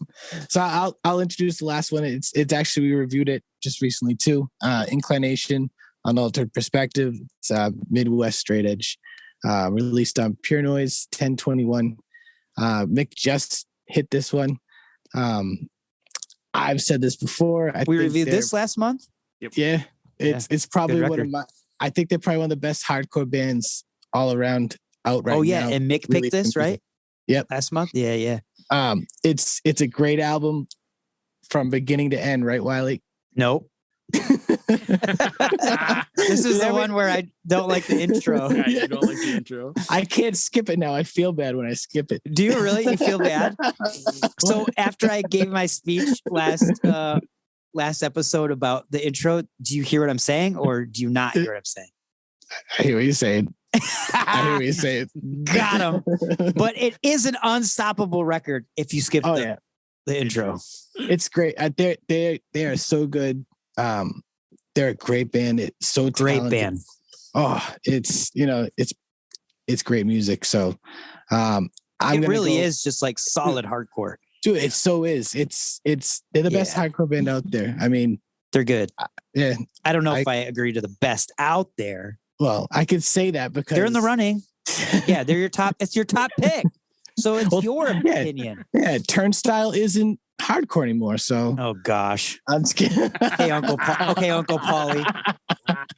So I'll introduce the last one. It's actually, we reviewed it just recently too. Inclination, Unaltered Perspective. It's Midwest straight edge. Released on Pure Noise 10/21. Mick just hit this one. I've said this before. We reviewed this last month. Yep. Yeah, it's probably one of my. I think they're probably one of the best hardcore bands all around out right now. Oh yeah, and Mick picked this, right? Yep, last month. Yeah. It's a great album from beginning to end, right, Wiley? Nope. This is the one where I don't like the intro. Yeah, you don't like the intro. I can't skip it now. I feel bad when I skip it. Do you really? You feel bad? So after I gave my speech last episode about the intro, do you hear what I'm saying, or do you not hear what I'm saying? I hear what you're saying. I hear what you're saying. Got him. But it is an unstoppable record if you skip the intro. It's great. They are so good. They're a great band. It's so talented. Great band. Oh, it's great music. So it really is just like solid hardcore. Dude, it so is. They're the best hardcore band out there. I mean, they're good. Yeah. I don't know if I agree to the best out there. Well, I could say that because they're in the running. Yeah, they're your top. It's your top pick. So it's your opinion. Yeah, Turnstile isn't hardcore anymore. So oh gosh, I'm just kidding. Hey, Uncle Paulie.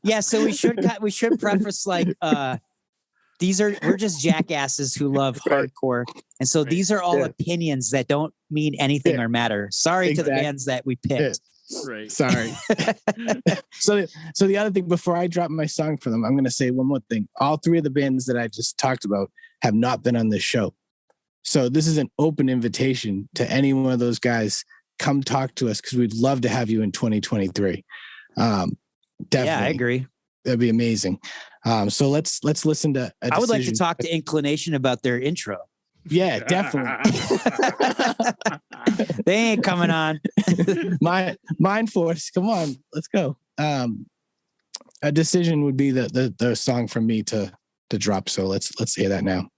Yeah, so we should preface like we're just jackasses who love hardcore, and so these are all opinions that don't mean anything or matter. Sorry to the bands that we picked. Yeah. Right. Sorry. So the other thing, before I drop my song for them, I'm going to say one more thing. All three of the bands that I just talked about have not been on this show. So this is an open invitation to any one of those guys. Come talk to us because we'd love to have you in 2023. Definitely. Yeah, I agree. That'd be amazing. So let's listen to. I would like to talk to Inclination about their intro. Yeah, definitely. They ain't coming on. Mind Force, come on, let's go. A Decision would be the song for me to drop. So let's hear that now.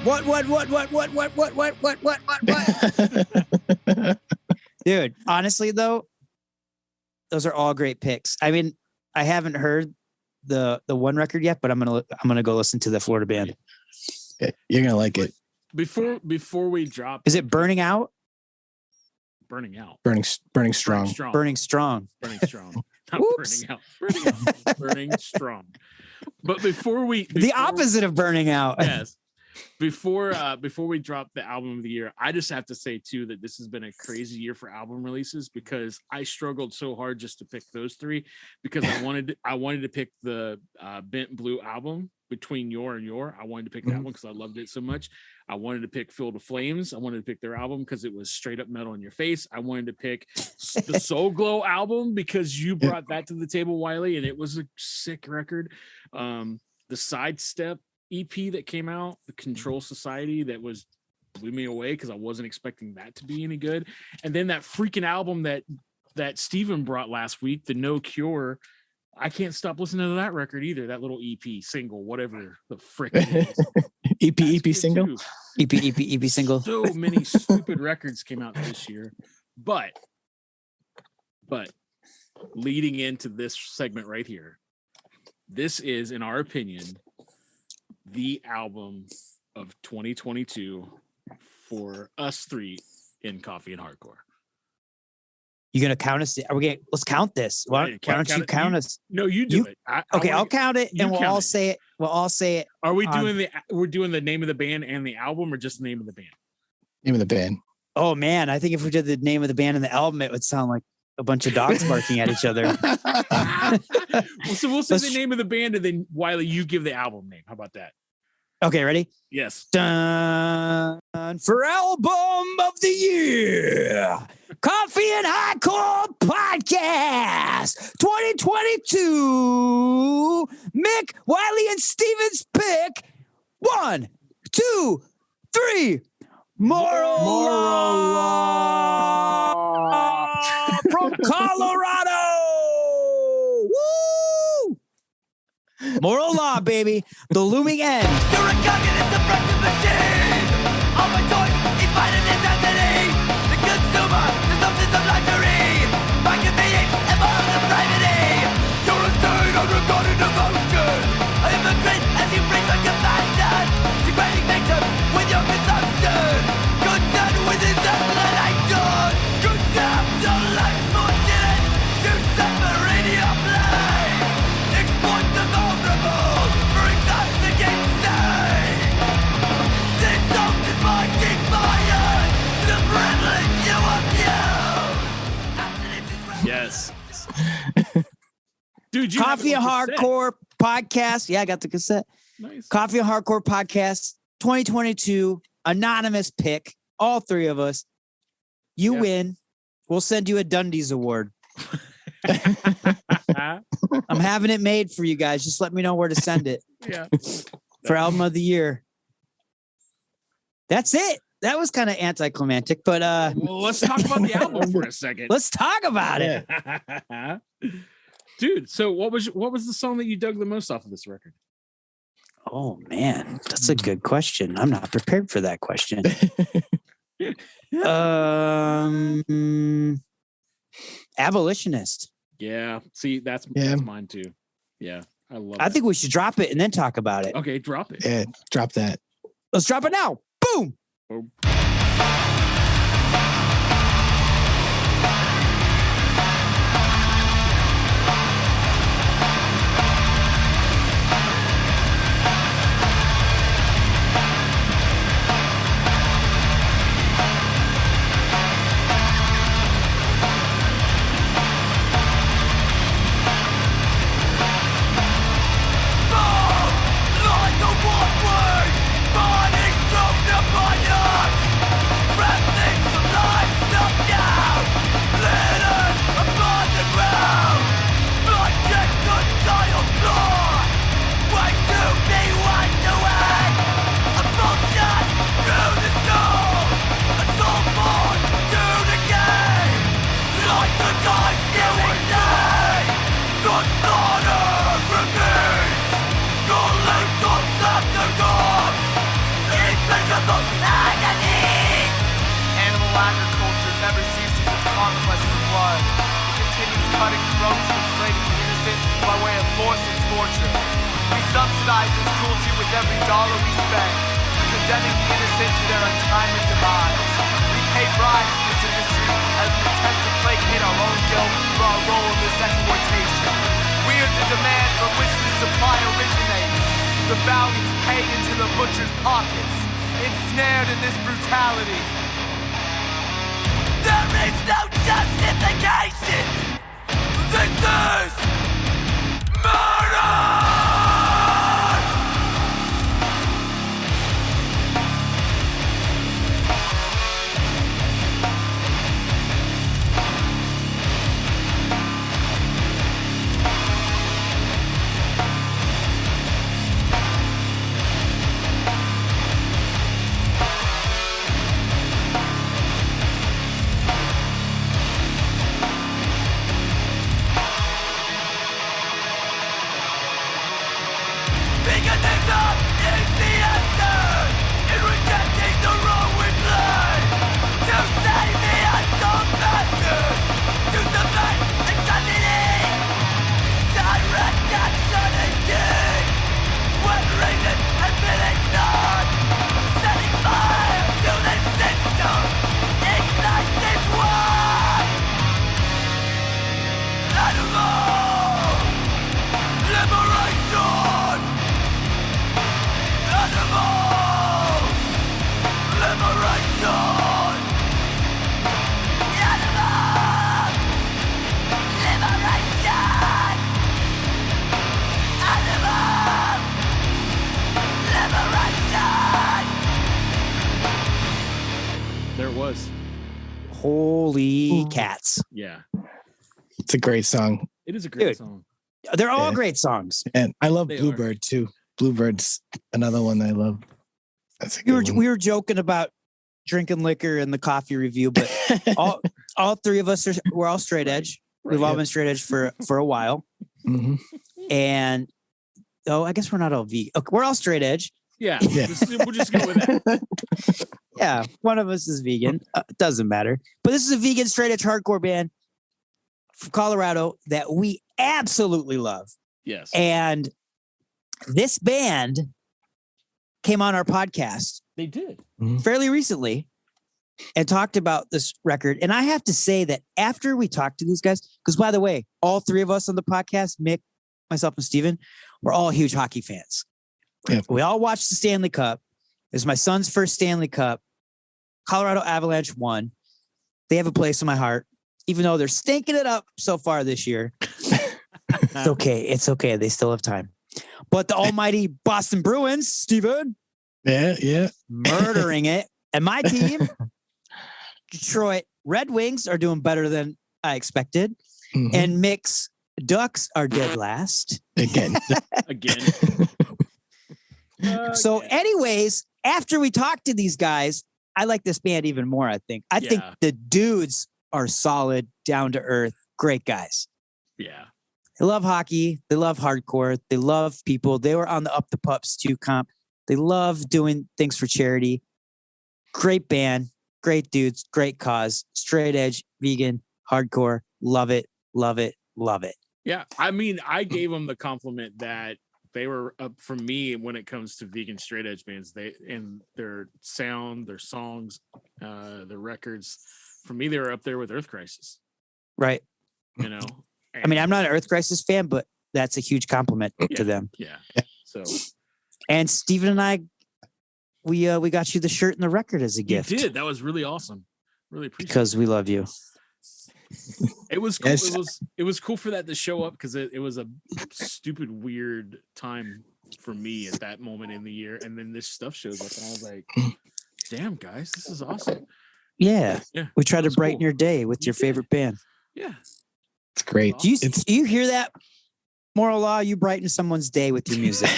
What? Dude, honestly though, those are all great picks. I mean, I haven't heard the one record yet, but I'm gonna go listen to the Florida band. You're gonna like it. Before we drop, is it Burning Out? Burning Out. Burning strong. Burning strong. Burning strong. Not burning out. Burning out. Burning strong. But before the opposite of burning out. Yes. Before we drop the album of the year, I just have to say too that this has been a crazy year for album releases because I struggled so hard just to pick those three because I wanted to pick the Bent Blue album Between Your and Your. I wanted to pick that one because I loved it so much. I wanted to pick Filled with Flames. I wanted to pick their album because it was straight up metal in your face. I wanted to pick the Soul Glow album because you brought that to the table, Wiley, and it was a sick record. The Sidestep EP that came out, the Control Society, that blew me away because I wasn't expecting that to be any good. And then that freaking album that Steven brought last week, the No Cure. I can't stop listening to that record either. That little EP single, whatever the frick it is. EP single? EP single. So many stupid records came out this year. But leading into this segment right here, this is, in our opinion, the album of 2022 for us three in Coffee and Hardcore. You gonna count us? Let's count this. Why don't you count us? No, you do it. I'll count it, and we'll all say it. We'll all say it. Are we doing we're doing the name of the band and the album, or just the name of the band? Name of the band. Oh man, I think if we did the name of the band and the album, it would sound like a bunch of dogs barking at each other. So we'll say the name of the band, and then Wiley, you give the album name. How about that? Okay, ready? Yes. Done for album of the year. Coffee and Hardcore Podcast 2022. Mick, Wiley, and Steven's pick. 1, 2, 3. Moral Law from Colorado. Woo! Moral Law, baby. The looming end. You're a communist oppressive machine. All my choice is mine and necessity. The consumer, the substance of luxury. By convenience and moral depravity. You're a state of regarded devotion. A hypocrite as you bring my compassion. Degrading victims with your consumption. Concerned with inclination. Condemn the life fortunate to separate your place. Exploit the vulnerable for intoxicating state. This oath is my defiance. The privilege you abuse. Yes. Dude, Coffee and Hardcore Podcast. Yeah, I got the cassette. Nice. Coffee and Hardcore Podcast 2022. Anonymous pick. All three of us. You win. We'll send you a Dundies award. I'm having it made for you guys. Just let me know where to send it. Yeah. For album of the year. That's it. That was kind of anticlimactic, but well, let's talk about the album for a second. Let's talk about it. Dude, so what was the song that you dug the most off of this record? Oh man, that's a good question. I'm not prepared for that question. Abolitionist. Yeah. See, that's mine too. Yeah. I love it. I think we should drop it and then talk about it. Okay, drop it. Yeah, drop that. Let's drop it now. Boom. Boom. Like a walkway, burning from the fire. cutting throats and enslaving the innocent by way of force and torture. We subsidize this cruelty with every dollar we spend, condemning the innocent to their untimely demise. We pay bribes to this industry as an attempt to placate our own guilt for our role in this exploitation. We are the demand from which this supply originates, the bounties paid into the butcher's pockets, ensnared in this brutality. There is no justification! This is murder! Veganism is the answer in rejecting the wrong we play. To save the untold masses, to subvert insanity. Direct action is king when reason has been ignored. Setting fire to the system, ignite this war. Animal liberation. Animal liberation! Animal liberation! Animal liberation! There it was. Holy cats. Yeah. It's a great song. It is a great Dude, song. They're all great songs. And I love They Bluebird too. Bluebird's another one I love. That's a We good one. were joking about drinking liquor in the coffee review, but all three of us we're all straight edge. We've all been straight edge for a while. Mhm. And I guess we're not all vegan. Okay, we're all straight edge. Yeah. We'll just go with that. Yeah, one of us is vegan. Doesn't matter. But this is a vegan straight edge hardcore band from Colorado that we absolutely love. Yes. And this band came on our podcast They did. fairly recently and talked about this record. And I have to say that after we talked to these guys, because by the way, all three of us on the podcast, Mick, myself, and Steven, we're all huge hockey fans. Yeah. We all watched the Stanley Cup. It was my son's first Stanley Cup. Colorado Avalanche won. They have a place in my heart, even though they're stinking it up so far this year. It's okay. It's okay. They still have time. But the almighty Boston Bruins, Steven, Yeah. murdering it. And my team, Detroit Red Wings, are doing better than I expected. Mhm. And Mick's Ducks are dead last. Again. So, anyways, after we talked to these guys, I like this band even more, I think. I think the dudes are solid, down to earth, great guys. Yeah. They love hockey. They love hardcore. They love people. They were on the Up the Pups 2 comp. They love doing things for charity. Great band, great dudes, great cause, straight edge, vegan, hardcore. Love it, love it, love it. Yeah. I mean, I gave them the compliment that they were up for me when it comes to vegan straight edge bands. They and their sound, their songs, their records. For me, they were up there with Earth Crisis. Right. You know. I mean, I'm not an Earth Crisis fan, but that's a huge compliment to them. Yeah. So. And Steven and I, we got you the shirt and the record as a gift. You did. That was really awesome. Really appreciate because we love you. It was cool. Yes. It was cool for that to show up because it was a stupid weird time for me at that moment in the year, and then this stuff shows up, and I was like, "Damn, guys, this is awesome." Yeah. We try to was brighten cool. your day with your favorite band. Yeah. It's great. Do you hear that? Moral law, you brighten someone's day with your music.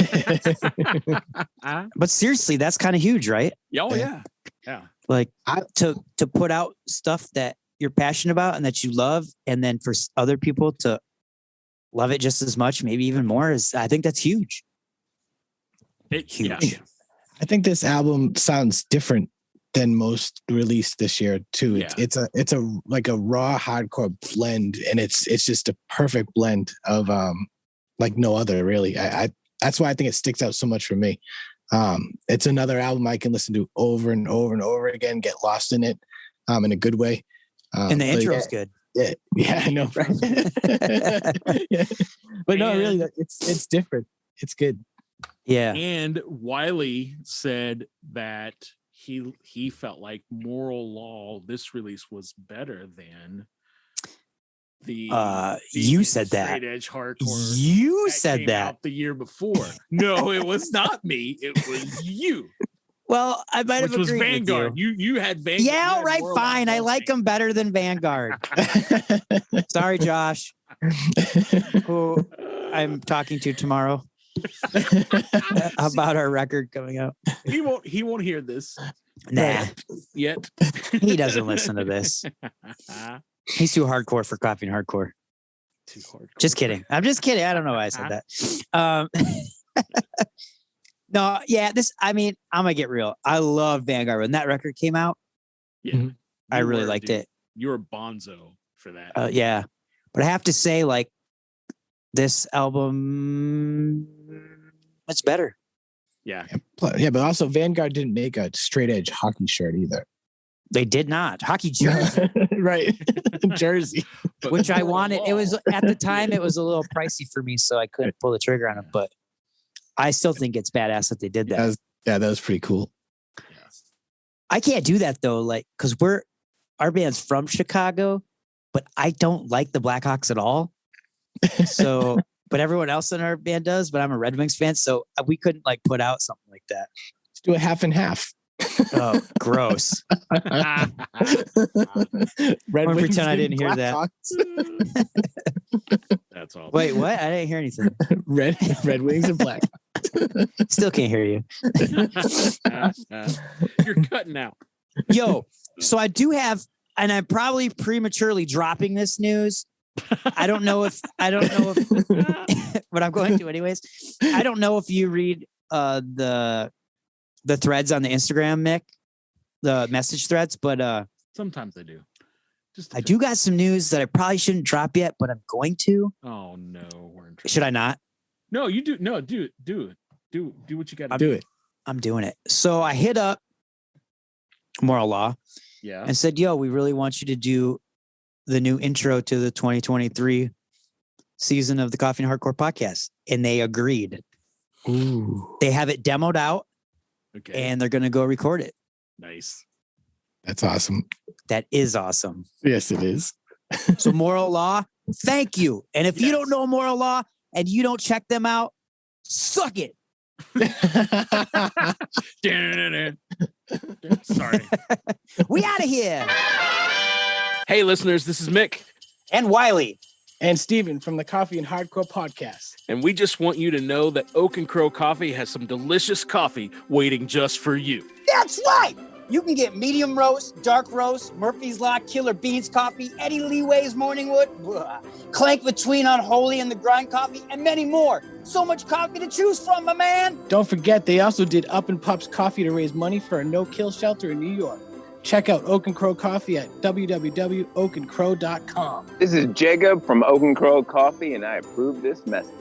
But seriously, that's kind of huge, right? Oh yeah. Yeah. Like to put out stuff that you're passionate about and that you love, and then for other people to love it just as much, maybe even more, I think that's huge. Huge. I think this album sounds different than most released this year too. Yeah. It's a like a raw hardcore blend, and it's just a perfect blend of like no other really. I that's why I think it sticks out so much for me. It's another album I can listen to over and over and over again, get lost in it in a good way. And the intro's good. Yeah, I know. Yeah. But no, really, it's different. It's good. Yeah. And Wiley said that he felt like Moral Law, this release was better than the you said that. Straight edge hardcore. You that said came that out the year before. No, it was not me. It was you. Well, I might have Which was agreed Vanguard. with you. You had Vanguard. Yeah, You all had right, Moral fine. Law I like him better than Vanguard. Sorry, Josh, who I'm talking to tomorrow about our record coming out. He won't hear this. Nah, yet. He doesn't listen to this. He's too hardcore for Coffee and Hardcore. Too hardcore. Just kidding. I'm just kidding. I don't know why I said that. No, yeah, I'm gonna get real. I love Vanguard. When that record came out, Yeah, I really liked it. You were bonzo for that. Yeah, but I have to say, like, this album, it's better. Yeah. Yeah, but also Vanguard didn't make a straight edge hockey shirt either. They did not. Hockey jersey. Right. Jersey. Which I wanted. It was at the time, it was a little pricey for me, so I couldn't pull the trigger on it. But I still think it's badass that they did that. That was pretty cool. I can't do that though, like, because our band's from Chicago, but I don't like the Blackhawks at all. So, but everyone else in our band does. But I'm a Red Wings fan, so we couldn't like put out something like that. Let's do a half and half. Oh, gross. Red I'm Wings pretend I and didn't hear that. That's all. Wait, what? I didn't hear anything. Red Wings and Black. Still can't hear you. You're cutting out. Yo, so I do have, and I'm probably prematurely dropping this news. I don't know if, but I'm going to anyways. I don't know if you read the threads on the Instagram, Mick, the message threads, but sometimes I do. I do got some news that I probably shouldn't drop yet, but I'm going to. Oh no, should I not? No, you do. No, do it. Do what you got to do. It. I'm doing it. So I hit up Moral Law, and said, "Yo, we really want you to do the new intro to the 2023 season of the Coffee and Hardcore podcast," and they agreed. Ooh. They have it demoed out, and they're going to go record it. Nice. That's awesome. That is awesome. Yes, it is. So Moral Law, thank you. And if you don't know Moral Law and you don't check them out, suck it. Sorry. We out of here. Hey, listeners, this is Mick. And Wiley. And Steven from the Coffee and Hardcore podcast. And we just want you to know that Oak and Crow Coffee has some delicious coffee waiting just for you. That's right. You can get medium roast, dark roast, Murphy's Law, Killer Beans coffee, Eddie Leeway's Morningwood, Clank Between Unholy and the Grind coffee, and many more. So much coffee to choose from, my man. Don't forget, they also did Up and Pups Coffee to raise money for a no-kill shelter in New York. Check out Oak and Crow Coffee at www.oakandcrow.com. This is Jacob from Oak and Crow Coffee, and I approve this message.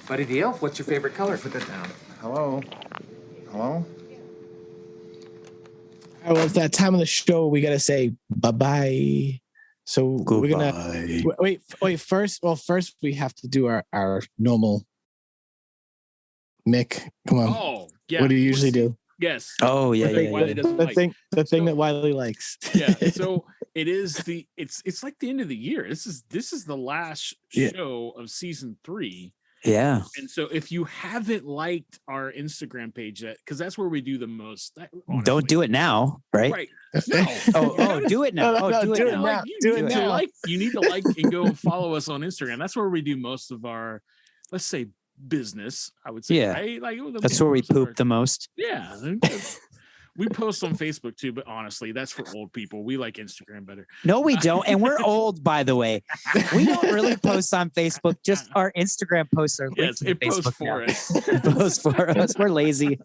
Buddy the Elf, what's your favorite color? Put that down. Hello? All right, well, it's that time of the show. We got to say bye-bye. So we're going to... Wait. First we have to do our normal... Mick, come on. Oh, yeah. What do you usually do? Yes. Oh, yeah. The thing that Wiley likes. Yeah. So it is it's like the end of the year. This is the last show of season 3. Yeah. And so if you haven't liked our Instagram page yet, because that's where we do the most. Don't do it now, right? Right. No. do it now. No, do it now. You need to like and go and follow us on Instagram. That's where we do most of our, let's say, business. I would say. Yeah. Right? Like that's where we poop the most. Yeah. We post on Facebook too, but honestly, that's for old people. We like Instagram better. No, we don't. And we're old, by the way. We don't really post on Facebook. Just our Instagram posts are linked to it posts Facebook for now. us. It posts for us. We're lazy.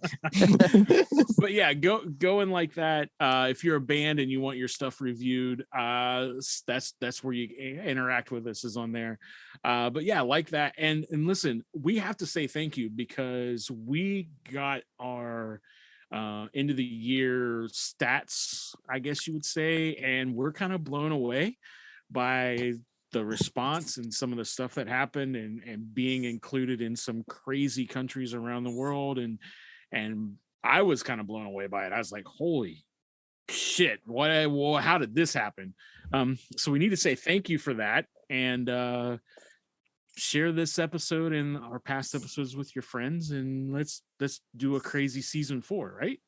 But yeah, going like that. If you're a band and you want your stuff reviewed, that's where you interact with us, is on there. But yeah, like that. And listen, we have to say thank you, because we got our end of the year stats, I guess you would say, and we're kind of blown away by the response and some of the stuff that happened, and being included in some crazy countries around the world, and I was kind of blown away by it. I was like, holy shit, how did this happen? So we need to say thank you for that, and share this episode and our past episodes with your friends, and let's do a crazy season 4, right?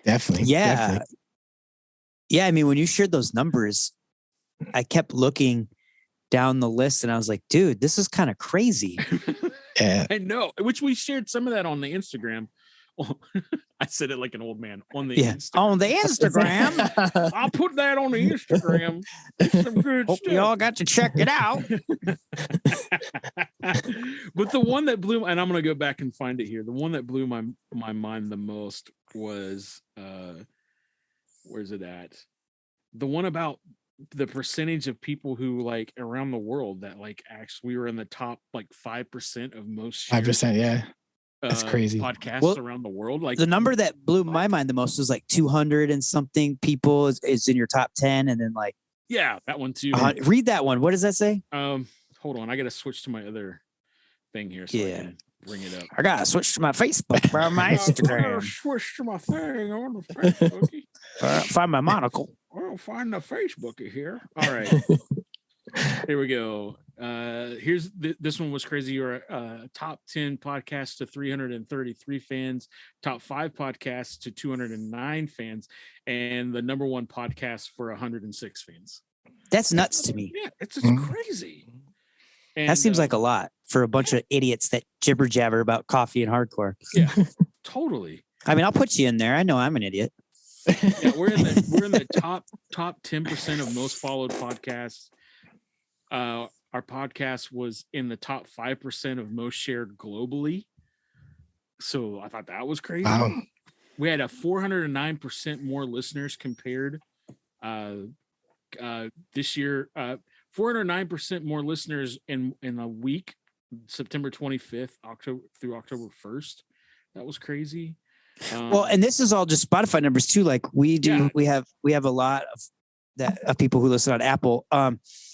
Definitely. Yeah. Definitely. Yeah. I mean, when you shared those numbers, I kept looking down the list and I was like, dude, this is kind of crazy. Yeah. I know, which we shared some of that on the Instagram. I said it like an old man. On the on the Instagram. I'll put that on the Instagram. It's some good Hope stuff. you all got to check it out. But the one that blew, and I'm gonna go back and find it here. The one that blew my mind the most was where's it at? The one about the percentage of people who, like, around the world that, like, actually we were in the top like 5% of most 5%. Yeah. That's crazy. Podcasts around the world. Like, the number that blew my mind the most was like 200 and something people is in your top 10, and then like that one too. Read that one. What does that say? Hold on, I gotta switch to my other thing here so I can bring it up. I gotta switch to my Facebook, bro. My Instagram. Switch to my thing on the Facebook. Find my monocle. I don't find the Facebook here. All right. Here we go. Here's this one was crazy. You're top 10 podcasts to 333 fans, top 5 podcasts to 209 fans, and the number 1 podcast for 106 fans. That's nuts to me. Yeah, it's just crazy. And, that seems like a lot for a bunch of idiots that jibber jabber about coffee and hardcore. Yeah, totally. I mean, I'll put you in there. I know I'm an idiot. Yeah, we're in the top 10% of most followed podcasts. Our podcast was in the top 5% of most shared globally. So I thought that was crazy. Wow. We had a 409% more listeners compared this year. 409% more listeners in a week, September 25th, through October 1st. That was crazy. Well, and this is all just Spotify numbers too. Like we do, we have a lot of people who listen on Apple.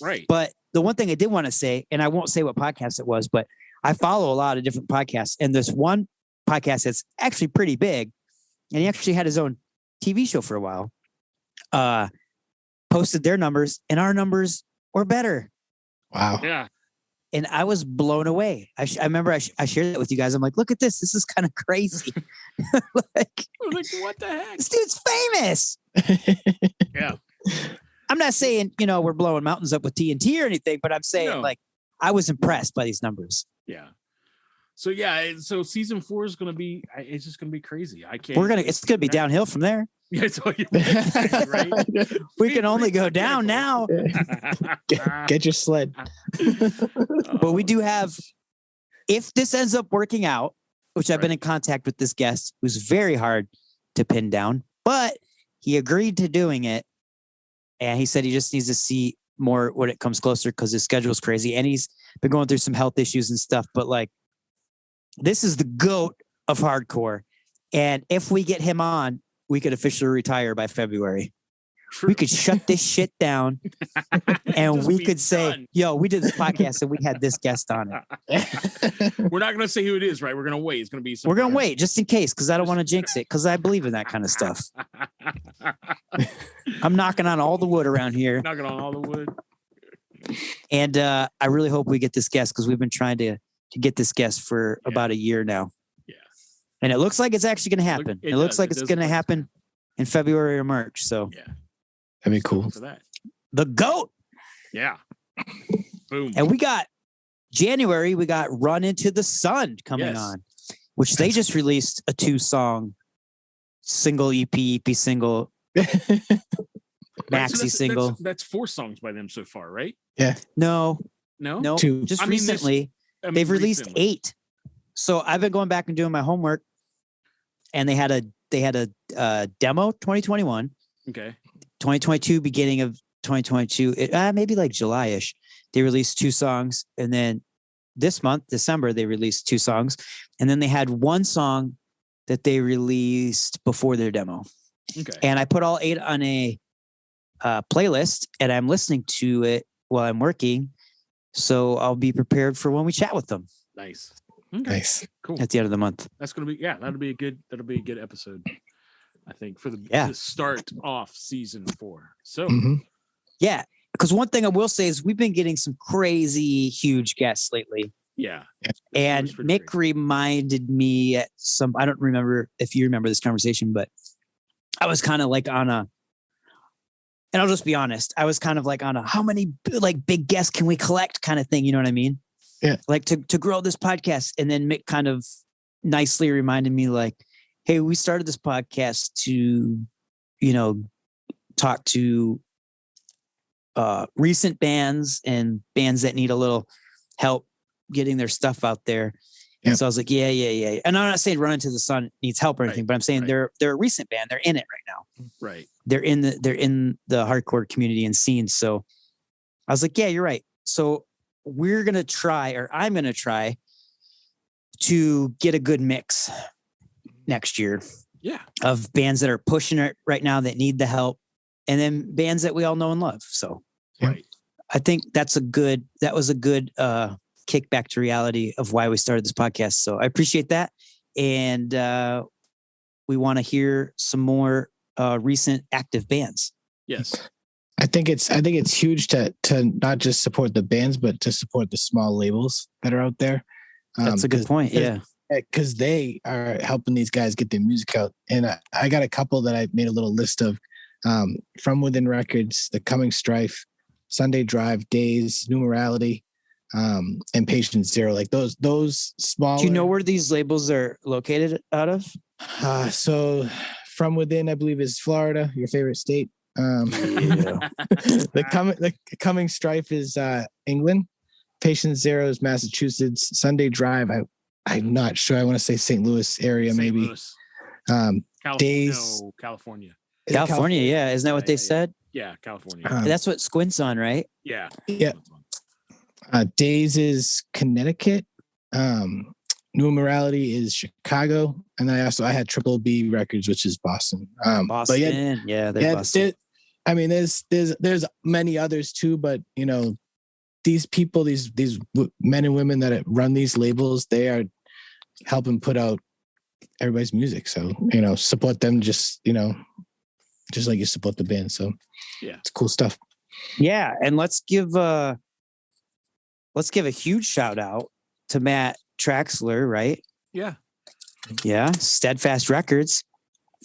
Right. But the one thing I did want to say, and I won't say what podcast it was, but I follow a lot of different podcasts, and this one podcast that's actually pretty big, and he actually had his own TV show for a while, posted their numbers, and our numbers were better. Wow. Yeah. And I was blown away. I remember I shared that with you guys. I'm like, look at this. This is kind of crazy. like, what the heck? This dude's famous. Yeah. I'm not saying, we're blowing mountains up with TNT or anything, but I'm saying like I was impressed by these numbers. Yeah. So so season 4 is going to be, it's just going to be crazy. It's going to be downhill from there. Yeah, so right? We can only go down now. Get your sled. But we do have, if this ends up working out, which I've been in contact with this guest who's very hard to pin down, but he agreed to doing it. And he said he just needs to see more when it comes closer because his schedule is crazy. And he's been going through some health issues and stuff. But like, this is the GOAT of hardcore. And if we get him on, we could officially retire by February. True. We could shut this shit down and we could say, yo, we did this podcast and we had this guest on it. We're not going to say who it is, right? We're going to wait. It's going to be we're going to wait just in case because I don't want to jinx it because I believe in that kind of stuff. I'm knocking on all the wood around here. Knocking on all the wood. And I really hope we get this guest because we've been trying to get this guest for about a year now. Yeah. And it looks like it's actually going to happen. It looks like it's going to happen in February or March. So yeah. That'd be cool. For that. The GOAT. Yeah. Boom. And we got January, we got Run Into the Sun coming on, which they just released a 2-song single EP single, maxi single. That's 4 songs by them so far, right? Yeah. No. 2. Just recently. They've released 8. So I've been going back and doing my homework, and they had a demo 2021. Okay. 2022, beginning of 2022, maybe like July-ish. They released 2 songs, and then this month, December, they released 2 songs, and then they had 1 song that they released before their demo. Okay. And I put all 8 on a playlist, and I'm listening to it while I'm working, so I'll be prepared for when we chat with them. Nice. Okay. Nice. Cool. At the end of the month. That's gonna be that'll be a good episode. I think for the start off season 4. So yeah, because one thing I will say is we've been getting some crazy huge guests lately. Yeah. And Mick reminded me at some, I don't remember if you remember this conversation, but I was kind of like on a, and I'll just be honest, I was kind of like on a, how many like big guests can we collect kind of thing. You know what I mean? Yeah. Like to grow this podcast. And then Mick kind of nicely reminded me like, hey, we started this podcast to, talk to recent bands and bands that need a little help getting their stuff out there. Yeah. And so I was like, yeah. And I'm not saying Run Into the Sun needs help or anything, but I'm saying they're a recent band. They're in it right now. Right. They're in the hardcore community and scene. So I was like, yeah, you're right. So I'm going to try to get a good mix next year. Yeah. Of bands that are pushing it right now that need the help, and then bands that we all know and love. So right. I think that was a good kickback to reality of why we started this podcast. So I appreciate that. And we want to hear some more recent active bands. Yes. I think it's huge to not just support the bands, but to support the small labels that are out there. That's a good point. Yeah. Because they are helping these guys get their music out. And I got a couple that I made a little list of From Within Records, The Coming Strife, Sunday Drive, Days, New Morality, and Patient Zero. Like those small. Do you know where these labels are located out of? So From Within, I believe, is Florida, your favorite state. The Coming Strife is England. Patient Zero is Massachusetts. Sunday Drive, I'm not sure. I want to say St. Louis area, maybe. Louis. Days. No, California. California, yeah. Isn't that what they said? Yeah, California. That's what Squint's on, right? Yeah. Yeah. Days is Connecticut. New Morality is Chicago, and then I had Triple B Records, which is Boston. Boston, Boston. There's many others too, but these people, these men and women that run these labels, they are helping put out everybody's music. So support them, just like you support the band. So yeah, it's cool stuff. Yeah, and let's give a huge shout out to Matt Traxler, right? Yeah, Steadfast Records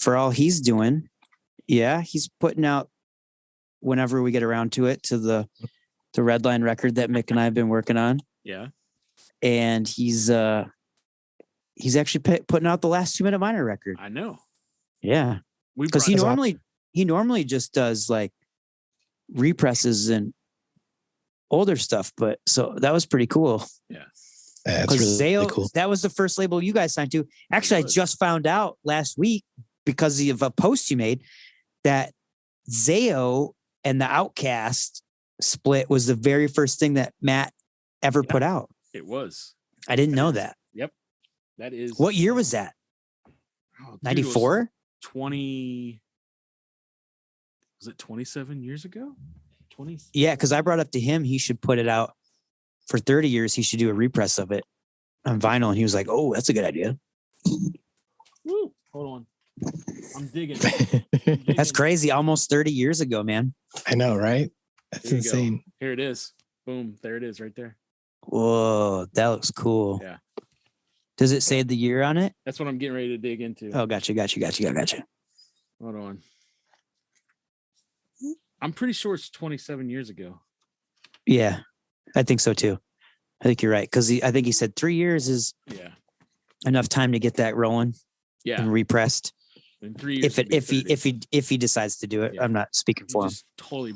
for all he's doing. Yeah, he's putting out whenever we get around to it to the Redline record that Mick and I have been working on. Yeah, and he's actually putting out the last 2 Minute Minor record. I know. Yeah, because he normally just does like represses and older stuff, but so that was pretty cool. Yeah. That's really cool. That was the first label you guys signed to. Actually, I just found out last week because of a post you made that Zayo and the Outcast split was the very first thing that Matt ever put out. It was. I didn't know that. Yep. That is. What year was that? 94? 20. Was it 27 years ago? 20. Yeah, because I brought up to him he should put it out for 30 years. He should do a repress of it on vinyl. And he was like, oh, that's a good idea. Woo. Hold on. I'm digging. That's crazy. Almost 30 years ago, man. I know, right? That's insane. Here it is. Boom. There it is right there. Whoa, that looks cool. Yeah. Does it say the year on it? That's what I'm getting ready to dig into. Oh, gotcha. Hold on. I'm pretty sure it's 27 years ago. Yeah, I think so too. I think you're right. Because I think he said 3 years is enough time to get that rolling. Yeah. And repressed. In 3 years. If he decides to do it, I'm not speaking for him. Just totally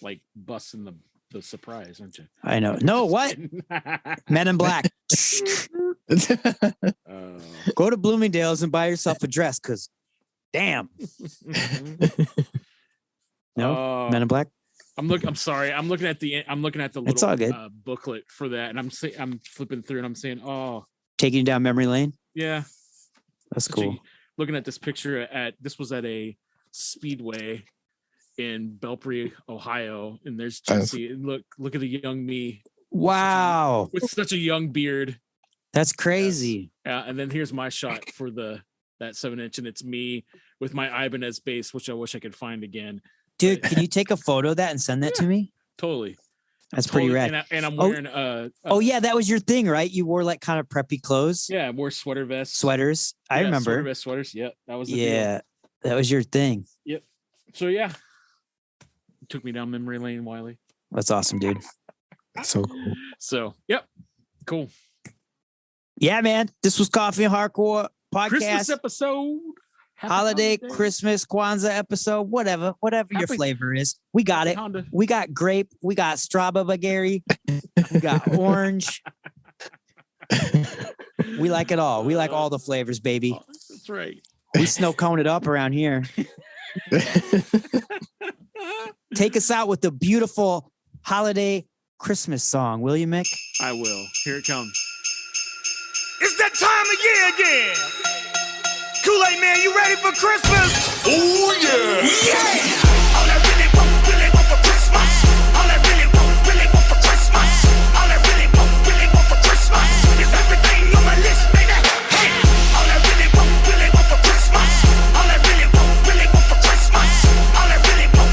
like busting the surprise, aren't you? I know. No, what? Men in Black. Go to Bloomingdale's and buy yourself a dress, because damn. No, Men in Black. I'm sorry. I'm looking at the It's all good. little booklet for that, and I'm flipping through, and I'm saying, oh, Taking you down memory lane. yeah, That's cool. looking at this picture this was at a speedway in Belpre, Ohio, and there's Jesse. Look at the young me. Wow. With such a young beard. That's crazy. And then here's my shot for that 7-inch, and it's me with my Ibanez bass, which I wish I could find again. Dude, can you take a photo of that and send that to me? Totally. That's pretty rad. And I'm wearing yeah, that was your thing, right? You wore like kind of preppy clothes. Yeah, I wore sweater vests. Sweaters. I remember. Sweater vest, sweaters. Yep. That was the deal. That was your thing. Yep. So yeah. Took me down memory lane, Wiley. That's awesome, dude. So cool. So yep. Cool. Yeah, man. This was Coffee and Hardcore podcast. Christmas episode. Holiday, Christmas, Kwanzaa episode, whatever your flavor is. We got it. Honda. We got grape. We got strawberry. We got orange. We like it all. We like all the flavors, baby. That's right. We snow cone it up around here. Take us out with the beautiful holiday Christmas song, will you, Mick? I will. Here it comes. It's that time of year again. Kool-Aid Man, you ready for Christmas? Oh yeah! Yeah! All I really want for Christmas. All I really want for Christmas. All I really want for Christmas is everything on my list, baby. Hey! All I really want for Christmas. All I really want for Christmas. All I really want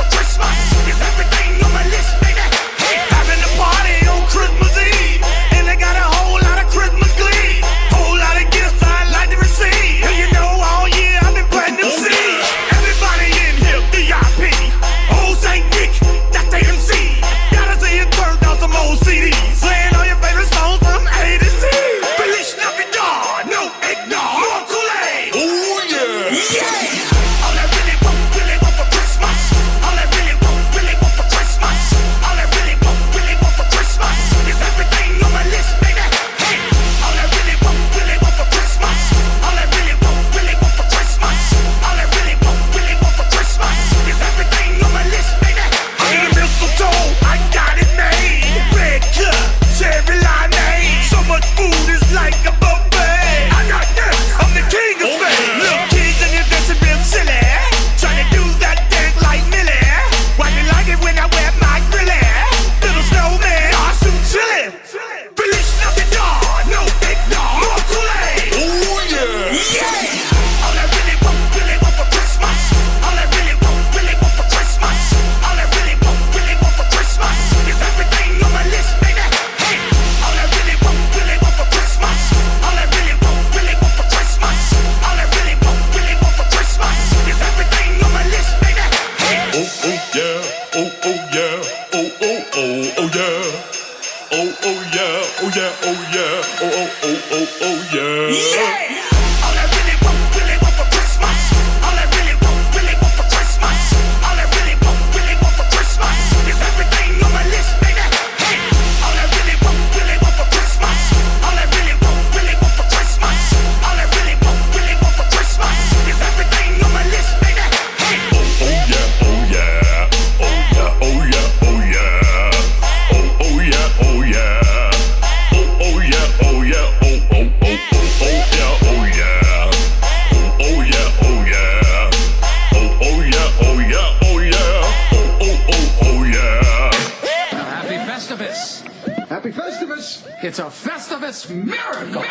for Christmas is everything on my list, baby. Hey! Having a party on Christmas Eve, and I got a whole lot of Christmas glee. Whole lot of gifts I'd like to receive. And you know all year I've been planting them seeds. Everybody in here, VIP. Old St. Nick, that's the MC. Gotta see it turned out some old CDs. Playing all your favorite songs from A to Z. Feliz Navidad, no eggnog, more Kool-Aid. Oh yeah! Yeah! All I really want for Christmas. All I really want for Christmas. All I really want for Christmas is everything on my list, baby. Hey! All I really want for Christmas. All I really want for Christmas. All I really want for Christmas is everything on my list, baby. Under the mistletoe, I got it made. Red cup, cherry limeade. So much food is like a buffet. I got this, I'm the king of Spain. Little kids and your dressing real silly. Trying to do that dance like Millie. Why you like it when I wear my grilly? Little snowman, awesome chillin'. Feliz Navidad, no eggnog, more Kool-Aid. Oh yeah! Yeah! All I really want for Christmas. All I really want for Christmas. All I really want for Christmas is everything on my list, baby. Hey! All I really want for Christmas. All I really want for Christmas. All I really want for Christmas is everything on my list, baby. Hey! Oh yeah, oh yeah, oh yeah. Oh yeah, oh yeah, oh yeah, oh yeah. Yeah! All I really want for Christmas. All I really want for Christmas. All I really want for Christmas is everything on my list, baby. Hey! All I really want for Christmas. All I really want for Christmas. All I really want for Christmas is everything on my list, baby. Hey! Oh yeah, oh yeah, oh yeah, oh yeah, oh yeah. Oh yeah, oh yeah. Oh yeah, oh yeah, oh yeah, oh yeah. Oh yeah, oh yeah. Oh yeah, oh yeah, oh yeah. Happy Festivus! Happy Festivus! It's a Festivus miracle!